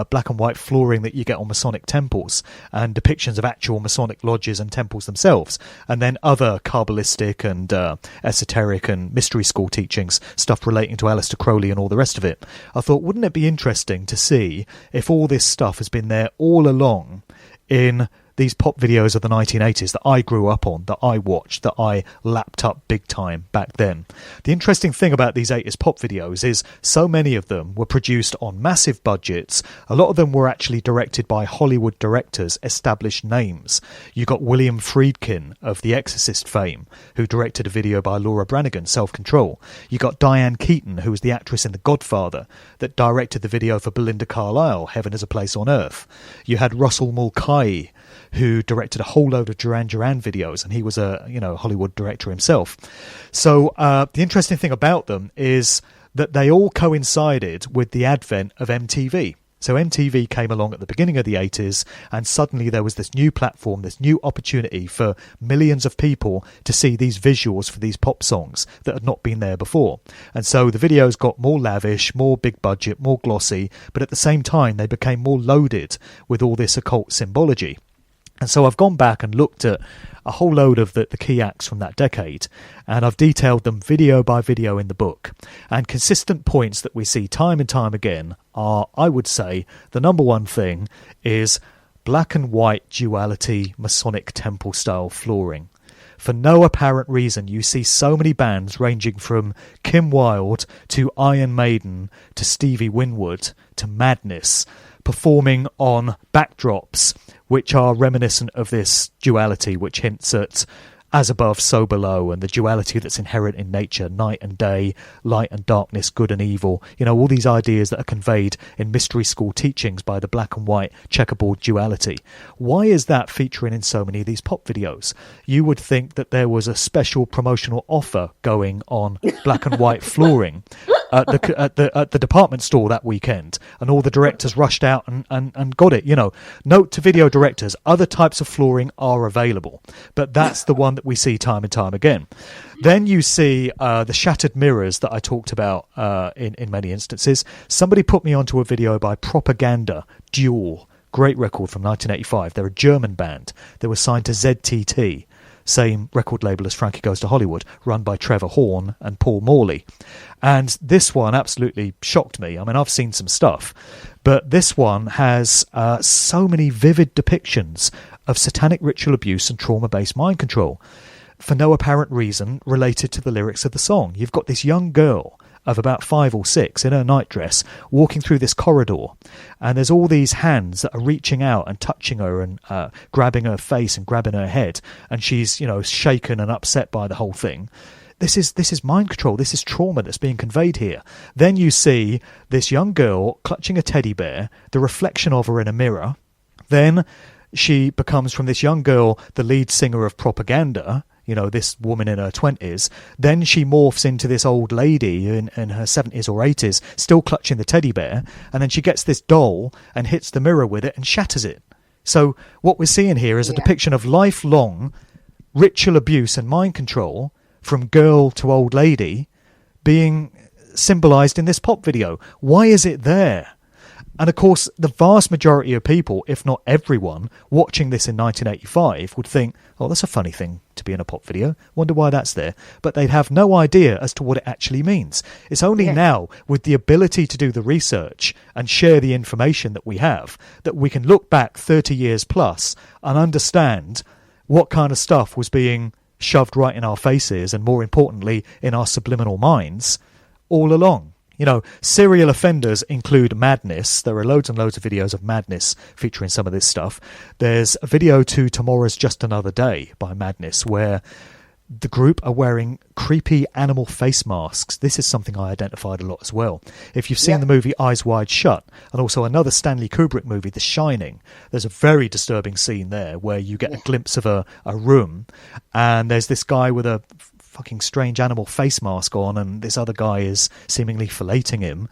D: black and white flooring that you get on Masonic temples, and depictions of actual Masonic lodges and temples themselves, and then other Kabbalistic and esoteric and mystery school teachings, stuff relating to Aleister Crowley and all the rest of it. I thought, wouldn't it be interesting to see if all this stuff has been there all along in these pop videos of the 1980s that I grew up on, that I watched, that I lapped up big time back then. The interesting thing about these 80s pop videos is so many of them were produced on massive budgets. A lot of them were actually directed by Hollywood directors, established names. You got William Friedkin of The Exorcist fame, who directed a video by Laura Branigan, Self-Control. You got Diane Keaton, who was the actress in The Godfather, that directed the video for Belinda Carlisle, Heaven is a Place on Earth. You had Russell Mulcahy, who directed a whole load of Duran Duran videos, and he was a Hollywood director himself. So the interesting thing about them is that they all coincided with the advent of MTV. So MTV came along at the beginning of the 80s, and suddenly there was this new platform, this new opportunity for millions of people to see these visuals for these pop songs that had not been there before. And so the videos got more lavish, more big budget, more glossy, but at the same time they became more loaded with all this occult symbology. And so I've gone back and looked at a whole load of the key acts from that decade, and I've detailed them video by video in the book. And consistent points that we see time and time again are, I would say, the number one thing is black and white duality Masonic temple style flooring. For no apparent reason, you see so many bands ranging from Kim Wilde to Iron Maiden to Stevie Winwood to Madness performing on backdrops which are reminiscent of this duality, which hints at as above, so below, and the duality that's inherent in nature, night and day, light and darkness, good and evil. You know, all these ideas that are conveyed in mystery school teachings by the black and white checkerboard duality. Why is that featuring in so many of these pop videos? You would think that there was a special promotional offer going on black and white flooring at the department store that weekend, and all the directors rushed out and got it. You know, note to video directors, other types of flooring are available, but that's the one that we see time and time again. Then you see the shattered mirrors that I talked about in many instances. Somebody put me onto a video by Propaganda Duel, great record from 1985. They're a German band. They were signed to ZTT, same record label as Frankie Goes to Hollywood, run by Trevor Horn and Paul Morley. And this one absolutely shocked me. I mean, I've seen some stuff, but this one has so many vivid depictions of satanic ritual abuse and trauma-based mind control for no apparent reason related to the lyrics of the song. You've got this young girl of about 5 or 6 in her nightdress walking through this corridor, and there's all these hands that are reaching out and touching her and grabbing her face and grabbing her head, and she's, you know, shaken and upset by the whole thing. This is mind control. This is trauma that's being conveyed here. Then you see this young girl clutching a teddy bear, the reflection of her in a mirror. Then she becomes, from this young girl, the lead singer of Propaganda, you know, this woman in her 20s. Then she morphs into this old lady in her 70s or 80s, still clutching the teddy bear. And then she gets this doll and hits the mirror with it and shatters it. So what we're seeing here is a depiction of lifelong ritual abuse and mind control from girl to old lady being symbolized in this pop video. Why is it there? And of course, the vast majority of people, if not everyone, watching this in 1985 would think, oh, that's a funny thing to be in a pop video. Wonder why that's there. But they'd have no idea as to what it actually means. It's only now, with the ability to do the research and share the information that we have, that we can look back 30 years plus and understand what kind of stuff was being shoved right in our faces, and more importantly, in our subliminal minds all along. You know, serial offenders include Madness. There are loads and loads of videos of Madness featuring some of this stuff. There's a video to Tomorrow's Just Another Day by Madness, where the group are wearing creepy animal face masks. This is something I identified a lot as well. If you've seen the movie Eyes Wide Shut, and also another Stanley Kubrick movie, The Shining, there's a very disturbing scene there where you get a glimpse of a room, and there's this guy with a fucking strange animal face mask on, and this other guy is seemingly filleting him.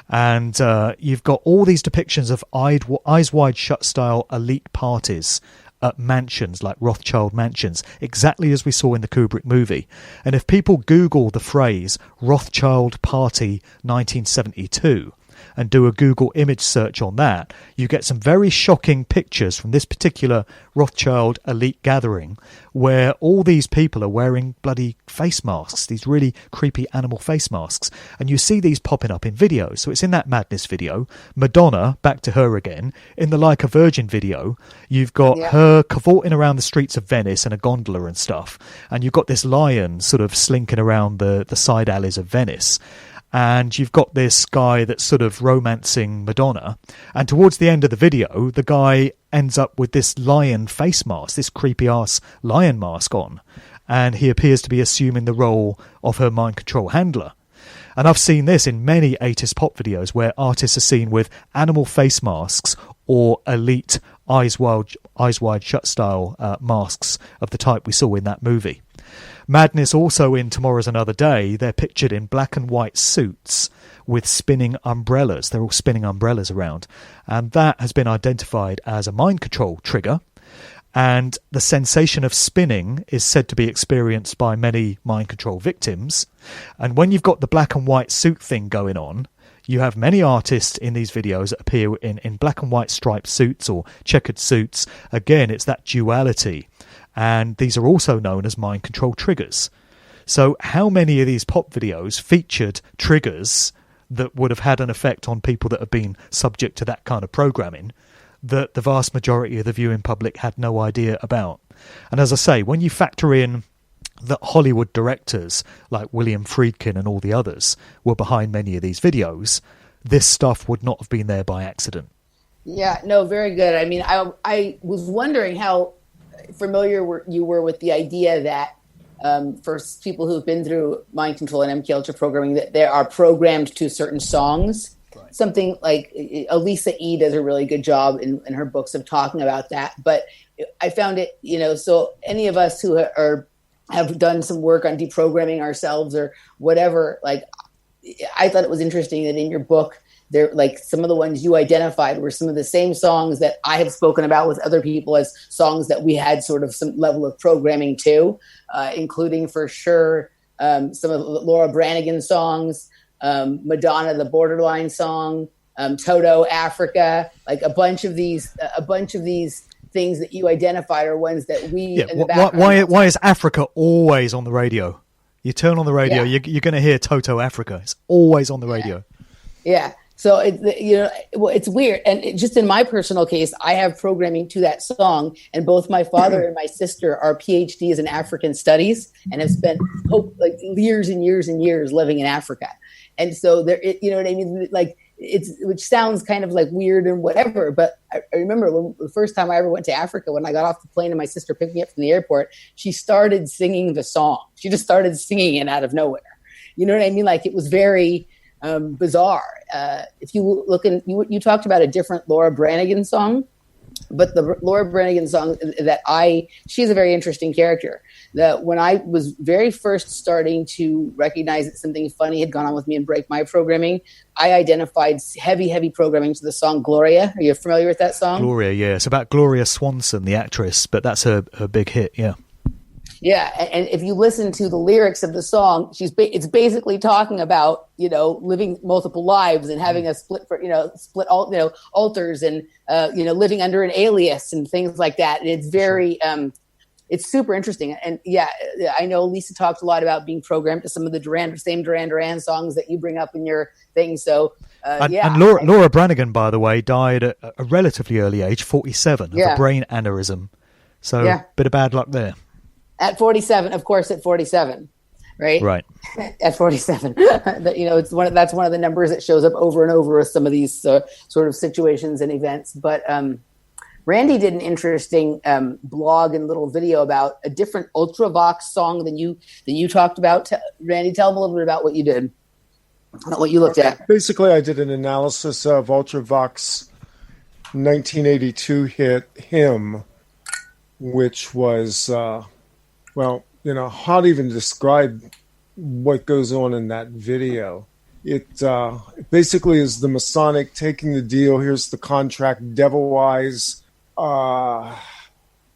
D: And you've got all these depictions of Eyes Wide Shut style elite parties at mansions like Rothschild mansions, exactly as we saw in the Kubrick movie. And if people Google the phrase Rothschild Party 1972 and do a Google image search on that, you get some very shocking pictures from this particular Rothschild elite gathering, where all these people are wearing bloody face masks, these really creepy animal face masks. And you see these popping up in videos. So it's in that Madness video. Madonna, back to her again. In the Like a Virgin video, you've got her cavorting around the streets of Venice in a gondola and stuff. And you've got this lion sort of slinking around the side alleys of Venice. And you've got this guy that's sort of romancing Madonna. And towards the end of the video, the guy ends up with this lion face mask, this creepy-ass lion mask on. And he appears to be assuming the role of her mind control handler. And I've seen this in many 80s pop videos where artists are seen with animal face masks or elite Eyes Wide Shut style masks of the type we saw in that movie. Madness also in Tomorrow's Another Day, they're pictured in black and white suits with spinning umbrellas. They're all spinning umbrellas around. And that has been identified as a mind control trigger. And the sensation of spinning is said to be experienced by many mind control victims. And when you've got the black and white suit thing going on, you have many artists in these videos that appear in black and white striped suits or checkered suits. Again, it's that duality. And these are also known as mind control triggers. So how many of these pop videos featured triggers that would have had an effect on people that have been subject to that kind of programming that the vast majority of the viewing public had no idea about? And as I say, when you factor in that Hollywood directors like William Friedkin and all the others were behind many of these videos, this stuff would not have been there by accident.
C: Yeah, no, very good. I mean, I was wondering how familiar you were with the idea that for people who've been through mind control and MK Ultra programming, that they are programmed to certain songs. Right. Something like Elisa E. does a really good job in her books of talking about that. But I found it, so any of us who have done some work on deprogramming ourselves or whatever, like, I thought it was interesting that in your book, there, like, some of the ones you identified were some of the same songs that I have spoken about with other people as songs that we had sort of some level of programming to, including for sure some of Laura Branigan's songs, Madonna, the Borderline song, Toto, Africa, like a bunch of these things that you identified are ones that we in the background.
D: Why is Africa always on the radio? You turn on the radio, you're going to hear Toto Africa. It's always on the radio.
C: Yeah. So it's weird, and just in my personal case, I have programming to that song, and both my father and my sister are PhDs in African studies and have spent like years and years and years living in Africa, and so there, you know what I mean? Like which sounds kind of like weird and whatever, but I remember the first time I ever went to Africa, when I got off the plane and my sister picked me up from the airport, she started singing the song. She just started singing it out of nowhere. You know what I mean? Like, it was very bizarre. If you look in, you talked about a different Laura Branigan song, but the Laura Branigan song she's a very interesting character. That when I was very first starting to recognize that something funny had gone on with me and break my programming, I identified heavy programming to the song Gloria. Are you familiar with that song?
D: Gloria, yeah. It's about Gloria Swanson, the actress, but that's her big hit, yeah.
C: Yeah, and if you listen to the lyrics of the song, it's basically talking about, living multiple lives and having a alters and living under an alias and things like that. And it's very it's super interesting. And yeah, I know Lisa talked a lot about being programmed to some of the same Duran Duran songs that you bring up in your thing. So
D: and Laura Branigan, by the way, died at a relatively early age, 47, of a brain aneurysm. So bit of bad luck there.
C: At 47, of course, at 47, right?
D: Right.
C: At 47, that's one of the numbers that shows up over and over with some of these sort of situations and events. But Randy did an interesting blog and little video about a different Ultravox song than you talked about. Randy, tell them a little bit about what you did, what you looked at.
B: Basically, I did an analysis of Ultravox 1982 hit "Him," which was. How to even describe what goes on in that video. It basically is the Masonic taking the deal. Here's the contract, devil eyes, the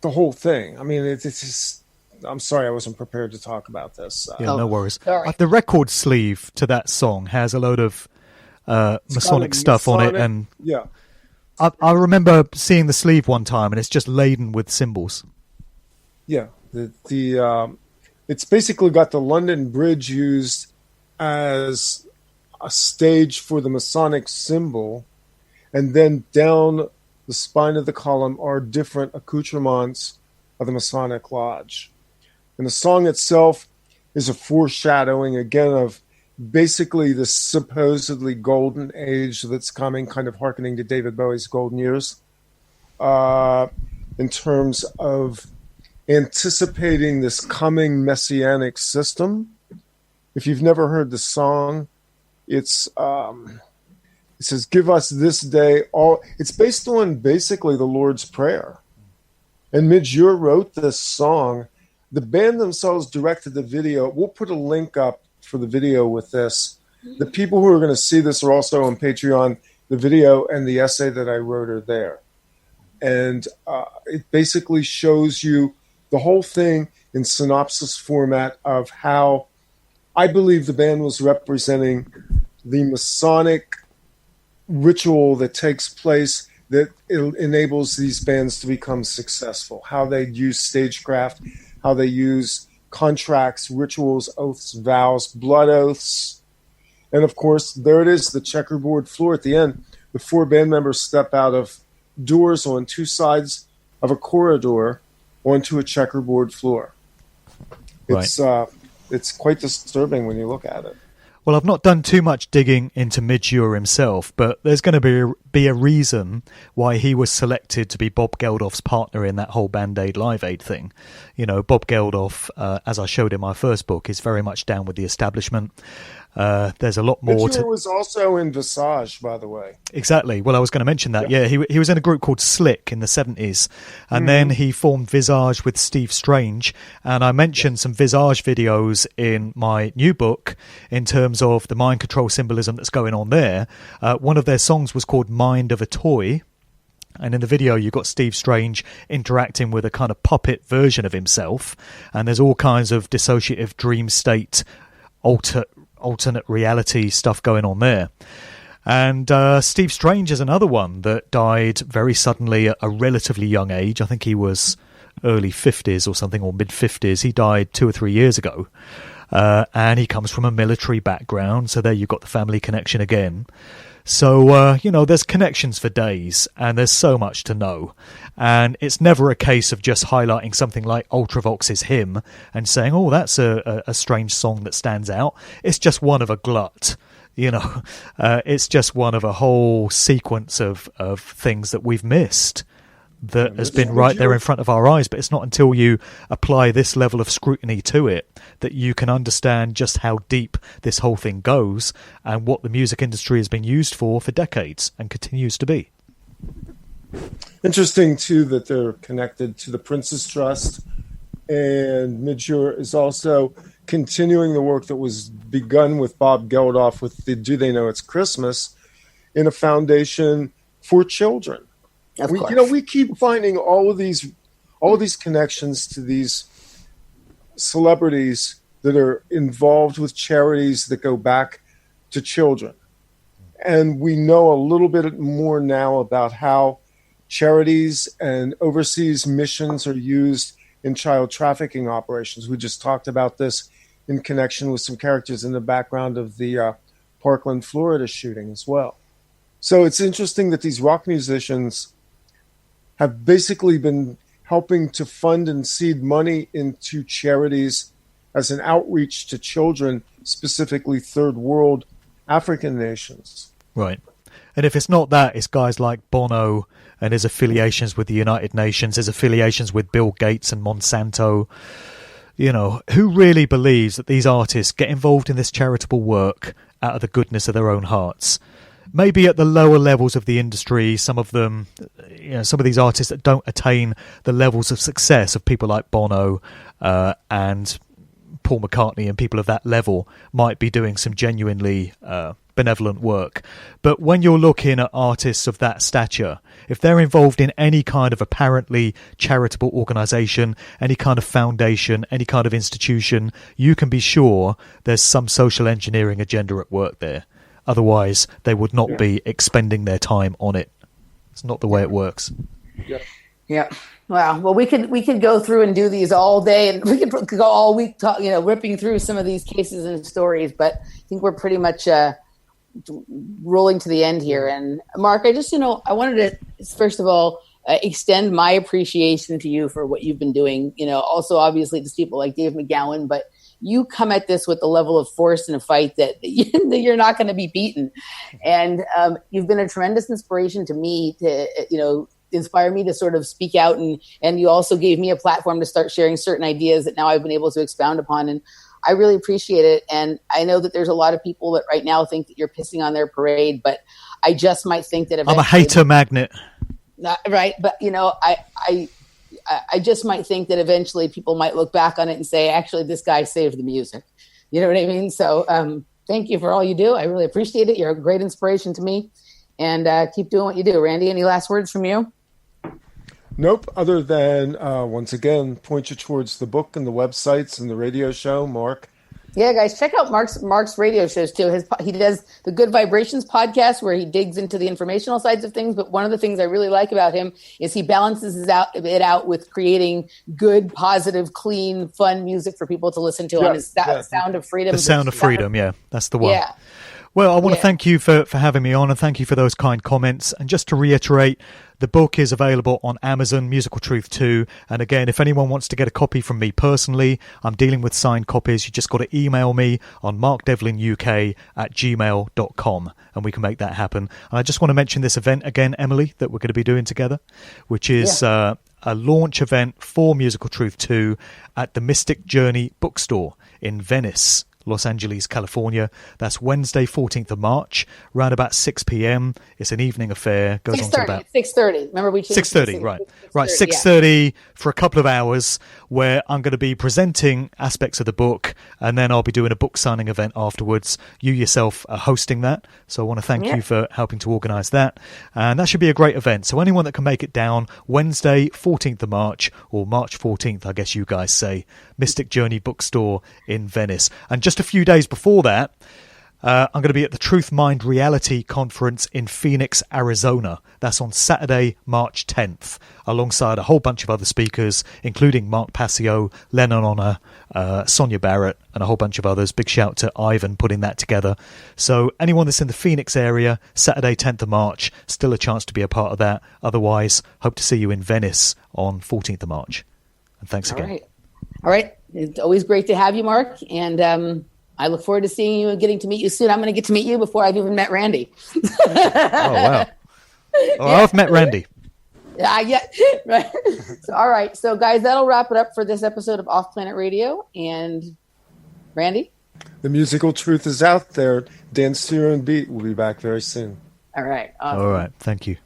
B: whole thing. I mean, it's just, I'm sorry I wasn't prepared to talk about this.
D: No worries. The record sleeve to that song has a load of Masonic stuff on it. And
B: yeah,
D: I remember seeing the sleeve one time, and it's just laden with symbols.
B: Yeah. It's basically got the London Bridge used as a stage for the Masonic symbol, and then down the spine of the column are different accoutrements of the Masonic Lodge. And the song itself is a foreshadowing, again, of basically the supposedly golden age that's coming, kind of hearkening to David Bowie's golden years, in terms of anticipating this coming messianic system. If you've never heard the song, it says, "Give us this day all." It's based on basically the Lord's Prayer. And Midge, you wrote this song. The band themselves directed the video. We'll put a link up for the video with this. The people who are going to see this are also on Patreon. The video and the essay that I wrote are there. And it basically shows you the whole thing in synopsis format of how I believe the band was representing the Masonic ritual that takes place that enables these bands to become successful, how they use stagecraft, how they use contracts, rituals, oaths, vows, blood oaths. And of course, there it is, the checkerboard floor at the end. The four band members step out of doors on two sides of a corridor onto a checkerboard floor. It's quite disturbing when you look at it.
D: Well, I've not done too much digging into Moyer himself, but there's going to be a reason why he was selected to be Bob Geldof's partner in that whole Band-Aid Live Aid thing. You know, Bob Geldof, as I showed in my first book, is very much down with the establishment. There's a lot more
B: Moyer was also in Visage, by the way.
D: Exactly. Well, I was going to mention that. Yeah, he was in a group called Slick in the 70s, and then he formed Visage with Steve Strange. And I mentioned some Visage videos in my new book in terms of the mind control symbolism that's going on there. One of their songs was called Mind of a Toy. And in the video, you've got Steve Strange interacting with a kind of puppet version of himself. And there's all kinds of dissociative dream state, alternate reality stuff going on there. And Steve Strange is another one that died very suddenly at a relatively young age. I think he was early 50s or something, or mid 50s. He died 2 or 3 years ago. And he comes from a military background. So there you've got the family connection again. So, there's connections for days, and there's so much to know. And it's never a case of just highlighting something like Ultravox's Hymn and saying, oh, that's a strange song that stands out. It's just one of a glut, it's just one of a whole sequence of things that we've missed that has been right there in front of our eyes. But it's not until you apply this level of scrutiny to it that you can understand just how deep this whole thing goes and what the music industry has been used for decades and continues to be.
B: Interesting, too, that they're connected to the Prince's Trust, and Moyer is also continuing the work that was begun with Bob Geldof with the Do They Know It's Christmas in a foundation for children. We keep finding all of these connections to these celebrities that are involved with charities that go back to children. And we know a little bit more now about how charities and overseas missions are used in child trafficking operations. We just talked about this in connection with some characters in the background of the Parkland, Florida shooting as well. So it's interesting that these rock musicians have basically been helping to fund and seed money into charities as an outreach to children, specifically third world African nations.
D: Right. And if it's not that, it's guys like Bono and his affiliations with the United Nations, his affiliations with Bill Gates and Monsanto. Who really believes that these artists get involved in this charitable work out of the goodness of their own hearts? Maybe at the lower levels of the industry, some of them, some of these artists that don't attain the levels of success of people like Bono and Paul McCartney and people of that level might be doing some genuinely benevolent work. But when you're looking at artists of that stature, if they're involved in any kind of apparently charitable organisation, any kind of foundation, any kind of institution, you can be sure there's some social engineering agenda at work there. Otherwise, they would not be expending their time on it. It's not the way it works.
C: Yeah. Wow. Well, we could go through and do these all day, and we could go all week, ripping through some of these cases and stories. But I think we're pretty much rolling to the end here. And Mark, I just, I wanted to first of all extend my appreciation to you for what you've been doing. Also obviously to people like Dave McGowan, but you come at this with the level of force in a fight that you're not going to be beaten. And you've been a tremendous inspiration to me to, inspire me to sort of speak out. And you also gave me a platform to start sharing certain ideas that now I've been able to expound upon. And I really appreciate it. And I know that there's a lot of people that right now think that you're pissing on their parade, but I just might think that
D: I'm a hater magnet.
C: Right. But, I just might think that eventually people might look back on it and say, actually, this guy saved the music. You know what I mean? So thank you for all you do. I really appreciate it. You're a great inspiration to me. And keep doing what you do. Randy, any last words from you?
B: Nope. Other than, once again, point you towards the book and the websites and the radio show, Mark.
C: Yeah, guys, check out Mark's radio shows too. He does the Good Vibrations podcast where he digs into the informational sides of things. But one of the things I really like about him is he balances it out with creating good, positive, clean, fun music for people to listen to on his Sound of Freedom.
D: The Sound of Freedom, yeah, that's the one.
C: Yeah.
D: Well, I want to thank you for having me on, and thank you for those kind comments. And just to reiterate, the book is available on Amazon, Musical Truth 2. And again, if anyone wants to get a copy from me personally, I'm dealing with signed copies. You just got to email me on markdevlinuk@gmail.com, and we can make that happen. And I just want to mention this event again, Emily, that we're going to be doing together, which is a launch event for Musical Truth 2 at the Mystic Journey bookstore in Venice, Los Angeles, California. That's Wednesday, 14th of March, around about 6 p.m. It's an evening affair. Goes on to about
C: 6:30. Remember we changed
D: 6:30, right? 6:30 for a couple of hours, where I'm going to be presenting aspects of the book, and then I'll be doing a book signing event afterwards. You yourself are hosting that, so I want to thank you for helping to organise that. And that should be a great event. So anyone that can make it down, Wednesday, 14th of March, or March 14th, I guess you guys say, Mystic Journey bookstore in Venice. And just a few days before that, I'm going to be at the Truth Mind Reality Conference in Phoenix, Arizona. That's on Saturday, March 10th, alongside a whole bunch of other speakers, including Mark Passio, Lennon Honor, Sonia Barrett, and a whole bunch of others. Big shout to Ivan putting that together. So anyone that's in the Phoenix area, Saturday, 10th of March, still a chance to be a part of that. Otherwise, hope to see you in Venice on 14th of March. And thanks again.
C: All right. It's always great to have you, Mark. And I look forward to seeing you and getting to meet you soon. I'm going to get to meet you before I've even met Randy.
D: Oh, wow. Oh, yeah. I've met Randy.
C: Yeah. Right. So, all right. So, guys, that'll wrap it up for this episode of Off Planet Radio. And Randy?
B: The musical truth is out there. Dance to your own beat. We'll be back very soon.
C: All right. Awesome.
D: All right. Thank you.